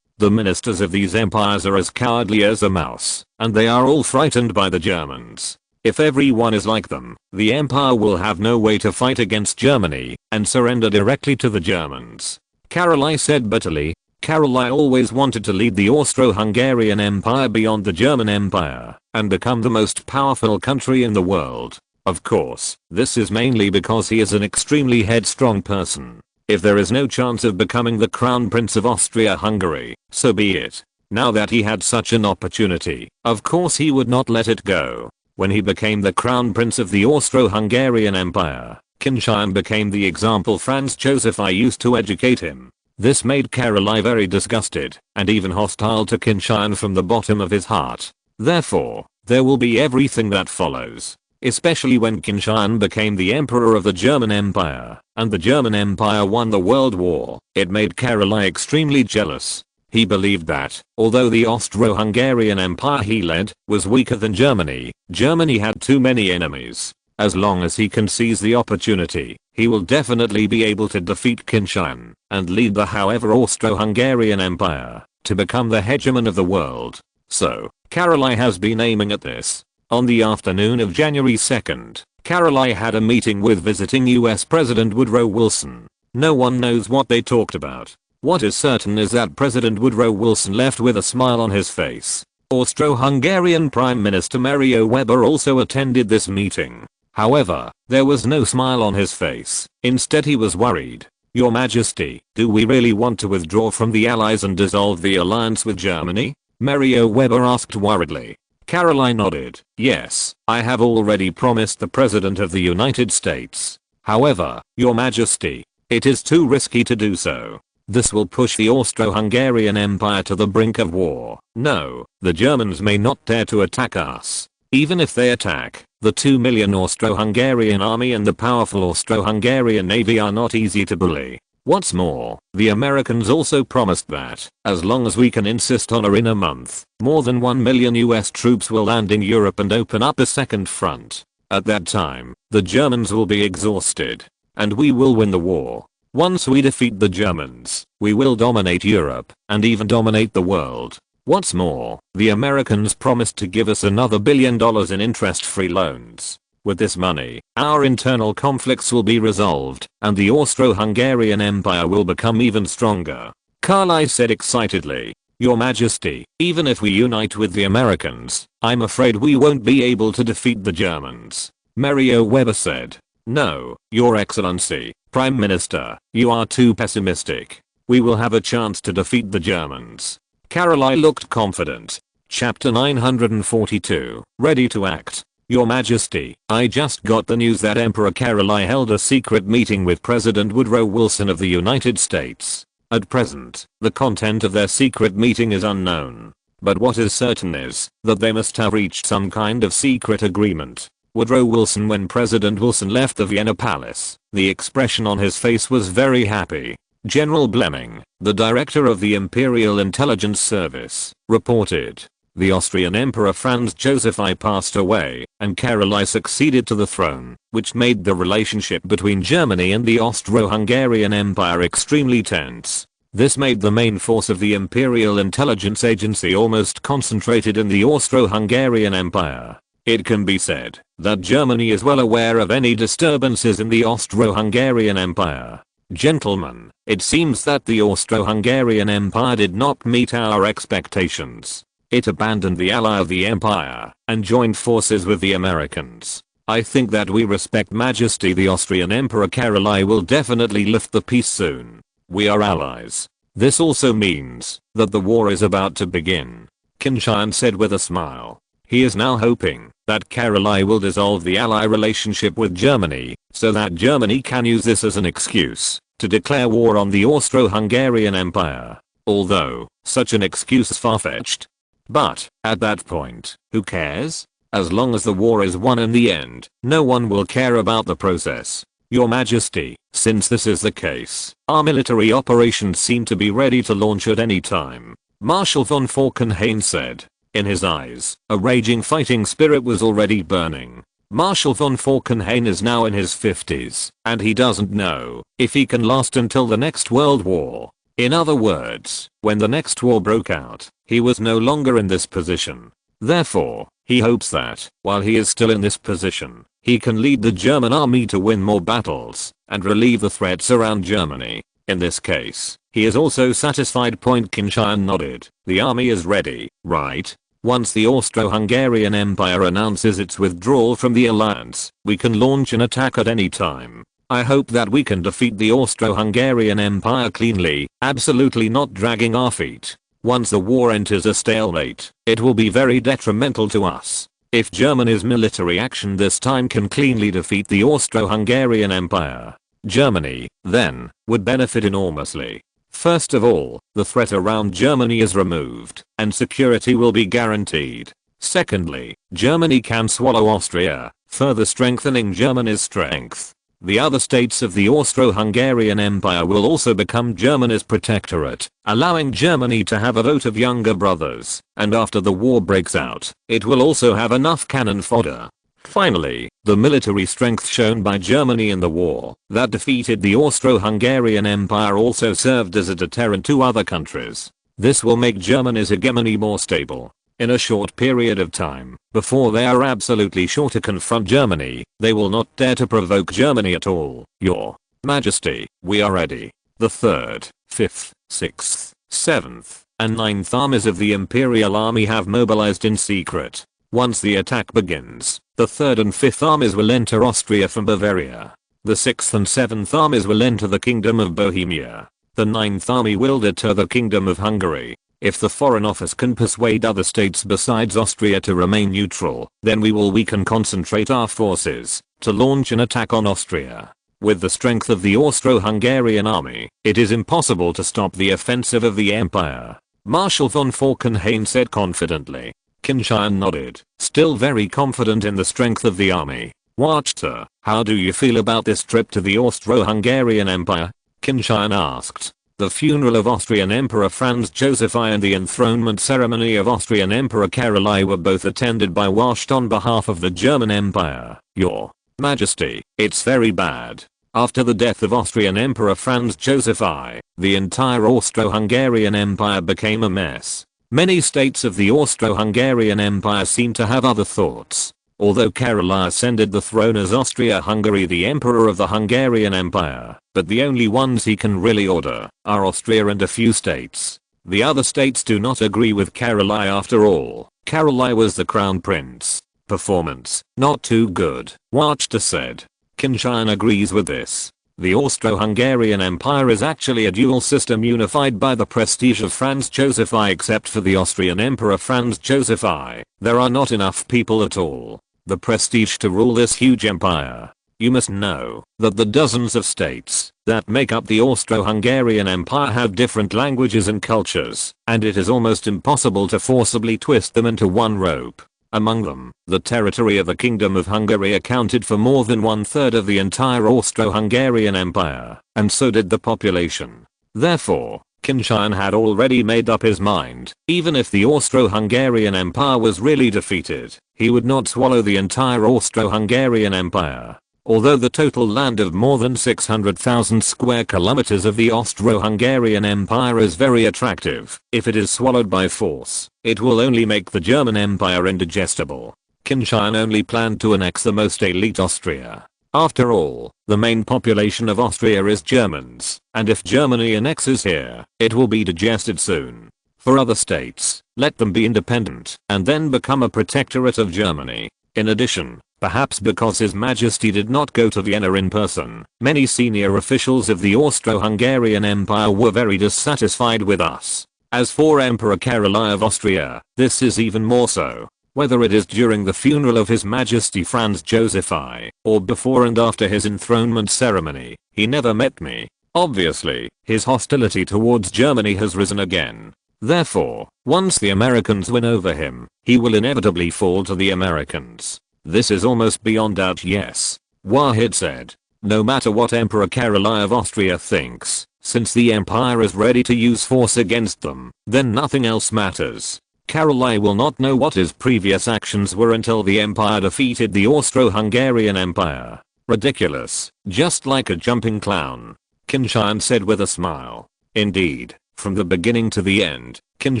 The ministers of these empires are as cowardly as a mouse, and they are all frightened by the Germans. If everyone is like them, the empire will have no way to fight against Germany, and surrender directly to the Germans. Karolai said bitterly. Karolai always wanted to lead the Austro-Hungarian Empire beyond the German Empire, and become the most powerful country in the world. Of course, this is mainly because he is an extremely headstrong person. If there is no chance of becoming the Crown Prince of Austria-Hungary, so be it. Now that he had such an opportunity, of course he would not let it go. When he became the Crown Prince of the Austro-Hungarian Empire, Qin Tian became the example Franz Joseph I used to educate him. This made Karolai very disgusted, and even hostile to Qin Tian from the bottom of his heart. Therefore, there will be everything that follows. Especially when Qin Tian became the Emperor of the German Empire, and the German Empire won the World War, it made Karolai extremely jealous. He believed that, although the Austro-Hungarian Empire he led was weaker than Germany, Germany had too many enemies. As long as he can seize the opportunity, he will definitely be able to defeat Qin Tian and lead the however Austro-Hungarian Empire to become the hegemon of the world. So, Karolai has been aiming at this. On the afternoon of January 2nd, Karolai had a meeting with visiting US President Woodrow Wilson. No one knows what they talked about. What is certain is that President Woodrow Wilson left with a smile on his face. Austro-Hungarian Prime Minister Mario Weber also attended this meeting. However, there was no smile on his face. Instead he was worried. Your Majesty, do we really want to withdraw from the Allies and dissolve the alliance with Germany? Mario Weber asked worriedly. Karolai nodded. Yes, I have already promised the President of the United States. However, Your Majesty, it is too risky to do so. This will push the Austro-Hungarian Empire to the brink of war. No, the Germans may not dare to attack us. Even if they attack, the 2 million Austro-Hungarian army and the powerful Austro-Hungarian navy are not easy to bully. What's more, the Americans also promised that, as long as we can insist on in a month, more than 1 million US troops will land in Europe and open up a second front. At that time, the Germans will be exhausted. And we will win the war. Once we defeat the Germans, we will dominate Europe, and even dominate the world. What's more, the Americans promised to give us another $1 billion in interest-free loans. With this money, our internal conflicts will be resolved, and the Austro-Hungarian Empire will become even stronger. Karolai said excitedly. Your Majesty, even if we unite with the Americans, I'm afraid we won't be able to defeat the Germans. Mario Weber said. No, Your Excellency, Prime Minister, you are too pessimistic. We will have a chance to defeat the Germans. Karolai looked confident. Chapter 942, Ready to Act. Your Majesty, I just got the news that Emperor Karolai held a secret meeting with President Woodrow Wilson of the United States. At present, the content of their secret meeting is unknown. But what is certain is that they must have reached some kind of secret agreement. Woodrow Wilson When President Wilson left the Vienna Palace, the expression on his face was very happy. General Blemming, the director of the Imperial Intelligence Service, reported. The Austrian Emperor Franz Joseph I passed away, and Karolai succeeded to the throne, which made the relationship between Germany and the Austro-Hungarian Empire extremely tense. This made the main force of the Imperial Intelligence Agency almost concentrated in the Austro-Hungarian Empire. It can be said that Germany is well aware of any disturbances in the Austro-Hungarian Empire. Gentlemen, it seems that the Austro-Hungarian Empire did not meet our expectations. It abandoned the ally of the empire and joined forces with the Americans. I think that we respect Majesty the Austrian Emperor Karolai will definitely lift the peace soon. We are allies. This also means that the war is about to begin. Qin Tian said with a smile. He is now hoping that Karolai will dissolve the ally relationship with Germany so that Germany can use this as an excuse to declare war on the Austro-Hungarian Empire. Although, such an excuse is far-fetched. But, at that point, who cares? As long as the war is won in the end, no one will care about the process. Your Majesty, since this is the case, our military operations seem to be ready to launch at any time. Marshal von Falkenhayn said. In his eyes, a raging fighting spirit was already burning. Marshal von Falkenhayn is now in his 50s, and he doesn't know if he can last until the next world war. In other words, when the next war broke out, he was no longer in this position. Therefore, he hopes that, while he is still in this position, he can lead the German army to win more battles and relieve the threats around Germany. In this case, he is also satisfied. Qin Tian nodded. The army is ready, right? Once the Austro-Hungarian Empire announces its withdrawal from the alliance, we can launch an attack at any time. I hope that we can defeat the Austro-Hungarian Empire cleanly, absolutely not dragging our feet. Once the war enters a stalemate, it will be very detrimental to us. If Germany's military action this time can cleanly defeat the Austro-Hungarian Empire, Germany, then, would benefit enormously. First of all, the threat around Germany is removed, and security will be guaranteed. Secondly, Germany can swallow Austria, further strengthening Germany's strength. The other states of the Austro-Hungarian Empire will also become Germany's protectorate, allowing Germany to have a vote of younger brothers, and after the war breaks out, it will also have enough cannon fodder. Finally, the military strength shown by Germany in the war that defeated the Austro-Hungarian Empire also served as a deterrent to other countries. This will make Germany's hegemony more stable. In a short period of time, before they are absolutely sure to confront Germany, they will not dare to provoke Germany at all. Your Majesty, we are ready. The 3rd, 5th, 6th, 7th, and 9th armies of the Imperial Army have mobilized in secret. Once the attack begins, the 3rd and 5th armies will enter Austria from Bavaria. The 6th and 7th armies will enter the Kingdom of Bohemia. The 9th army will deter the Kingdom of Hungary. If the Foreign Office can persuade other states besides Austria to remain neutral, then we can concentrate our forces to launch an attack on Austria. With the strength of the Austro-Hungarian army, it is impossible to stop the offensive of the empire, Marshal von Falkenhayn said confidently. Qin Tian nodded, still very confident in the strength of the army. What, sir? How do you feel about this trip to the Austro-Hungarian Empire? Qin Tian asked. The funeral of Austrian Emperor Franz Joseph I and the enthronement ceremony of Austrian Emperor Karol I were both attended by Washt on behalf of the German Empire. Your Majesty, it's very bad. After the death of Austrian Emperor Franz Joseph I, the entire Austro-Hungarian Empire became a mess. Many states of the Austro-Hungarian Empire seem to have other thoughts. Although Karol I ascended the throne as Austria-Hungary the Emperor of the Hungarian Empire, but the only ones he can really order are Austria and a few states. The other states do not agree with Karol I after all. Karol I was the crown prince. Performance, not too good, Wachter said. Qin Tian agrees with this. The Austro-Hungarian Empire is actually a dual system unified by the prestige of Franz Joseph I. Except for the Austrian Emperor Franz Joseph I, there are not enough people at all. The prestige to rule this huge empire. You must know that the dozens of states that make up the Austro-Hungarian Empire have different languages and cultures, and it is almost impossible to forcibly twist them into one rope. Among them, the territory of the Kingdom of Hungary accounted for more than 1/3 of the entire Austro-Hungarian Empire, and so did the population. Therefore, Qin Tian had already made up his mind, even if the Austro-Hungarian Empire was really defeated, he would not swallow the entire Austro-Hungarian Empire. Although the total land of more than 600,000 square kilometers of the Austro-Hungarian Empire is very attractive, if it is swallowed by force, it will only make the German Empire indigestible. Qin Tian only planned to annex the most elite Austria. After all, the main population of Austria is Germans, and if Germany annexes here, it will be digested soon. For other states, let them be independent and then become a protectorate of Germany. In addition, perhaps because His Majesty did not go to Vienna in person, many senior officials of the Austro-Hungarian Empire were very dissatisfied with us. As for Emperor Karol I of Austria, this is even more so. Whether it is during the funeral of His Majesty Franz Joseph I, or before and after his enthronement ceremony, he never met me. Obviously, his hostility towards Germany has risen again. Therefore, once the Americans win over him, he will inevitably fall to the Americans. This is almost beyond doubt, yes. Wahid said. No matter what Emperor Karol I of Austria thinks, since the empire is ready to use force against them, then nothing else matters. Karol I will not know what his previous actions were until the empire defeated the Austro-Hungarian Empire. Ridiculous, just like a jumping clown. Qin Tian said with a smile. Indeed, from the beginning to the end, Qin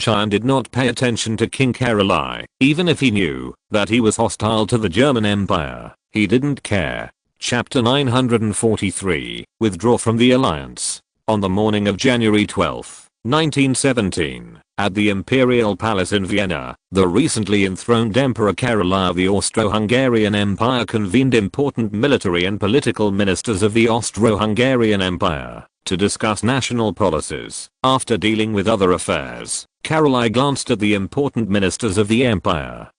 Tian did not pay attention to King Caroli, even if he knew that he was hostile to the German Empire. He didn't care. Chapter 943, Withdraw from the Alliance. On the morning of January 12, 1917, at the Imperial Palace in Vienna, the recently enthroned Emperor Caroli of the Austro-Hungarian Empire convened important military and political ministers of the Austro-Hungarian Empire to discuss national policies. After dealing with other affairs, Caroli glanced at the important ministers of the empire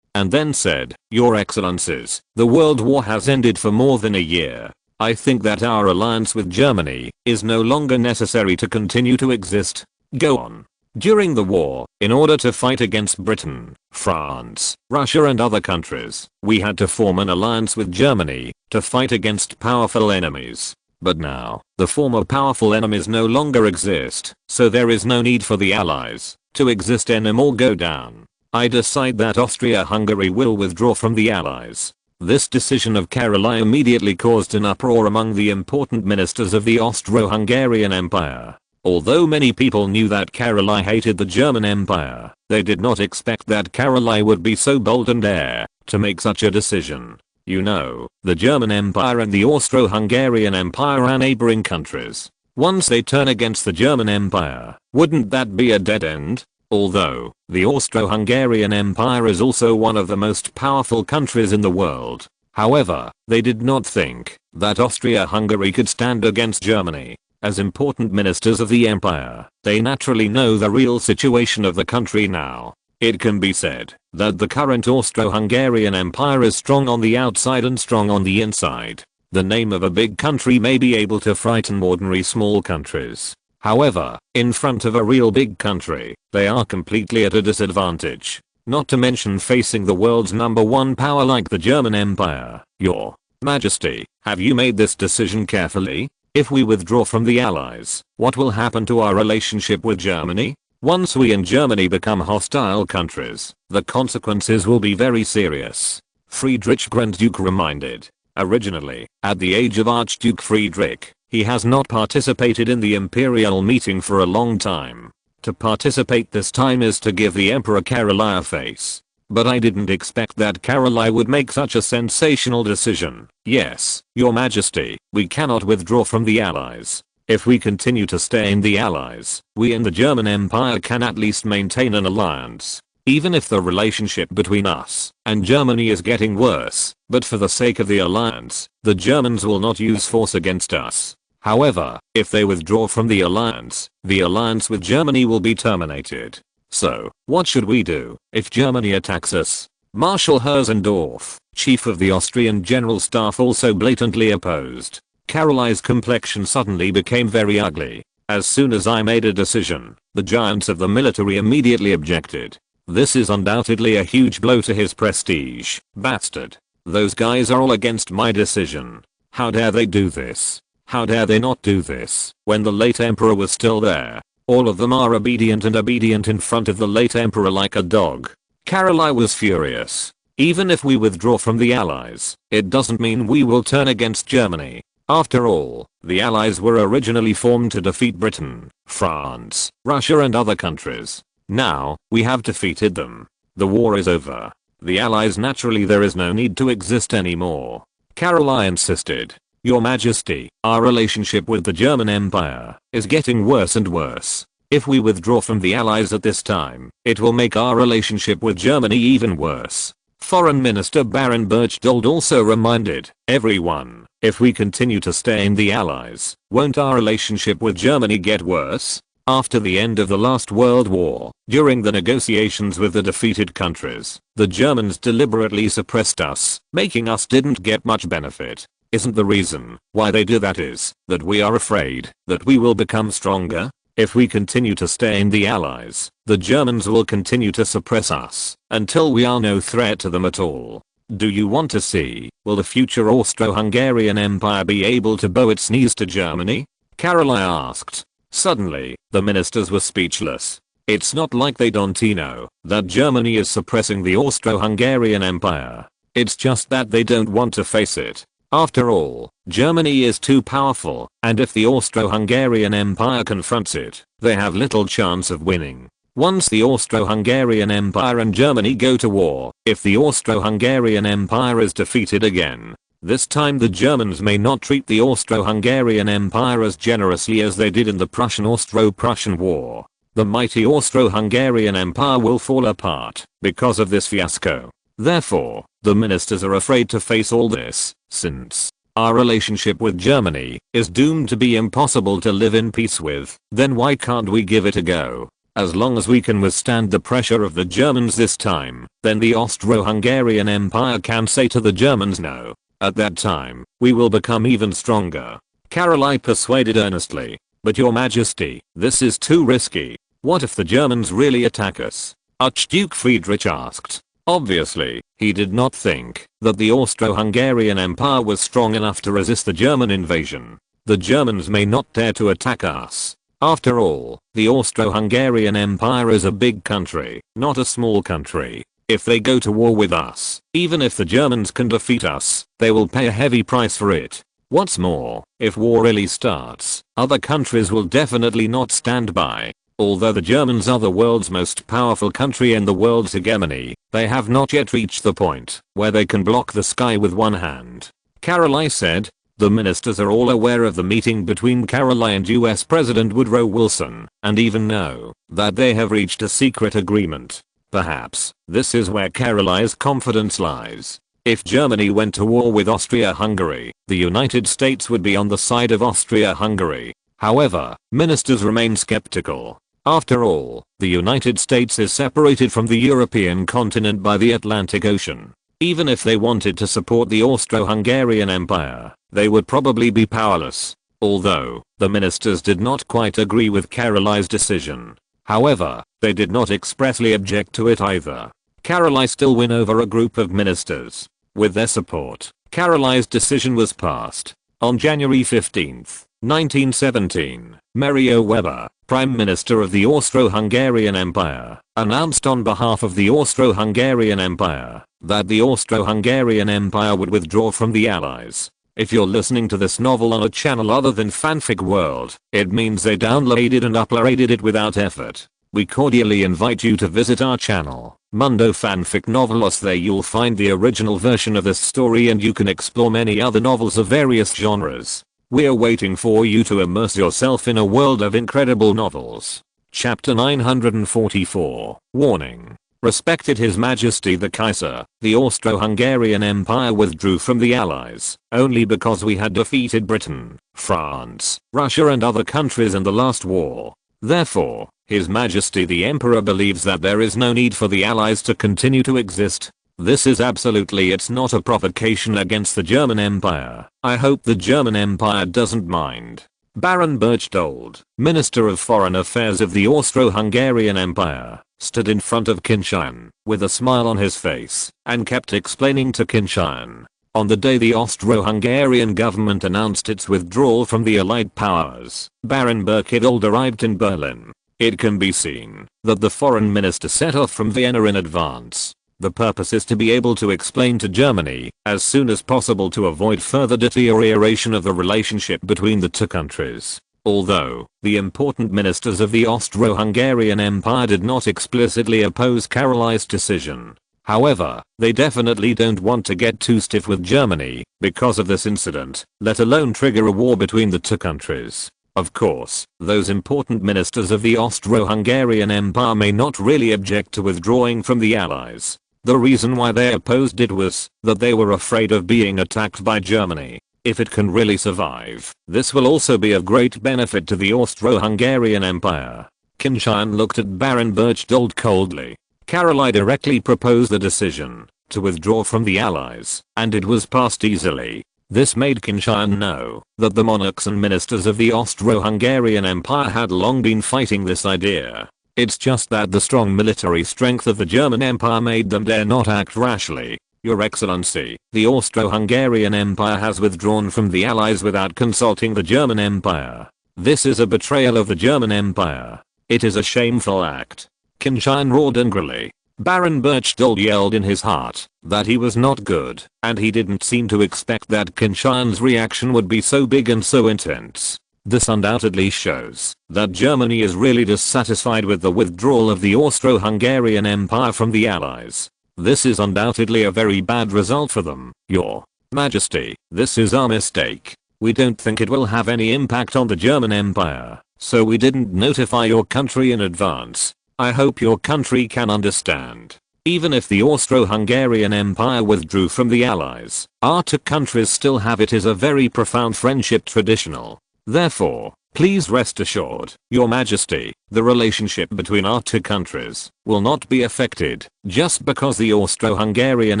and then said, "Your Excellencies, the World War has ended for more than a year. I think that our alliance with Germany is no longer necessary to continue to exist. Go on. During the war, in order to fight against Britain, France, Russia and other countries, we had to form an alliance with Germany to fight against powerful enemies. But now, the former powerful enemies no longer exist, so there is no need for the allies to exist anymore. Go down. I decide that Austria-Hungary will withdraw from the allies." This decision of Caroli immediately caused an uproar among the important ministers of the Austro-Hungarian Empire. Although many people knew that Caroli hated the German Empire, they did not expect that Caroli would be so bold and dare to make such a decision. You know, the German Empire and the Austro-Hungarian Empire are neighboring countries. Once they turn against the German Empire, wouldn't that be a dead end? Although, the Austro-Hungarian Empire is also one of the most powerful countries in the world. However, they did not think that Austria-Hungary could stand against Germany. As important ministers of the empire, they naturally know the real situation of the country now. It can be said that the current Austro-Hungarian Empire is strong on the outside and strong on the inside. The name of a big country may be able to frighten ordinary small countries. However, in front of a real big country, they are completely at a disadvantage. Not to mention facing the world's #1 power like the German Empire. Your Majesty, have you made this decision carefully? If we withdraw from the Allies, what will happen to our relationship with Germany? Once we and Germany become hostile countries, the consequences will be very serious. Friedrich Grand Duke reminded. Originally, at the age of Archduke Friedrich, he has not participated in the imperial meeting for a long time. To participate this time is to give the Emperor Caroli a face. But I didn't expect that Caroli would make such a sensational decision. Yes, Your Majesty, we cannot withdraw from the Allies. If we continue to stay in the Allies, we in the German Empire can at least maintain an alliance. Even if the relationship between us and Germany is getting worse, but for the sake of the alliance, the Germans will not use force against us. However, if they withdraw from the alliance with Germany will be terminated. So, what should we do if Germany attacks us? Marshal Herzendorf, chief of the Austrian General Staff, also blatantly opposed. Caroli's complexion suddenly became very ugly. As soon as I made a decision, the giants of the military immediately objected. This is undoubtedly a huge blow to his prestige. Bastard. Those guys are all against my decision. How dare they do this? How dare they not do this when the late emperor was still there? All of them are obedient in front of the late emperor like a dog. Caroli was furious. Even if we withdraw from the Allies, it doesn't mean we will turn against Germany. After all, the Allies were originally formed to defeat Britain, France, Russia and other countries. Now, we have defeated them. The war is over. The Allies naturally there is no need to exist anymore. Caroli insisted. Your Majesty, our relationship with the German Empire is getting worse and worse. If we withdraw from the Allies at this time, it will make our relationship with Germany even worse. Foreign Minister Baron Berchtold also reminded everyone, if we continue to stay in the Allies, won't our relationship with Germany get worse? After the end of the last World War, during the negotiations with the defeated countries, the Germans deliberately suppressed us, making us didn't get much benefit. Isn't the reason why they do that is that we are afraid that we will become stronger? If we continue to stay in the Allies, the Germans will continue to suppress us until we are no threat to them at all. Do you want to see, will the future Austro-Hungarian Empire be able to bow its knees to Germany? Caroli asked. Suddenly, the ministers were speechless. It's not like they don't know that Germany is suppressing the Austro-Hungarian Empire. It's just that they don't want to face it. After all, Germany is too powerful, and if the Austro-Hungarian Empire confronts it, they have little chance of winning. Once the Austro-Hungarian Empire and Germany go to war, if the Austro-Hungarian Empire is defeated again, this time the Germans may not treat the Austro-Hungarian Empire as generously as they did in the Prussian-Austro-Prussian War. The mighty Austro-Hungarian Empire will fall apart because of this fiasco. Therefore, the ministers are afraid to face all this, since our relationship with Germany is doomed to be impossible to live in peace with, then why can't we give it a go? As long as we can withstand the pressure of the Germans this time, then the Austro-Hungarian Empire can say to the Germans no. At that time, we will become even stronger. Caroline persuaded earnestly. But your majesty, this is too risky. What if the Germans really attack us? Archduke Friedrich asked. Obviously, he did not think that the Austro-Hungarian Empire was strong enough to resist the German invasion. The Germans may not dare to attack us. After all, the Austro-Hungarian Empire is a big country, not a small country. If they go to war with us, even if the Germans can defeat us, they will pay a heavy price for it. What's more, if war really starts, other countries will definitely not stand by. Although the Germans are the world's most powerful country and the world's hegemony, they have not yet reached the point where they can block the sky with one hand. Caroline said. The ministers are all aware of the meeting between Caroline and US President Woodrow Wilson, and even know that they have reached a secret agreement. Perhaps this is where Caroline's confidence lies. If Germany went to war with Austria-Hungary, the United States would be on the side of Austria-Hungary. However, ministers remain skeptical. After all, the United States is separated from the European continent by the Atlantic Ocean. Even if they wanted to support the Austro-Hungarian Empire, they would probably be powerless. Although, the ministers did not quite agree with Caroline's decision. However, they did not expressly object to it either. Caroline still won over a group of ministers. With their support, Caroline's decision was passed. On January 15, 1917, Mario Weber, Prime Minister of the Austro-Hungarian Empire, announced on behalf of the Austro-Hungarian Empire that the Austro-Hungarian Empire would withdraw from the Allies. If you're listening to this novel on a channel other than Fanfic World, it means they downloaded and uploaded it without effort. We cordially invite you to visit our channel, Mundo Fanfic Novelos. There you'll find the original version of this story and you can explore many other novels of various genres. We're waiting for you to immerse yourself in a world of incredible novels. Chapter 944. Warning. Respected His Majesty the Kaiser, the Austro-Hungarian Empire withdrew from the Allies only because we had defeated Britain, France, Russia and other countries in the last war. Therefore, His Majesty the Emperor believes that there is no need for the Allies to continue to exist. This is it's not a provocation against the German Empire. I hope the German Empire doesn't mind. Baron Berchtold, Minister of Foreign Affairs of the Austro-Hungarian Empire, stood in front of Qin Tian with a smile on his face and kept explaining to Qin Tian. On the day the Austro-Hungarian government announced its withdrawal from the Allied powers, Baron Berchtold arrived in Berlin. It can be seen that the foreign minister set off from Vienna in advance. The purpose is to be able to explain to Germany as soon as possible to avoid further deterioration of the relationship between the two countries. Although the important ministers of the Austro-Hungarian Empire did not explicitly oppose Caroline's decision. However, they definitely don't want to get too stiff with Germany because of this incident, let alone trigger a war between the two countries. Of course, those important ministers of the Austro-Hungarian Empire may not really object to withdrawing from the Allies. The reason why they opposed it was that they were afraid of being attacked by Germany. If it can really survive, this will also be of great benefit to the Austro-Hungarian Empire. Qin Tian looked at Baron Berchtold coldly. Caroline directly proposed the decision to withdraw from the Allies, and it was passed easily. This made Qin Tian know that the monarchs and ministers of the Austro-Hungarian Empire had long been fighting this idea. It's just that the strong military strength of the German Empire made them dare not act rashly. Your Excellency, the Austro-Hungarian Empire has withdrawn from the Allies without consulting the German Empire. This is a betrayal of the German Empire. It is a shameful act. Qin Tian roared angrily. Baron Berchtold yelled in his heart that he was not good, and he didn't seem to expect that Qin Tian's reaction would be so big and so intense. This undoubtedly shows that Germany is really dissatisfied with the withdrawal of the Austro-Hungarian Empire from the Allies. This is undoubtedly a very bad result for them, Your Majesty. This is our mistake. We don't think it will have any impact on the German Empire, so we didn't notify your country in advance. I hope your country can understand. Even if the Austro-Hungarian Empire withdrew from the Allies, our two countries still have it as a very profound friendship traditional. Therefore, please rest assured, Your Majesty, the relationship between our two countries will not be affected just because the Austro-Hungarian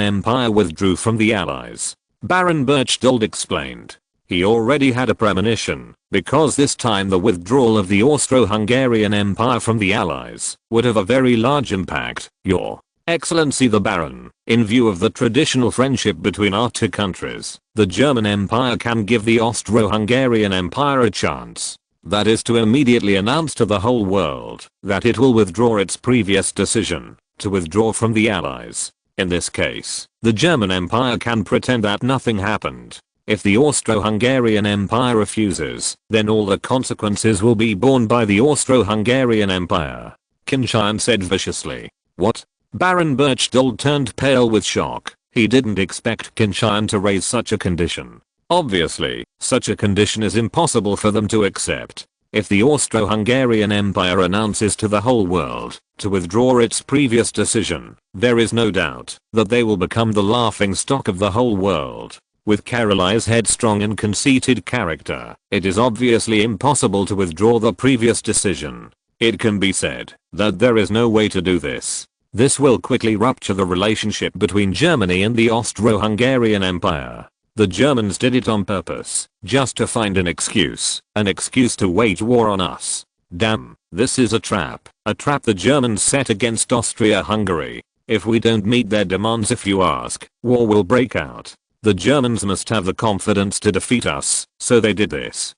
Empire withdrew from the Allies. Baron Berchtold explained. He already had a premonition, because this time the withdrawal of the Austro-Hungarian Empire from the Allies would have a very large impact, Your Excellency the Baron. In view of the traditional friendship between our two countries, the German Empire can give the Austro-Hungarian Empire a chance. That is to immediately announce to the whole world that it will withdraw its previous decision to withdraw from the Allies. In this case, the German Empire can pretend that nothing happened. If the Austro-Hungarian Empire refuses, then all the consequences will be borne by the Austro-Hungarian Empire. Qin Tian said viciously. What? Baron Berchtold turned pale with shock. He didn't expect Qin Tian to raise such a condition. Obviously, such a condition is impossible for them to accept. If the Austro-Hungarian Empire announces to the whole world to withdraw its previous decision, there is no doubt that they will become the laughingstock of the whole world. With Caroline's headstrong and conceited character, it is obviously impossible to withdraw the previous decision. It can be said that there is no way to do this. This will quickly rupture the relationship between Germany and the Austro-Hungarian Empire. The Germans did it on purpose, just to find an excuse to wage war on us. Damn, this is a trap the Germans set against Austria-Hungary. If we don't meet their demands, if you ask, war will break out. The Germans must have the confidence to defeat us, so they did this.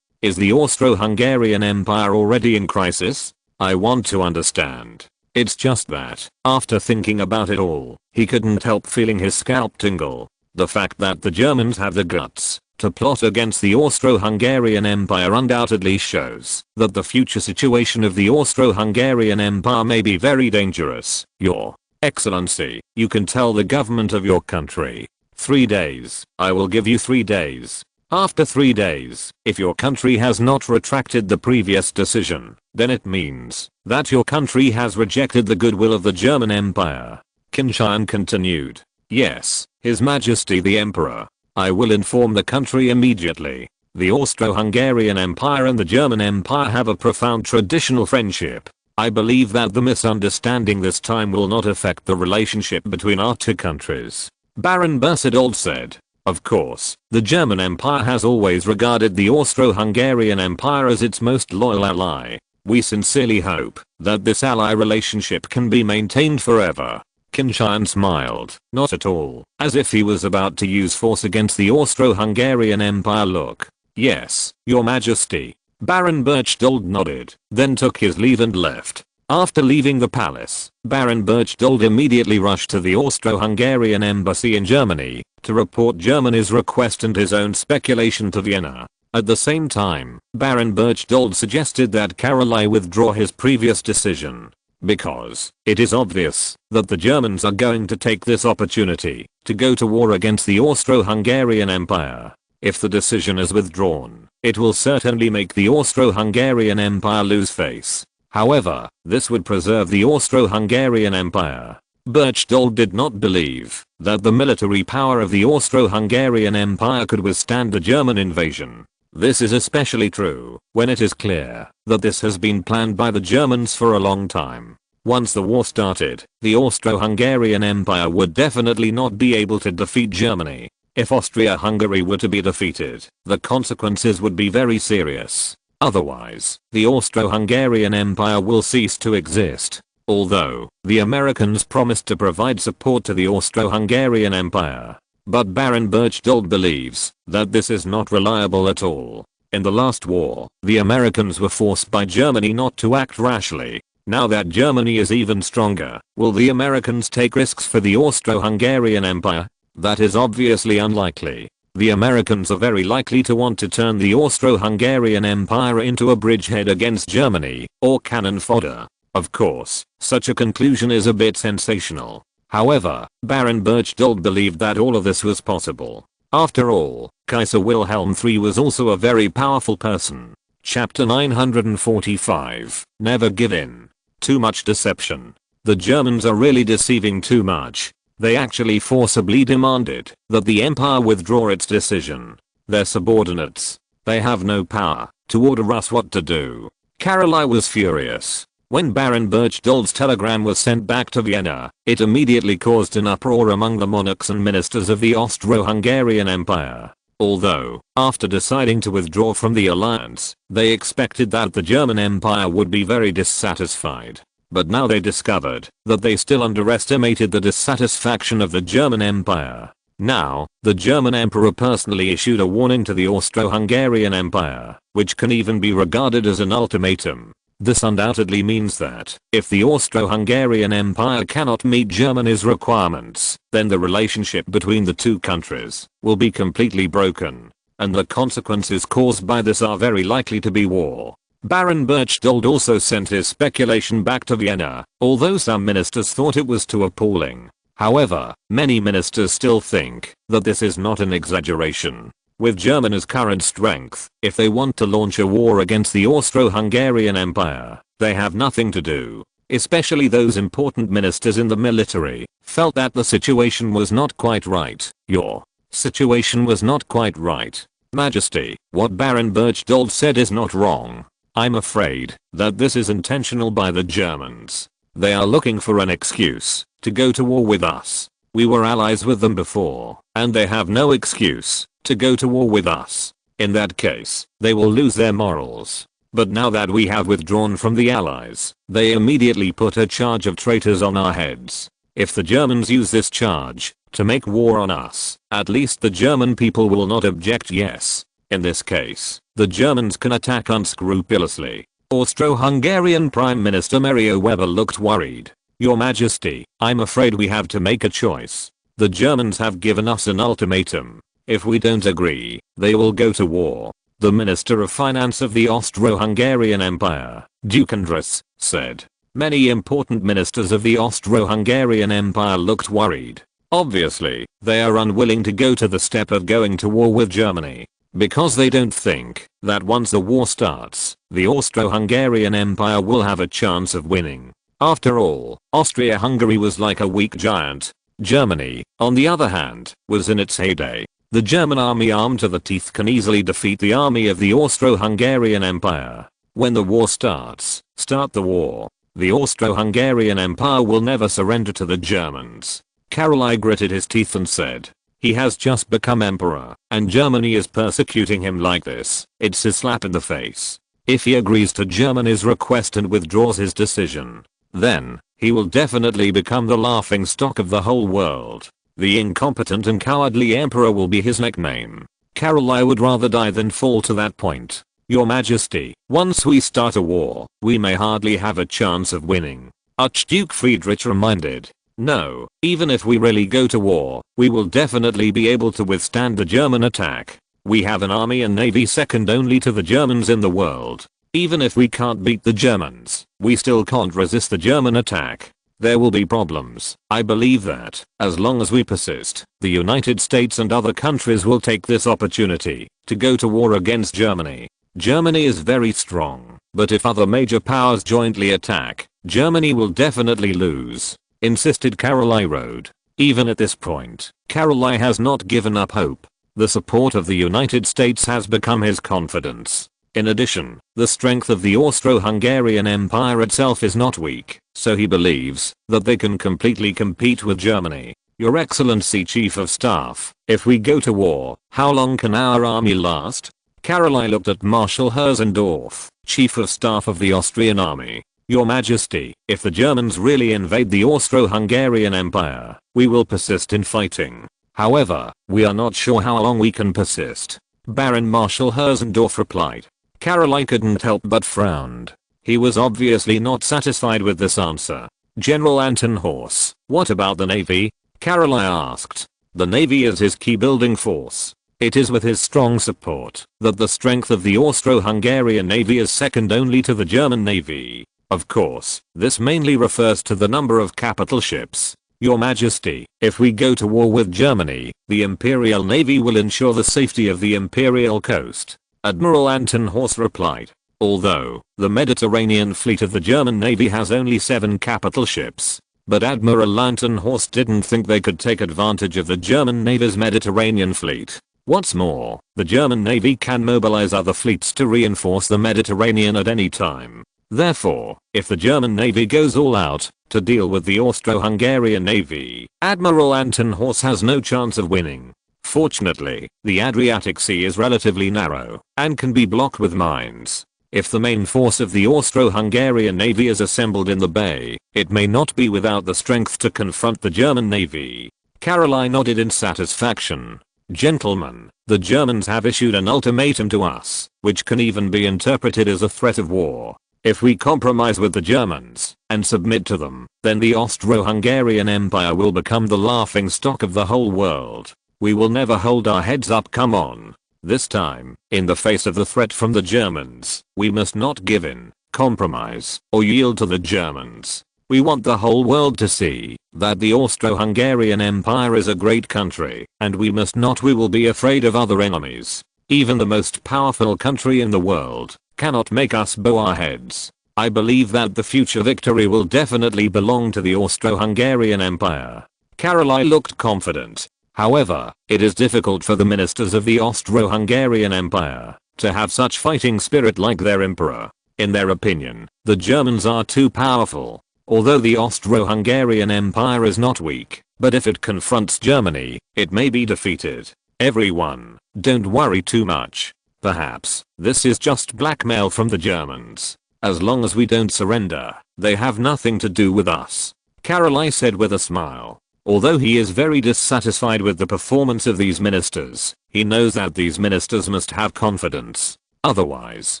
Is the Austro-Hungarian Empire already in crisis? I want to understand. It's just that, after thinking about it all, he couldn't help feeling his scalp tingle. The fact that the Germans have the guts to plot against the Austro-Hungarian Empire undoubtedly shows that the future situation of the Austro-Hungarian Empire may be very dangerous. Your Excellency, you can tell the government of your country. 3 days. I will give you 3 days. After 3 days, if your country has not retracted the previous decision, then it means that your country has rejected the goodwill of the German Empire. Qin Tian continued. Yes, His Majesty the Emperor. I will inform the country immediately. The Austro-Hungarian Empire and the German Empire have a profound traditional friendship. I believe that the misunderstanding this time will not affect the relationship between our two countries. Baron Berchtold said. Of course, the German Empire has always regarded the Austro-Hungarian Empire as its most loyal ally. We sincerely hope that this ally relationship can be maintained forever. Qin Tian smiled, not at all, as if he was about to use force against the Austro-Hungarian Empire. Look. Yes, Your Majesty. Baron Berchtold nodded, then took his leave and left. After leaving the palace, Baron Berchtold immediately rushed to the Austro-Hungarian embassy in Germany to report Germany's request and his own speculation to Vienna. At the same time, Baron Berchtold suggested that Caroline withdraw his previous decision, because it is obvious that the Germans are going to take this opportunity to go to war against the Austro-Hungarian Empire. If the decision is withdrawn, it will certainly make the Austro-Hungarian Empire lose face. However, this would preserve the Austro-Hungarian Empire. Berchtold did not believe that the military power of the Austro-Hungarian Empire could withstand the German invasion. This is especially true when it is clear that this has been planned by the Germans for a long time. Once the war started, the Austro-Hungarian Empire would definitely not be able to defeat Germany. If Austria-Hungary were to be defeated, the consequences would be very serious. Otherwise, the Austro-Hungarian Empire will cease to exist. Although, the Americans promised to provide support to the Austro-Hungarian Empire. But Baron Berchtold believes that this is not reliable at all. In the last war, the Americans were forced by Germany not to act rashly. Now that Germany is even stronger, will the Americans take risks for the Austro-Hungarian Empire? That is obviously unlikely. The Americans are very likely to want to turn the Austro-Hungarian Empire into a bridgehead against Germany, or cannon fodder. Of course, such a conclusion is a bit sensational. However, Baron Berchtold believed that all of this was possible. After all, Kaiser Wilhelm III was also a very powerful person. Chapter 945. Never give in. Too much deception. The Germans are really deceiving too much. They actually forcibly demanded that the empire withdraw its decision. They're subordinates. They have no power to order us what to do. Caroline was furious. When Baron Berchtold's telegram was sent back to Vienna, it immediately caused an uproar among the monarchs and ministers of the Austro-Hungarian Empire. Although, after deciding to withdraw from the alliance, they expected that the German Empire would be very dissatisfied. But now they discovered that they still underestimated the dissatisfaction of the German Empire. Now, the German Emperor personally issued a warning to the Austro-Hungarian Empire, which can even be regarded as an ultimatum. This undoubtedly means that, if the Austro-Hungarian Empire cannot meet Germany's requirements, then the relationship between the two countries will be completely broken, and the consequences caused by this are very likely to be war. Baron Berchtold also sent his speculation back to Vienna, although some ministers thought it was too appalling. However, many ministers still think that this is not an exaggeration. With Germany's current strength, if they want to launch a war against the Austro-Hungarian Empire, they have nothing to do. Especially those important ministers in the military felt that the situation was not quite right. Your situation was not quite right. Majesty, what Baron Berchtold said is not wrong. I'm afraid that this is intentional by the Germans. They are looking for an excuse to go to war with us. We were allies with them before, and they have no excuse to go to war with us. In that case, they will lose their morals. But now that we have withdrawn from the allies, they immediately put a charge of traitors on our heads. If the Germans use this charge to make war on us, at least the German people will not object. Yes. In this case, the Germans can attack unscrupulously. Austro-Hungarian Prime Minister Mario Weber looked worried. Your Majesty, I'm afraid we have to make a choice. The Germans have given us an ultimatum. If we don't agree, they will go to war. The Minister of Finance of the Austro-Hungarian Empire, Duke Andras, said. Many important ministers of the Austro-Hungarian Empire looked worried. Obviously, they are unwilling to go to the step of going to war with Germany, because they don't think that once the war starts, the Austro-Hungarian Empire will have a chance of winning. After all, Austria-Hungary was like a weak giant. Germany, on the other hand, was in its heyday. The German army armed to the teeth can easily defeat the army of the Austro-Hungarian Empire. When the war starts, start the war. The Austro-Hungarian Empire will never surrender to the Germans. Caroline gritted his teeth and said, he has just become emperor, and Germany is persecuting him like this. It's a slap in the face. If he agrees to Germany's request and withdraws his decision, then he will definitely become the laughingstock of the whole world. The incompetent and cowardly emperor will be his nickname. Caroline would rather die than fall to that point. Your Majesty, once we start a war, we may hardly have a chance of winning. Archduke Friedrich reminded. No, even if we really go to war, we will definitely be able to withstand the German attack. We have an army and navy second only to the Germans in the world. Even if we can't beat the Germans, we still can't resist the German attack. There will be problems. I believe that, as long as we persist, the United States and other countries will take this opportunity to go to war against Germany. Germany is very strong, but if other major powers jointly attack, Germany will definitely lose, insisted Caroline Rode. Even at this point, Caroline has not given up hope. The support of the United States has become his confidence. In addition, the strength of the Austro-Hungarian Empire itself is not weak, so he believes that they can completely compete with Germany. Your Excellency Chief of Staff, if we go to war, how long can our army last? Caroline looked at Marshal Herzendorf, Chief of Staff of the Austrian Army. Your Majesty, if the Germans really invade the Austro-Hungarian Empire, we will persist in fighting. However, we are not sure how long we can persist. Baron Marshal Herzendorf replied. Caroline couldn't help but frowned. He was obviously not satisfied with this answer. General Anton Horst, what about the Navy? Caroline asked. The Navy is his key building force. It is with his strong support that the strength of the Austro-Hungarian Navy is second only to the German Navy. Of course, this mainly refers to the number of capital ships. Your Majesty, if we go to war with Germany, the Imperial Navy will ensure the safety of the Imperial coast. Admiral Anton Horst replied. Although, the Mediterranean fleet of the German Navy has only 7 capital ships. But Admiral Anton Horst didn't think they could take advantage of the German Navy's Mediterranean fleet. What's more, the German Navy can mobilize other fleets to reinforce the Mediterranean at any time. Therefore, if the German Navy goes all out to deal with the Austro-Hungarian Navy, Admiral Anton Horst has no chance of winning. Fortunately, the Adriatic Sea is relatively narrow and can be blocked with mines. If the main force of the Austro-Hungarian Navy is assembled in the bay, it may not be without the strength to confront the German Navy. Caroline nodded in satisfaction. Gentlemen, the Germans have issued an ultimatum to us, which can even be interpreted as a threat of war. If we compromise with the Germans and submit to them, then the Austro-Hungarian Empire will become the laughingstock of the whole world. We will never hold our heads up, come on. This time, in the face of the threat from the Germans, we must not give in, compromise, or yield to the Germans. We want the whole world to see that the Austro-Hungarian Empire is a great country, and we will be afraid of other enemies. Even the most powerful country in the world cannot make us bow our heads. I believe that the future victory will definitely belong to the Austro-Hungarian Empire. Caroline looked confident. However, it is difficult for the ministers of the Austro-Hungarian Empire to have such fighting spirit like their emperor. In their opinion, the Germans are too powerful. Although the Austro-Hungarian Empire is not weak, but if it confronts Germany, it may be defeated. Everyone, don't worry too much. Perhaps, this is just blackmail from the Germans. As long as we don't surrender, they have nothing to do with us. Caroline said with a smile. Although he is very dissatisfied with the performance of these ministers, he knows that these ministers must have confidence. Otherwise,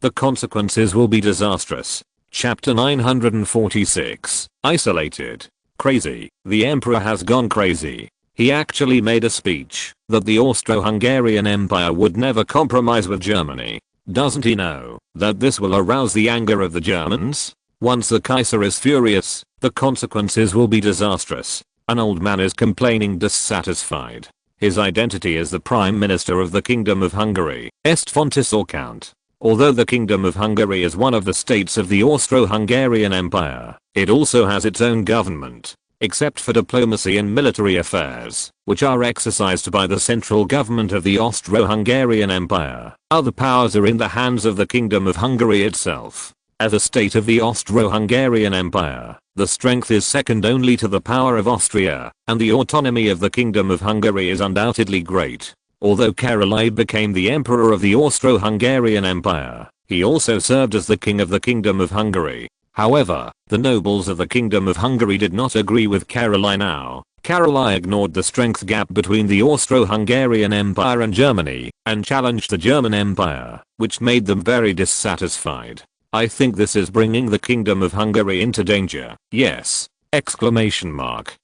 the consequences will be disastrous. Chapter 946. Isolated. Crazy. The emperor has gone crazy. He actually made a speech that the Austro-Hungarian Empire would never compromise with Germany. Doesn't he know that this will arouse the anger of the Germans? Once the Kaiser is furious, the consequences will be disastrous. An old man is complaining dissatisfied. His identity is the Prime Minister of the Kingdom of Hungary, est fontis or count. Although the Kingdom of Hungary is one of the states of the Austro-Hungarian Empire, it also has its own government. Except for diplomacy and military affairs, which are exercised by the central government of the Austro-Hungarian Empire, other powers are in the hands of the Kingdom of Hungary itself. As a state of the Austro-Hungarian Empire, the strength is second only to the power of Austria, and the autonomy of the Kingdom of Hungary is undoubtedly great. Although Caroline became the Emperor of the Austro-Hungarian Empire, he also served as the King of the Kingdom of Hungary. However, the nobles of the Kingdom of Hungary did not agree with Caroline now. Caroline ignored the strength gap between the Austro-Hungarian Empire and Germany, and challenged the German Empire, which made them very dissatisfied. I think this is bringing the Kingdom of Hungary into danger. Yes! Exclamation mark.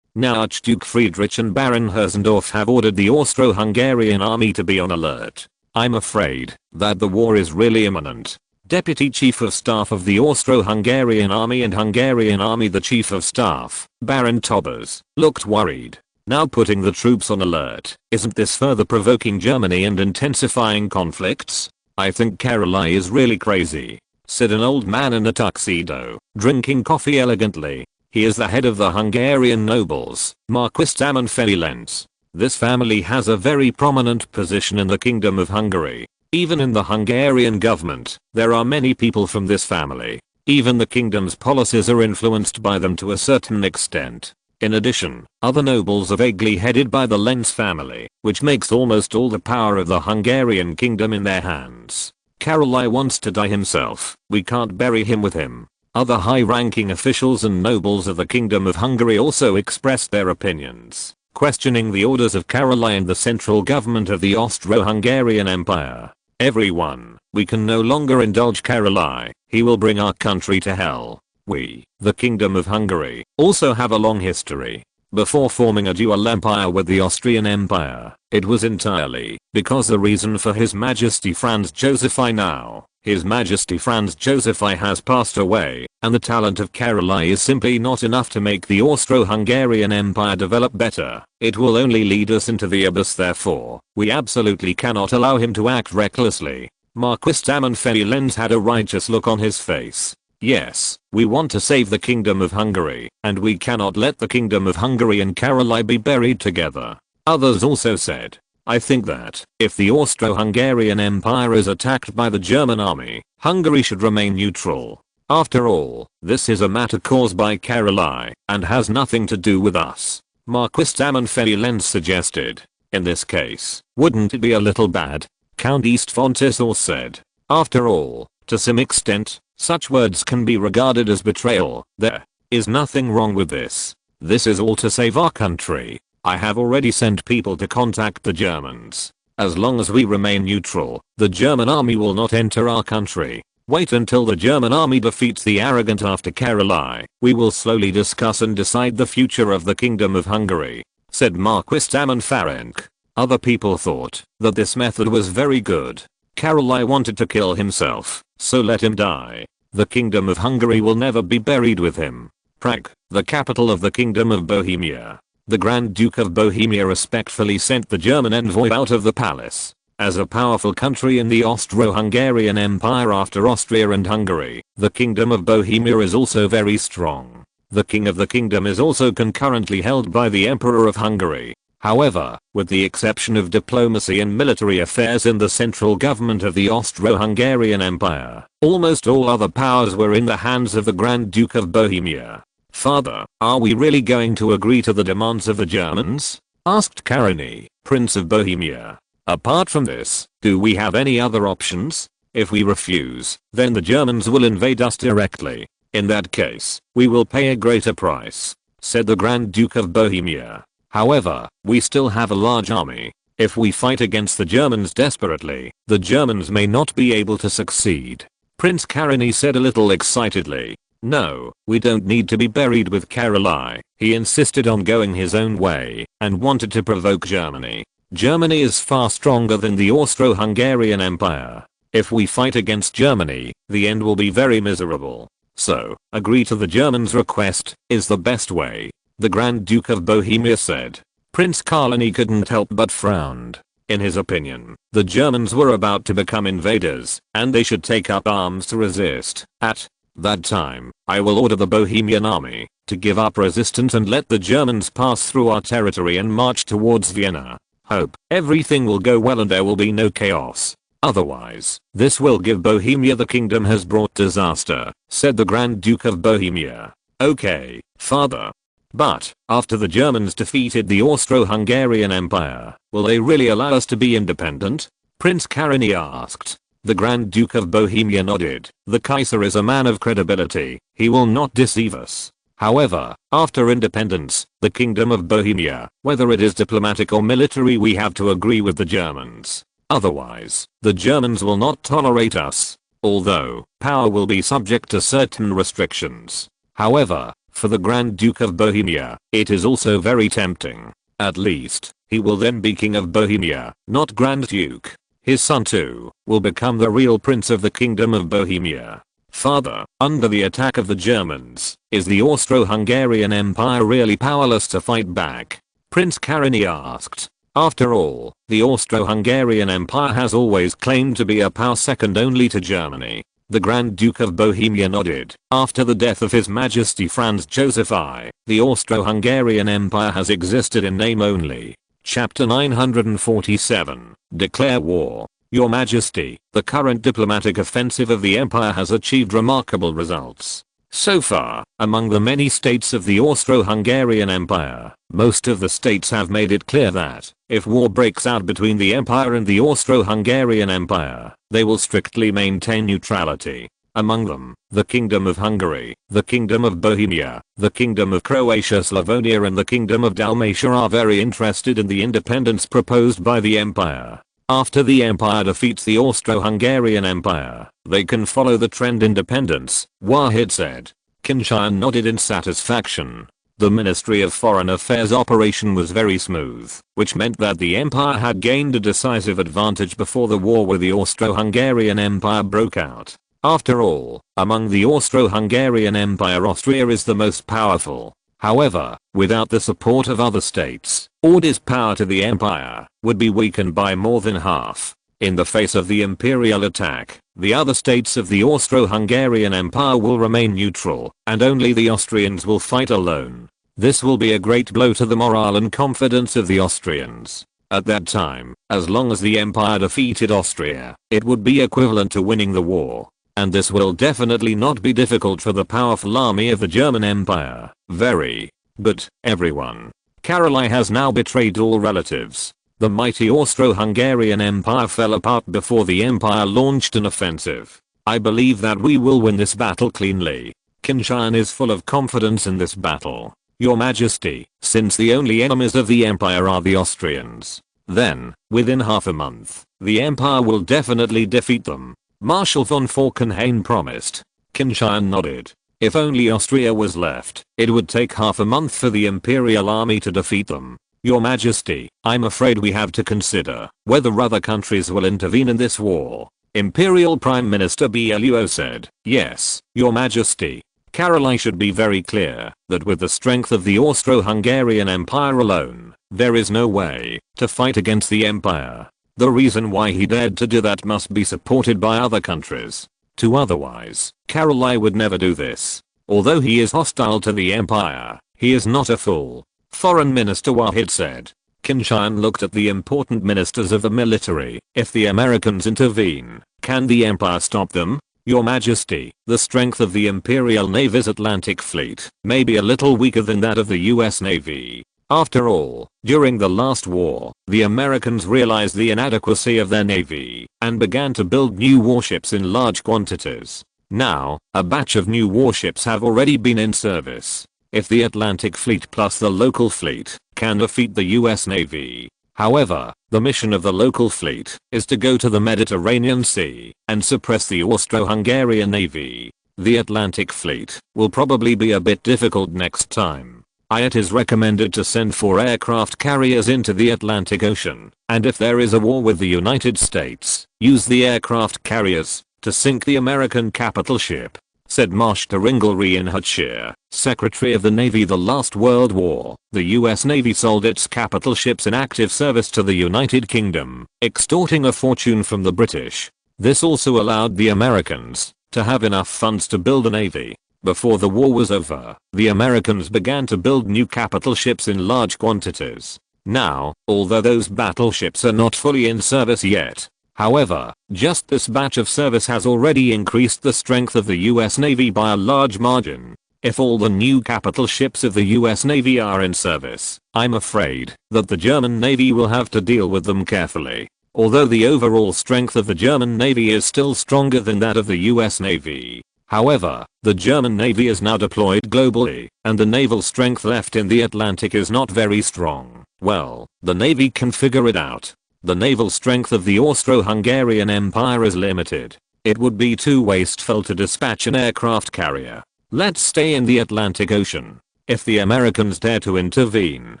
Now Archduke Friedrich and Baron Herzendorf have ordered the Austro-Hungarian army to be on alert. I'm afraid that the war is really imminent. Deputy Chief of Staff of the Austro-Hungarian Army and Hungarian Army, the Chief of Staff, Baron Tobers, looked worried. Now putting the troops on alert, isn't this further provoking Germany and intensifying conflicts? I think Caroline is really crazy, said an old man in a tuxedo, drinking coffee elegantly. He is the head of the Hungarian nobles, Marquis Tamanfeni Lenz. This family has a very prominent position in the Kingdom of Hungary. Even in the Hungarian government, there are many people from this family. Even the kingdom's policies are influenced by them to a certain extent. In addition, other nobles are vaguely headed by the Lenz family, which makes almost all the power of the Hungarian kingdom in their hands. Caroline wants to die himself. We can't bury him with him. Other high-ranking officials and nobles of the Kingdom of Hungary also expressed their opinions, questioning the orders of Caroline and the central government of the Austro-Hungarian Empire. Everyone, we can no longer indulge Caroline he will bring our country to hell. We, the Kingdom of Hungary, also have a long history. Before forming a dual empire with the Austrian Empire, it was entirely because the reason for His Majesty Franz Joseph I now. His Majesty Franz Joseph I has passed away, and the talent of Karol I is simply not enough to make the Austro-Hungarian Empire develop better. It will only lead us into the abyss. Therefore, we absolutely cannot allow him to act recklessly. Marquis Damanfei Lenz had a righteous look on his face. Yes, we want to save the Kingdom of Hungary, and we cannot let the Kingdom of Hungary and Karol I be buried together. Others also said, I think that, if the Austro-Hungarian Empire is attacked by the German army, Hungary should remain neutral. After all, this is a matter caused by Karol I, and has nothing to do with us. Marquis Damanfei Lenz suggested. In this case, wouldn't it be a little bad? Count East Fontisol said. After all, to some extent, such words can be regarded as betrayal. There is nothing wrong with this. This is all to save our country. I have already sent people to contact the Germans. As long as we remain neutral, the German army will not enter our country. Wait until the German army defeats the arrogant after Karol I. We will slowly discuss and decide the future of the Kingdom of Hungary, said Marquis Damanfei. Other people thought that this method was very good. Karol I wanted to kill himself, so let him die. The Kingdom of Hungary will never be buried with him. Prague, the capital of the Kingdom of Bohemia. The Grand Duke of Bohemia respectfully sent the German envoy out of the palace. As a powerful country in the Austro-Hungarian Empire after Austria and Hungary, the Kingdom of Bohemia is also very strong. The king of the kingdom is also concurrently held by the Emperor of Hungary. However, with the exception of diplomacy and military affairs in the central government of the Austro-Hungarian Empire, almost all other powers were in the hands of the Grand Duke of Bohemia. Father, are we really going to agree to the demands of the Germans? Asked Karol, Prince of Bohemia. Apart from this, do we have any other options? If we refuse, then the Germans will invade us directly. In that case, we will pay a greater price, said the Grand Duke of Bohemia. However, we still have a large army. If we fight against the Germans desperately, the Germans may not be able to succeed. Prince Karol said a little excitedly. No, we don't need to be buried with Karol I. He insisted on going his own way, and wanted to provoke Germany. Germany is far stronger than the Austro-Hungarian Empire. If we fight against Germany, the end will be very miserable. So, agree to the Germans' request, is the best way. The Grand Duke of Bohemia said. Prince Karol couldn't help but frowned. In his opinion, the Germans were about to become invaders, and they should take up arms to resist. At that time, I will order the Bohemian army to give up resistance and let the Germans pass through our territory and march towards Vienna. Hope everything will go well and there will be no chaos. Otherwise, this will give Bohemia the kingdom has brought disaster, said the Grand Duke of Bohemia. Okay, father. But, after the Germans defeated the Austro-Hungarian Empire, will they really allow us to be independent? Prince Karol asked. The Grand Duke of Bohemia nodded. The Kaiser is a man of credibility. He will not deceive us. However, after independence, the Kingdom of Bohemia, whether it is diplomatic or military, we have to agree with the Germans. Otherwise, the Germans will not tolerate us. Although, power will be subject to certain restrictions. However, for the Grand Duke of Bohemia, it is also very tempting. At least, he will then be King of Bohemia, not Grand Duke. His son too will become the real prince of the Kingdom of Bohemia. Father, under the attack of the Germans, is the Austro-Hungarian Empire really powerless to fight back? Prince Karol asked. After all, the Austro-Hungarian Empire has always claimed to be a power second only to Germany. The Grand Duke of Bohemia nodded. After the death of His Majesty Franz Joseph I, the Austro-Hungarian Empire has existed in name only. Chapter 947. Declare war. Your Majesty, the current diplomatic offensive of the Empire has achieved remarkable results. So far, among the many states of the Austro-Hungarian Empire, most of the states have made it clear that, if war breaks out between the Empire and the Austro-Hungarian Empire, they will strictly maintain neutrality. Among them, the Kingdom of Hungary, the Kingdom of Bohemia, the Kingdom of Croatia, Slavonia and the Kingdom of Dalmatia are very interested in the independence proposed by the Empire. After the empire defeats the Austro-Hungarian Empire, they can follow the trend independence, Wahid said. Qin Tian nodded in satisfaction. The Ministry of Foreign Affairs operation was very smooth, which meant that the empire had gained a decisive advantage before the war with the Austro-Hungarian Empire broke out. After all, among the Austro-Hungarian Empire, Austria is the most powerful. However, without the support of other states, Austria's power to the empire would be weakened by more than half. In the face of the imperial attack, the other states of the Austro-Hungarian Empire will remain neutral, and only the Austrians will fight alone. This will be a great blow to the morale and confidence of the Austrians. At that time, as long as the empire defeated Austria, it would be equivalent to winning the war. And this will definitely not be difficult for the powerful army of the German Empire. Very. But, everyone. Karolai has now betrayed all relatives. The mighty Austro-Hungarian Empire fell apart before the empire launched an offensive. I believe that we will win this battle cleanly. Qin Tian is full of confidence in this battle. Your Majesty, since the only enemies of the empire are the Austrians, then, within half a month, the empire will definitely defeat them. Marshal von Falkenhayn promised. Qin Tian nodded. If only Austria was left, it would take half a month for the imperial army to defeat them. Your Majesty, I'm afraid we have to consider whether other countries will intervene in this war. Imperial Prime Minister Bismarck said. Yes, Your Majesty. Karolai should be very clear that with the strength of the Austro-Hungarian Empire alone, there is no way to fight against the empire. The reason why he dared to do that must be supported by other countries. To otherwise, Karolai would never do this. Although he is hostile to the empire, he is not a fool. Foreign Minister Wahid said. Qin Tian looked at the important ministers of the military. If the Americans intervene, can the empire stop them? Your Majesty, the strength of the Imperial Navy's Atlantic Fleet may be a little weaker than that of the US Navy. After all, during the last war, the Americans realized the inadequacy of their navy and began to build new warships in large quantities. Now, a batch of new warships have already been in service. If the Atlantic Fleet plus the local fleet can defeat the US Navy. However, the mission of the local fleet is to go to the Mediterranean Sea and suppress the Austro-Hungarian Navy. The Atlantic Fleet will probably be a bit difficult next time. It is recommended to send 4 aircraft carriers into the Atlantic Ocean, and if there is a war with the United States, use the aircraft carriers to sink the American capital ship, said Marshal Ringelreihenhutschir, Secretary of the Navy. The last World War, the US Navy sold its capital ships in active service to the United Kingdom, extorting a fortune from the British. This also allowed the Americans to have enough funds to build a navy. Before the war was over, the Americans began to build new capital ships in large quantities. Now, although those battleships are not fully in service yet, however, just this batch of service has already increased the strength of the US Navy by a large margin. If all the new capital ships of the US Navy are in service, I'm afraid that the German Navy will have to deal with them carefully. Although the overall strength of the German Navy is still stronger than that of the US Navy. However, the German Navy is now deployed globally, and the naval strength left in the Atlantic is not very strong. Well, the Navy can figure it out. The naval strength of the Austro-Hungarian Empire is limited. It would be too wasteful to dispatch an aircraft carrier. Let's stay in the Atlantic Ocean. If the Americans dare to intervene,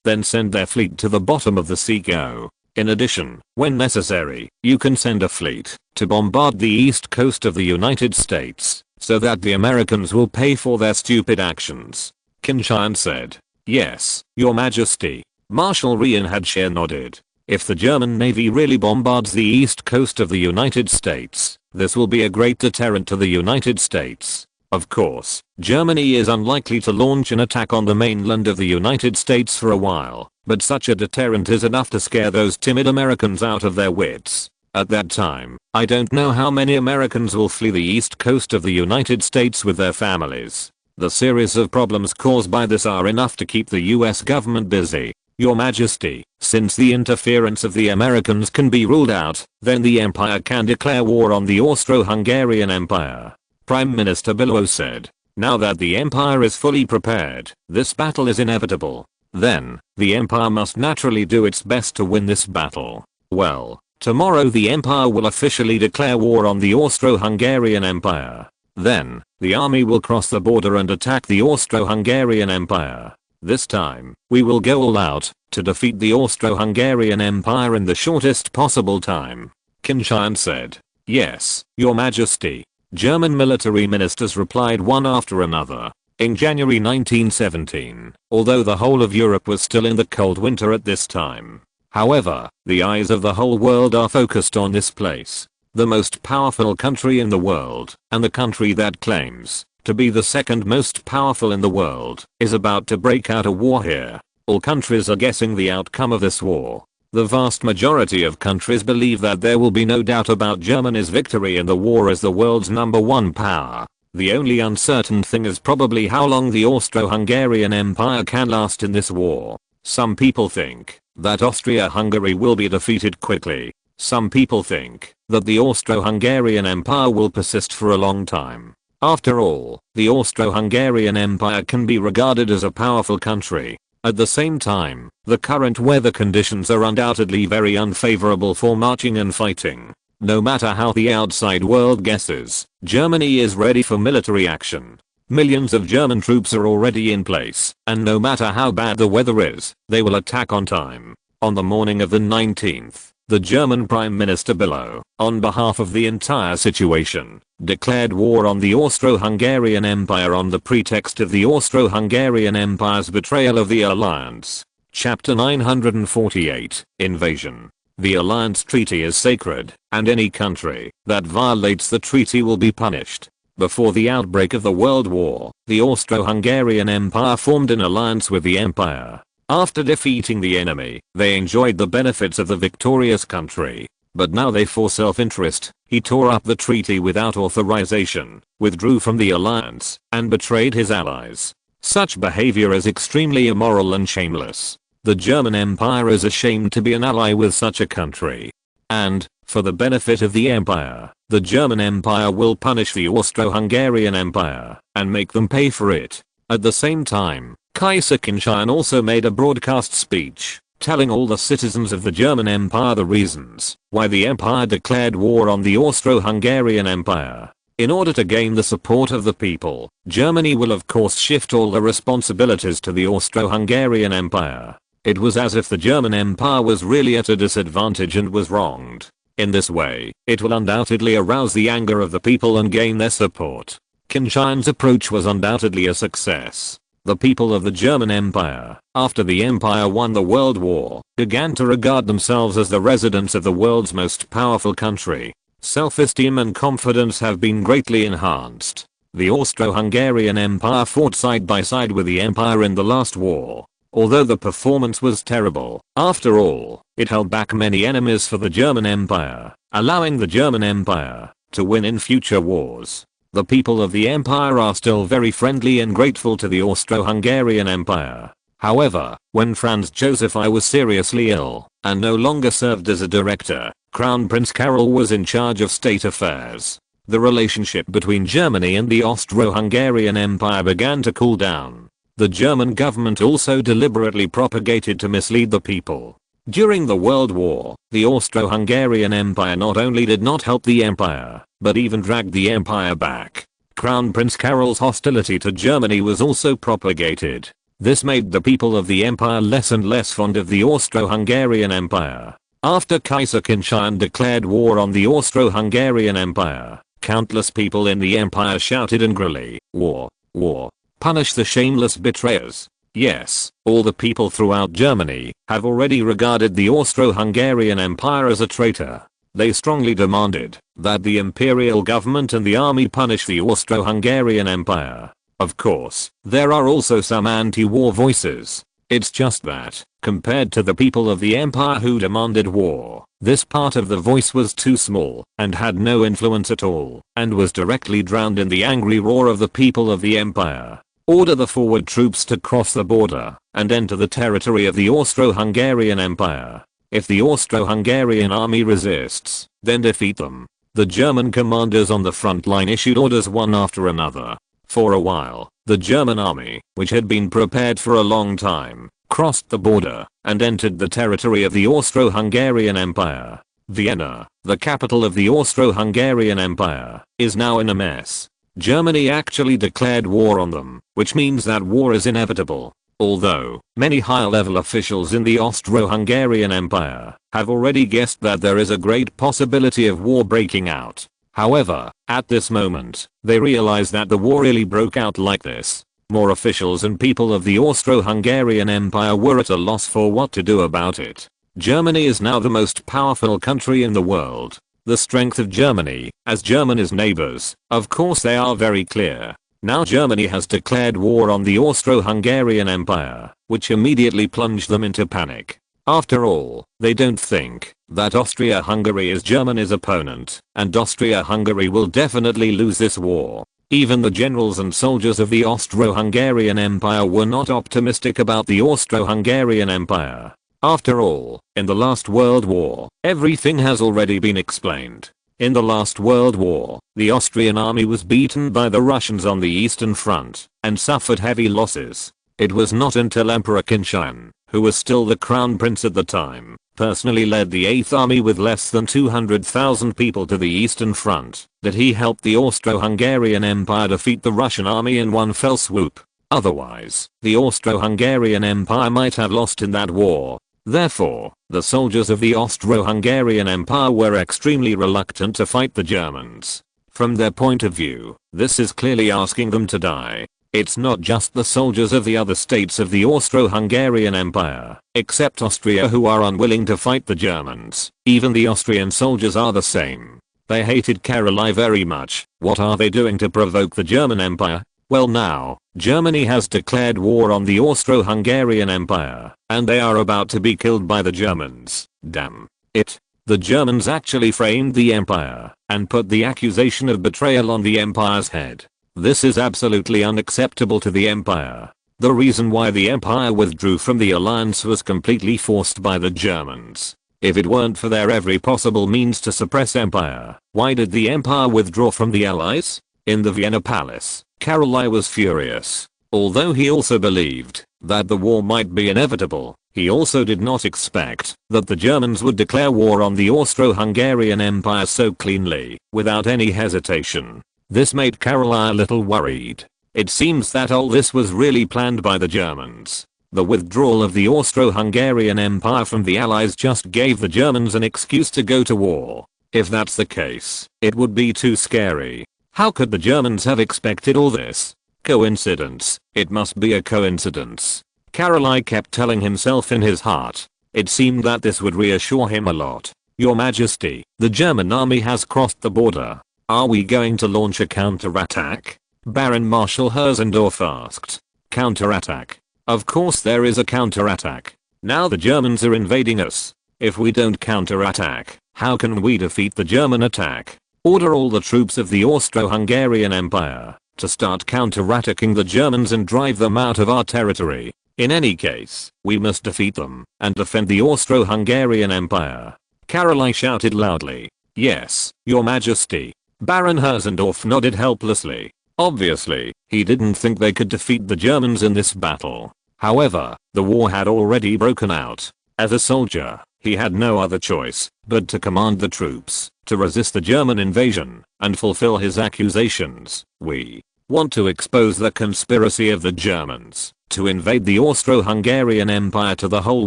then send their fleet to the bottom of the sea. Go. In addition, when necessary, you can send a fleet to bombard the east coast of the United States, so that the Americans will pay for their stupid actions. Qin Tian said. Yes, Your Majesty. Marshal Reihenhutschir nodded. If the German Navy really bombards the east coast of the United States, this will be a great deterrent to the United States. Of course, Germany is unlikely to launch an attack on the mainland of the United States for a while, but such a deterrent is enough to scare those timid Americans out of their wits. At that time, I don't know how many Americans will flee the east coast of the United States with their families. The series of problems caused by this are enough to keep the US government busy. Your Majesty, since the interference of the Americans can be ruled out, then the empire can declare war on the Austro-Hungarian Empire. Prime Minister Bismarck said. Now that the empire is fully prepared, this battle is inevitable. Then, the empire must naturally do its best to win this battle. Well, Tomorrow the empire will officially declare war on the Austro-Hungarian Empire. Then, the army will cross the border and attack the Austro-Hungarian Empire. This time, we will go all out to defeat the Austro-Hungarian Empire in the shortest possible time. Qin Tian said. Yes, Your Majesty. German military ministers replied one after another. In January 1917, although the whole of Europe was still in the cold winter at this time. However, the eyes of the whole world are focused on this place. The most powerful country in the world, and the country that claims to be the second most powerful in the world, is about to break out a war here. All countries are guessing the outcome of this war. The vast majority of countries believe that there will be no doubt about Germany's victory in the war as the world's #1 power. The only uncertain thing is probably how long the Austro-Hungarian Empire can last in this war. Some people think that Austria-Hungary will be defeated quickly. Some people think that the Austro-Hungarian Empire will persist for a long time. After all, the Austro-Hungarian Empire can be regarded as a powerful country. At the same time, the current weather conditions are undoubtedly very unfavorable for marching and fighting. No matter how the outside world guesses, Germany is ready for military action. Millions of German troops are already in place, and no matter how bad the weather is, they will attack on time. On the morning of the 19th, the German Prime Minister Billow, on behalf of the entire situation, declared war on the Austro-Hungarian Empire on the pretext of the Austro-Hungarian Empire's betrayal of the alliance. Chapter 948, Invasion. The alliance treaty is sacred, and any country that violates the treaty will be punished. Before the outbreak of the World War, the Austro-Hungarian Empire formed an alliance with the empire. After defeating the enemy, they enjoyed the benefits of the victorious country. But now they, for self-interest, he tore up the treaty without authorization, withdrew from the alliance, and betrayed his allies. Such behavior is extremely immoral and shameless. The German Empire is ashamed to be an ally with such a country. And, for the benefit of the empire, the German Empire will punish the Austro-Hungarian Empire, and make them pay for it. At the same time, Kaiser Qin Tian also made a broadcast speech, telling all the citizens of the German Empire the reasons why the empire declared war on the Austro-Hungarian Empire. In order to gain the support of the people, Germany will of course shift all the responsibilities to the Austro-Hungarian Empire. It was as if the German Empire was really at a disadvantage and was wronged. In this way, it will undoubtedly arouse the anger of the people and gain their support. Qin Tian's approach was undoubtedly a success. The people of the German Empire, after the empire won the World War, began to regard themselves as the residents of the world's most powerful country. Self-esteem and confidence have been greatly enhanced. The Austro-Hungarian Empire fought side by side with the empire in the last war. Although the performance was terrible, after all, it held back many enemies for the German Empire, allowing the German Empire to win in future wars. The people of the empire are still very friendly and grateful to the Austro-Hungarian Empire. However, when Franz Joseph I was seriously ill and no longer served as a director, Crown Prince Karol was in charge of state affairs. The relationship between Germany and the Austro-Hungarian Empire began to cool down. The German government also deliberately propagated to mislead the people. During the World War, the Austro-Hungarian Empire not only did not help the empire, but even dragged the empire back. Crown Prince Karol's hostility to Germany was also propagated. This made the people of the empire less and less fond of the Austro-Hungarian Empire. After Kaiser Qin Tian declared war on the Austro-Hungarian Empire, countless people in the empire shouted angrily, "War! War! Punish the shameless betrayers!" Yes, all the people throughout Germany have already regarded the Austro-Hungarian Empire as a traitor. They strongly demanded that the imperial government and the army punish the Austro-Hungarian Empire. Of course, there are also some anti-war voices. It's just that, compared to the people of the empire who demanded war, this part of the voice was too small and had no influence at all, and was directly drowned in the angry roar of the people of the empire. Order the forward troops to cross the border and enter the territory of the Austro-Hungarian Empire. If the Austro-Hungarian army resists, then defeat them. The German commanders on the front line issued orders one after another. For a while, the German army, which had been prepared for a long time, crossed the border and entered the territory of the Austro-Hungarian Empire. Vienna, the capital of the Austro-Hungarian Empire, is now in a mess. Germany actually declared war on them, which means that war is inevitable. Although, many high-level officials in the Austro-Hungarian Empire have already guessed that there is a great possibility of war breaking out. However, at this moment, they realize that the war really broke out like this. More officials and people of the Austro-Hungarian Empire were at a loss for what to do about it. Germany is now the most powerful country in the world. The strength of Germany, as Germany's neighbors, of course they are very clear. Now Germany has declared war on the Austro-Hungarian Empire, which immediately plunged them into panic. After all, they don't think that Austria-Hungary is Germany's opponent, and Austria-Hungary will definitely lose this war. Even the generals and soldiers of the Austro-Hungarian Empire were not optimistic about the Austro-Hungarian Empire. After all, in the last World War, everything has already been explained. In the last World War, the Austrian army was beaten by the Russians on the Eastern Front and suffered heavy losses. It was not until Emperor Qin Tian, who was still the crown prince at the time, personally led the 8th Army with less than 200,000 people to the Eastern Front, that he helped the Austro-Hungarian Empire defeat the Russian army in one fell swoop. Otherwise, the Austro-Hungarian Empire might have lost in that war. Therefore, the soldiers of the Austro-Hungarian Empire were extremely reluctant to fight the Germans. From their point of view, this is clearly asking them to die. It's not just the soldiers of the other states of the Austro-Hungarian Empire, except Austria, who are unwilling to fight the Germans. Even the Austrian soldiers are the same. They hated Caroline very much. What are they doing to provoke the German Empire? Well, now, Germany has declared war on the Austro-Hungarian Empire, and they are about to be killed by the Germans. Damn it. The Germans actually framed the empire and put the accusation of betrayal on the empire's head. This is absolutely unacceptable to the empire. The reason why the empire withdrew from the alliance was completely forced by the Germans. If it weren't for their every possible means to suppress empire, why did the empire withdraw from the allies? In the Vienna palace, Caroline was furious. Although he also believed that the war might be inevitable, he also did not expect that the Germans would declare war on the Austro-Hungarian Empire so cleanly, without any hesitation. This made Caroline a little worried. It seems that all this was really planned by the Germans. The withdrawal of the Austro-Hungarian Empire from the Allies just gave the Germans an excuse to go to war. If that's the case, it would be too scary. How could the Germans have expected all this? Coincidence? It must be a coincidence. Caroline kept telling himself in his heart. It seemed that this would reassure him a lot. Your Majesty, the German army has crossed the border. Are we going to launch a counterattack? Baron Marshal Herzendorf asked. Counterattack? Of course there is a counterattack. Now the Germans are invading us. If we don't counterattack, how can we defeat the German attack? Order all the troops of the Austro-Hungarian Empire to start counterattacking the Germans and drive them out of our territory. In any case, we must defeat them and defend the Austro-Hungarian Empire. Caroline shouted loudly. Yes, Your Majesty. Baron Herzendorf nodded helplessly. Obviously, he didn't think they could defeat the Germans in this battle. However, the war had already broken out. As a soldier, he had no other choice but to command the troops to resist the German invasion and fulfill his accusations. We want to expose the conspiracy of the Germans to invade the Austro-Hungarian Empire to the whole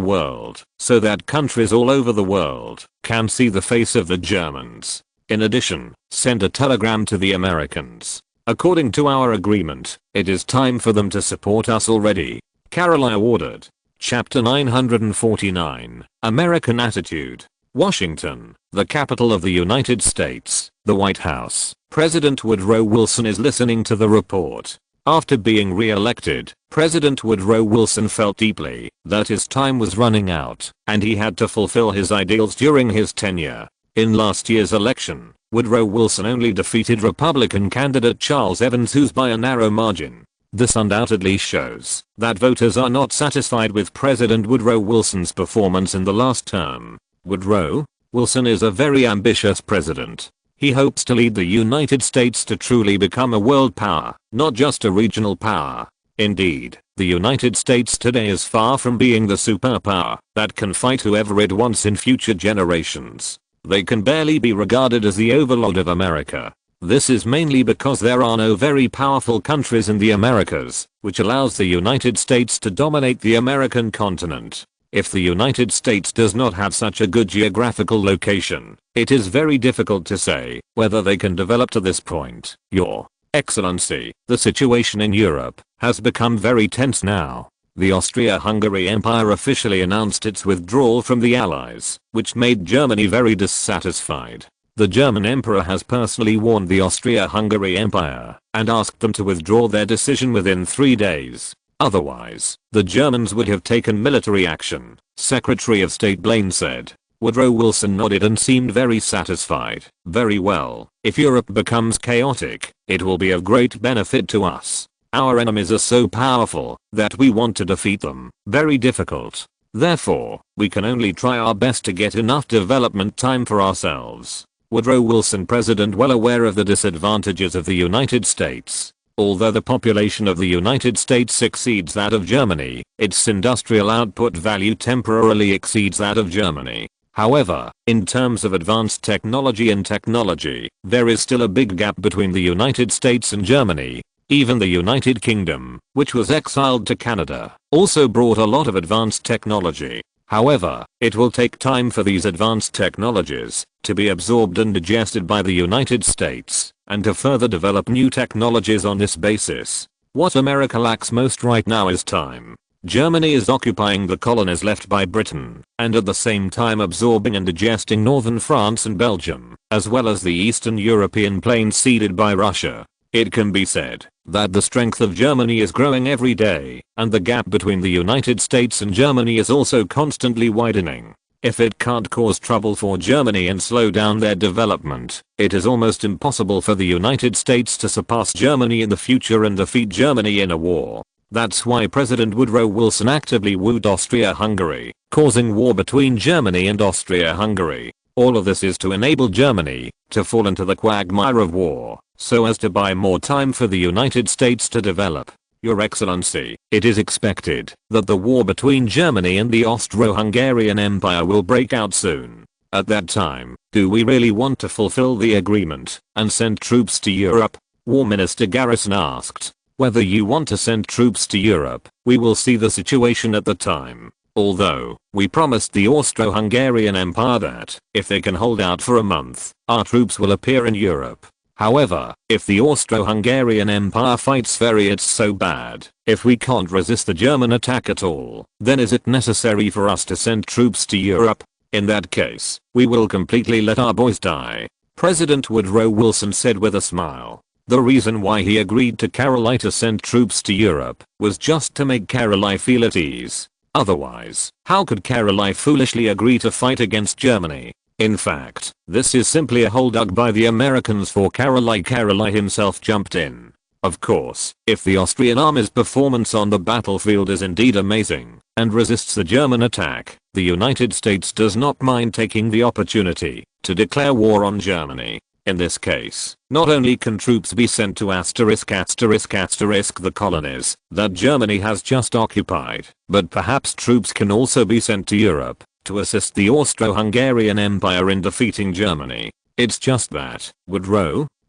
world so that countries all over the world can see the face of the Germans. In addition, send a telegram to the Americans. According to our agreement, it is time for them to support us already. Caroline ordered. Chapter 949, American Attitude. Washington, the capital of the United States, the White House. President Woodrow Wilson is listening to the report. After being re-elected, President Woodrow Wilson felt deeply that his time was running out, and he had to fulfill his ideals during his tenure. In last year's election, Woodrow Wilson only defeated Republican candidate Charles Evans Hughes by a narrow margin. This undoubtedly shows that voters are not satisfied with President Woodrow Wilson's performance in the last term. Woodrow Wilson is a very ambitious president. He hopes to lead the United States to truly become a world power, not just a regional power. Indeed, the United States today is far from being the superpower that can fight whoever it wants in future generations. they can barely be regarded as the overlord of America. This is mainly because there are no very powerful countries in the Americas, which allows the United States to dominate the American continent. If the United States does not have such a good geographical location, it is very difficult to say whether they can develop to this point. Your Excellency, the situation in Europe has become very tense now. The Austria-Hungary Empire officially announced its withdrawal from the Allies, which made Germany very dissatisfied. The German Emperor has personally warned the Austria-Hungary Empire and asked them to withdraw their decision within 3 days. Otherwise, the Germans would have taken military action, Secretary of State Blaine said. Woodrow Wilson nodded and seemed very satisfied. Very well, if Europe becomes chaotic, it will be of great benefit to us. Our enemies are so powerful that we want to defeat them. Very difficult. Therefore, we can only try our best to get enough development time for ourselves. Woodrow Wilson, president, well aware of the disadvantages of the United States. Although the population of the United States exceeds that of Germany, its industrial output value temporarily exceeds that of Germany. However, in terms of advanced technology and technology, there is still a big gap between the United States and Germany. Even the United Kingdom, which was exiled to Canada, also brought a lot of advanced technology. However, it will take time for these advanced technologies to be absorbed and digested by the United States, and to further develop new technologies on this basis. What America lacks most right now is time. Germany is occupying the colonies left by Britain, and at the same time absorbing and digesting northern France and Belgium, as well as the Eastern European plains ceded by Russia. It can be said that the strength of Germany is growing every day, and the gap between the United States and Germany is also constantly widening. If it can't cause trouble for Germany and slow down their development, it is almost impossible for the United States to surpass Germany in the future and defeat Germany in a war. That's why President Woodrow Wilson actively wooed Austria-Hungary, causing war between Germany and Austria-Hungary. All of this is to enable Germany to fall into the quagmire of war, so as to buy more time for the United States to develop. Your Excellency, it is expected that the war between Germany and the Austro-Hungarian Empire will break out soon. At that time, do we really want to fulfill the agreement and send troops to Europe? War Minister Garrison asked. Whether you want to send troops to Europe, we will see the situation at the time. Although, we promised the Austro-Hungarian Empire that, if they can hold out for a month, our troops will appear in Europe. However, if the Austro-Hungarian Empire fights it's so bad, if we can't resist the German attack at all, then is it necessary for us to send troops to Europe? In that case, we will completely let our boys die. President Woodrow Wilson said with a smile. The reason why he agreed to Caroline to send troops to Europe was just to make Caroline feel at ease. Otherwise, how could Caroline foolishly agree to fight against Germany? In fact, this is simply a hold-up by the Americans for Caroline. Caroline himself jumped in. Of course, if the Austrian army's performance on the battlefield is indeed amazing and resists the German attack, the United States does not mind taking the opportunity to declare war on Germany. In this case, not only can troops be sent to the colonies that Germany has just occupied, but perhaps troops can also be sent to Europe to assist the Austro-Hungarian Empire in defeating Germany. It's just that,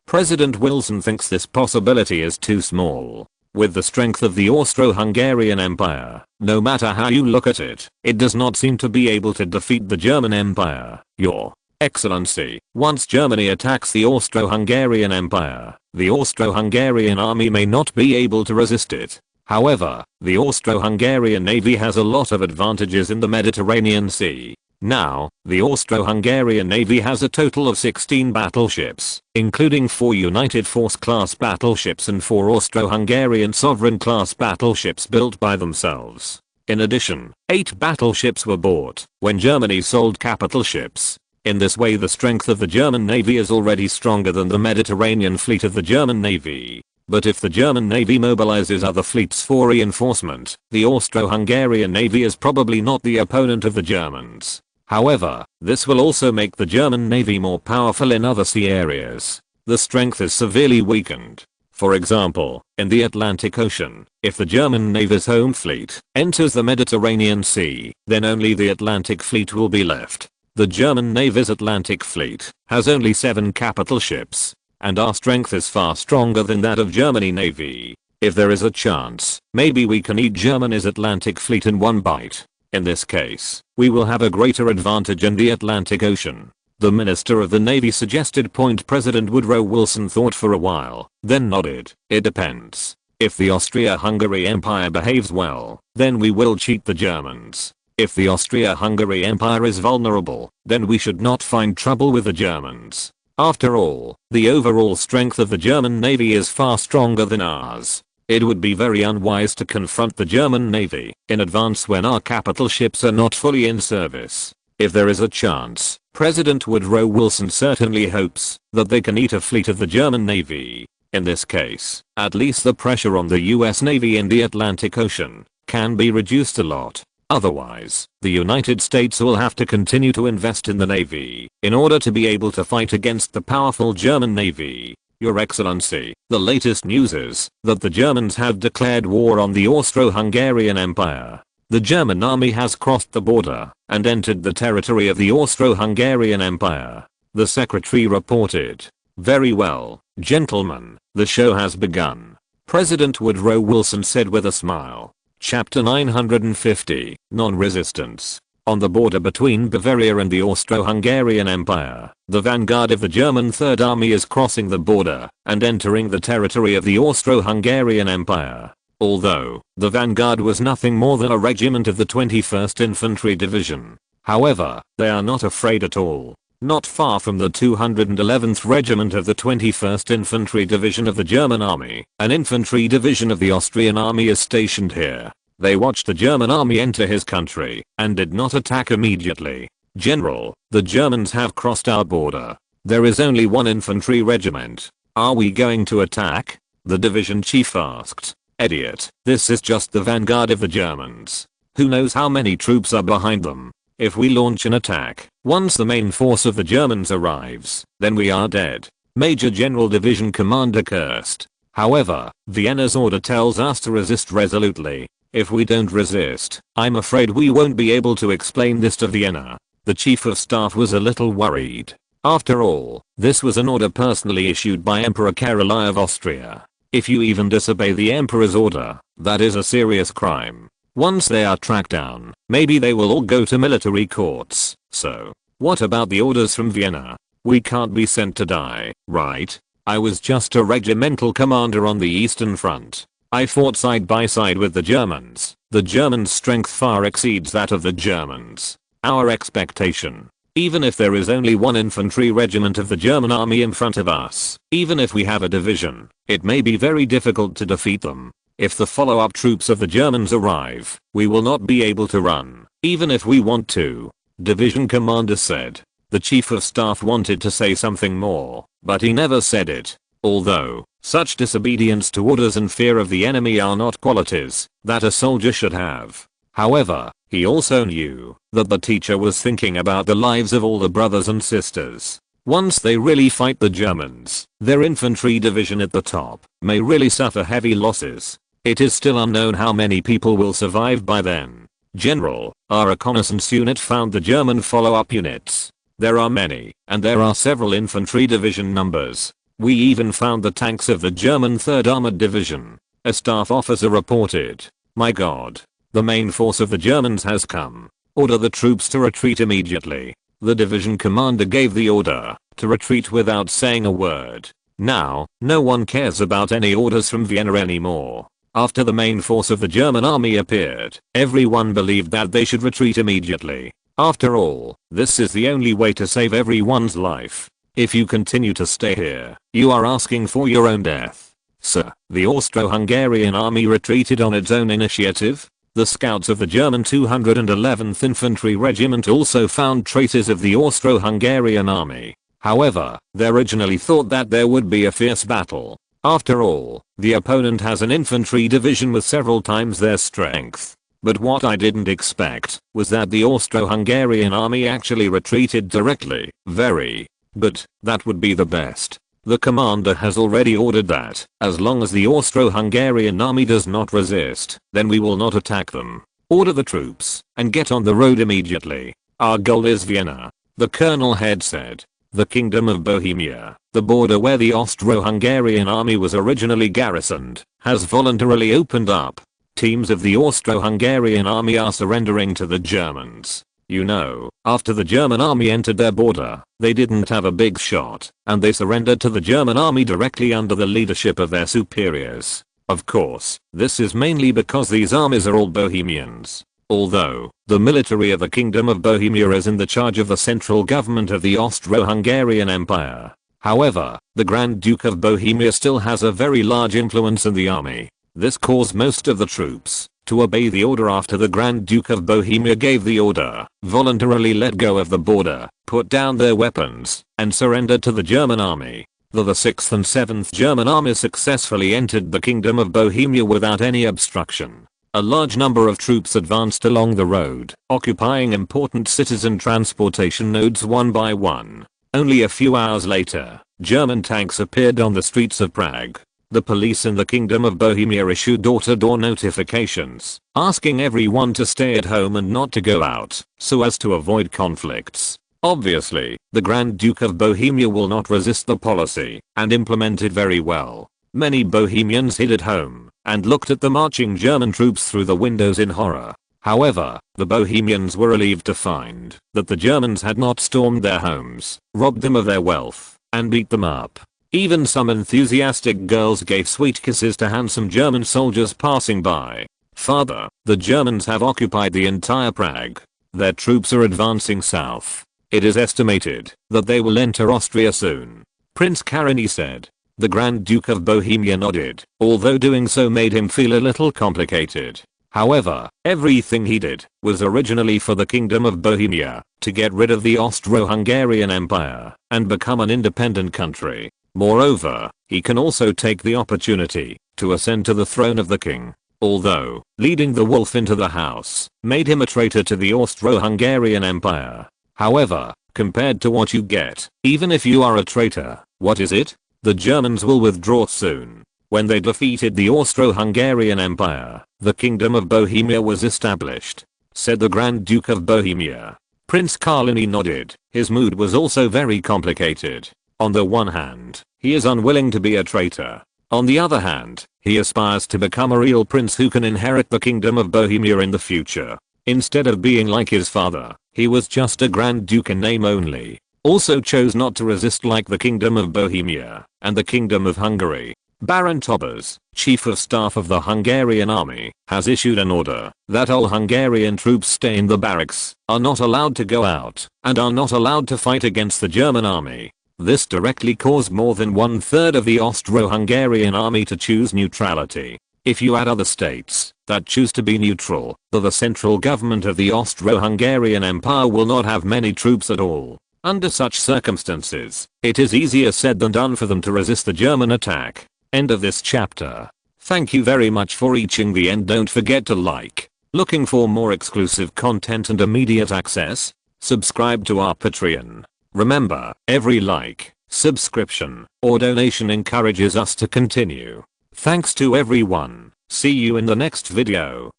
President Wilson thinks this possibility is too small. With the strength of the Austro-Hungarian Empire, no matter how you look at it, it does not seem to be able to defeat the German Empire. Your Excellency, once Germany attacks the Austro-Hungarian Empire, the Austro-Hungarian army may not be able to resist it. However, the Austro-Hungarian navy has a lot of advantages in the Mediterranean Sea. Now, the Austro-Hungarian navy has a total of 16 battleships, including 4 United Force-class battleships and 4 Austro-Hungarian Sovereign-class battleships built by themselves. In addition, 8 battleships were bought when Germany sold capital ships. In this way, the strength of the German Navy is already stronger than the Mediterranean fleet of the German Navy. But if the German Navy mobilizes other fleets for reinforcement, the Austro-Hungarian Navy is probably not the opponent of the Germans. However, this will also make the German Navy more powerful in other sea areas. The strength is severely weakened. For example, in the Atlantic Ocean, if the German Navy's home fleet enters the Mediterranean Sea, then only the Atlantic fleet will be left. The German Navy's Atlantic Fleet has only 7 capital ships, and our strength is far stronger than that of Germany Navy. If there is a chance, maybe we can eat Germany's Atlantic Fleet in one bite. In this case, we will have a greater advantage in the Atlantic Ocean. The Minister of the Navy suggested. President Woodrow Wilson thought for a while, then nodded. It depends. If the Austria-Hungary Empire behaves well, then we will cheat the Germans. If the Austria-Hungary Empire is vulnerable, then we should not find trouble with the Germans. After all, the overall strength of the German Navy is far stronger than ours. It would be very unwise to confront the German Navy in advance when our capital ships are not fully in service. If there is a chance, President Woodrow Wilson certainly hopes that they can eat a fleet of the German Navy. In this case, at least the pressure on the US Navy in the Atlantic Ocean can be reduced a lot. Otherwise, the United States will have to continue to invest in the Navy in order to be able to fight against the powerful German Navy. Your Excellency, the latest news is that the Germans have declared war on the Austro-Hungarian Empire. The German army has crossed the border and entered the territory of the Austro-Hungarian Empire. The secretary reported. Very well, gentlemen, the show has begun. President Woodrow Wilson said with a smile. Chapter 950, Non-Resistance. On the border between Bavaria and the Austro-Hungarian Empire, the vanguard of the German Third Army is crossing the border and entering the territory of the Austro-Hungarian Empire. Although, the vanguard was nothing more than a regiment of the 21st Infantry Division. However, they are not afraid at all. Not far from the 211th Regiment of the 21st Infantry Division of the German Army, an infantry division of the Austrian Army is stationed here. They watched the German army enter his country and did not attack immediately. General, the Germans have crossed our border. There is only one infantry regiment. Are we going to attack? The division chief asked. Idiot, this is just the vanguard of the Germans. Who knows how many troops are behind them? If we launch an attack, once the main force of the Germans arrives, then we are dead. Major General Division Commander cursed. However, Vienna's order tells us to resist resolutely. If we don't resist, I'm afraid we won't be able to explain this to Vienna. The Chief of Staff was a little worried. After all, this was an order personally issued by Emperor Karol I of Austria. If you even disobey the Emperor's order, that is a serious crime. Once they are tracked down, maybe they will all go to military courts. So, what about the orders from Vienna? We can't be sent to die, right? I was just a regimental commander on the Eastern Front. I fought side by side with the Germans. The Germans' strength far exceeds that of the Germans. Our expectation. Even if there is only one infantry regiment of the German army in front of us, even if we have a division, it may be very difficult to defeat them. If the follow-up troops of the Germans arrive, we will not be able to run, even if we want to. Division commander said. The Chief of Staff wanted to say something more, but he never said it. Although, such disobedience to orders and fear of the enemy are not qualities that a soldier should have. However, he also knew that the teacher was thinking about the lives of all the brothers and sisters. Once they really fight the Germans, their infantry division at the top may really suffer heavy losses. It is still unknown how many people will survive by then. General, our reconnaissance unit found the German follow-up units. There are many, and there are several infantry division numbers. We even found the tanks of the German 3rd Armored Division. A staff officer reported. My God. The main force of the Germans has come. Order the troops to retreat immediately. The division commander gave the order to retreat without saying a word. Now, no one cares about any orders from Vienna anymore. After the main force of the German army appeared, everyone believed that they should retreat immediately. After all, this is the only way to save everyone's life. If you continue to stay here, you are asking for your own death. Sir, the Austro-Hungarian army retreated on its own initiative. The scouts of the German 211th Infantry Regiment also found traces of the Austro-Hungarian army. However, they originally thought that there would be a fierce battle. After all, the opponent has an infantry division with several times their strength. But what I didn't expect was that the Austro-Hungarian army actually retreated directly. But that would be the best. The commander has already ordered that, as long as the Austro-Hungarian army does not resist, then we will not attack them. Order the troops, and get on the road immediately. Our goal is Vienna. The colonel had said. The Kingdom of Bohemia, the border where the Austro-Hungarian army was originally garrisoned, has voluntarily opened up. Teams of the Austro-Hungarian army are surrendering to the Germans. You know, after the German army entered their border, they didn't have a big shot, and they surrendered to the German army directly under the leadership of their superiors. Of course, this is mainly because these armies are all Bohemians. Although, the military of the Kingdom of Bohemia is in the charge of the central government of the Austro-Hungarian Empire. However, the Grand Duke of Bohemia still has a very large influence in the army. This caused most of the troops to obey the order after the Grand Duke of Bohemia gave the order, voluntarily let go of the border, put down their weapons, and surrendered to the German army. The 6th and 7th German armies successfully entered the Kingdom of Bohemia without any obstruction. A large number of troops advanced along the road, occupying important cities and transportation nodes one by one. Only a few hours later, German tanks appeared on the streets of Prague. The police in the Kingdom of Bohemia issued door-to-door notifications, asking everyone to stay at home and not to go out, so as to avoid conflicts. Obviously, the Grand Duke of Bohemia will not resist the policy, and implement it very well. Many Bohemians hid at home, and looked at the marching German troops through the windows in horror. However, the Bohemians were relieved to find that the Germans had not stormed their homes, robbed them of their wealth, and beat them up. Even some enthusiastic girls gave sweet kisses to handsome German soldiers passing by. Further, the Germans have occupied the entire Prague. Their troops are advancing south. It is estimated that they will enter Austria soon. Prince Karany said. The Grand Duke of Bohemia nodded, although doing so made him feel a little complicated. However, everything he did was originally for the Kingdom of Bohemia, to get rid of the Austro-Hungarian Empire and become an independent country. Moreover, he can also take the opportunity to ascend to the throne of the king. Although, leading the wolf into the house made him a traitor to the Austro-Hungarian Empire. However, compared to what you get, even if you are a traitor, what is it? The Germans will withdraw soon. When they defeated the Austro-Hungarian Empire, the Kingdom of Bohemia was established, said the Grand Duke of Bohemia. Prince Karany nodded. His mood was also very complicated. On the one hand, he is unwilling to be a traitor. On the other hand, he aspires to become a real prince who can inherit the Kingdom of Bohemia in the future. Instead of being like his father, he was just a Grand Duke in name only. Also chose not to resist like the Kingdom of Bohemia and the Kingdom of Hungary. Baron Tobers, Chief of Staff of the Hungarian Army, has issued an order that all Hungarian troops stay in the barracks, are not allowed to go out, and are not allowed to fight against the German army. This directly caused more than 1/3 of the Austro-Hungarian army to choose neutrality. If you add other states that choose to be neutral, the central government of the Austro-Hungarian Empire will not have many troops at all. Under such circumstances, it is easier said than done for them to resist the German attack. End of this chapter. Thank you very much for reaching the end. Don't forget to like. Looking for more exclusive content and immediate access? Subscribe to our Patreon. Remember, every like, subscription, or donation encourages us to continue. Thanks to everyone. See you in the next video.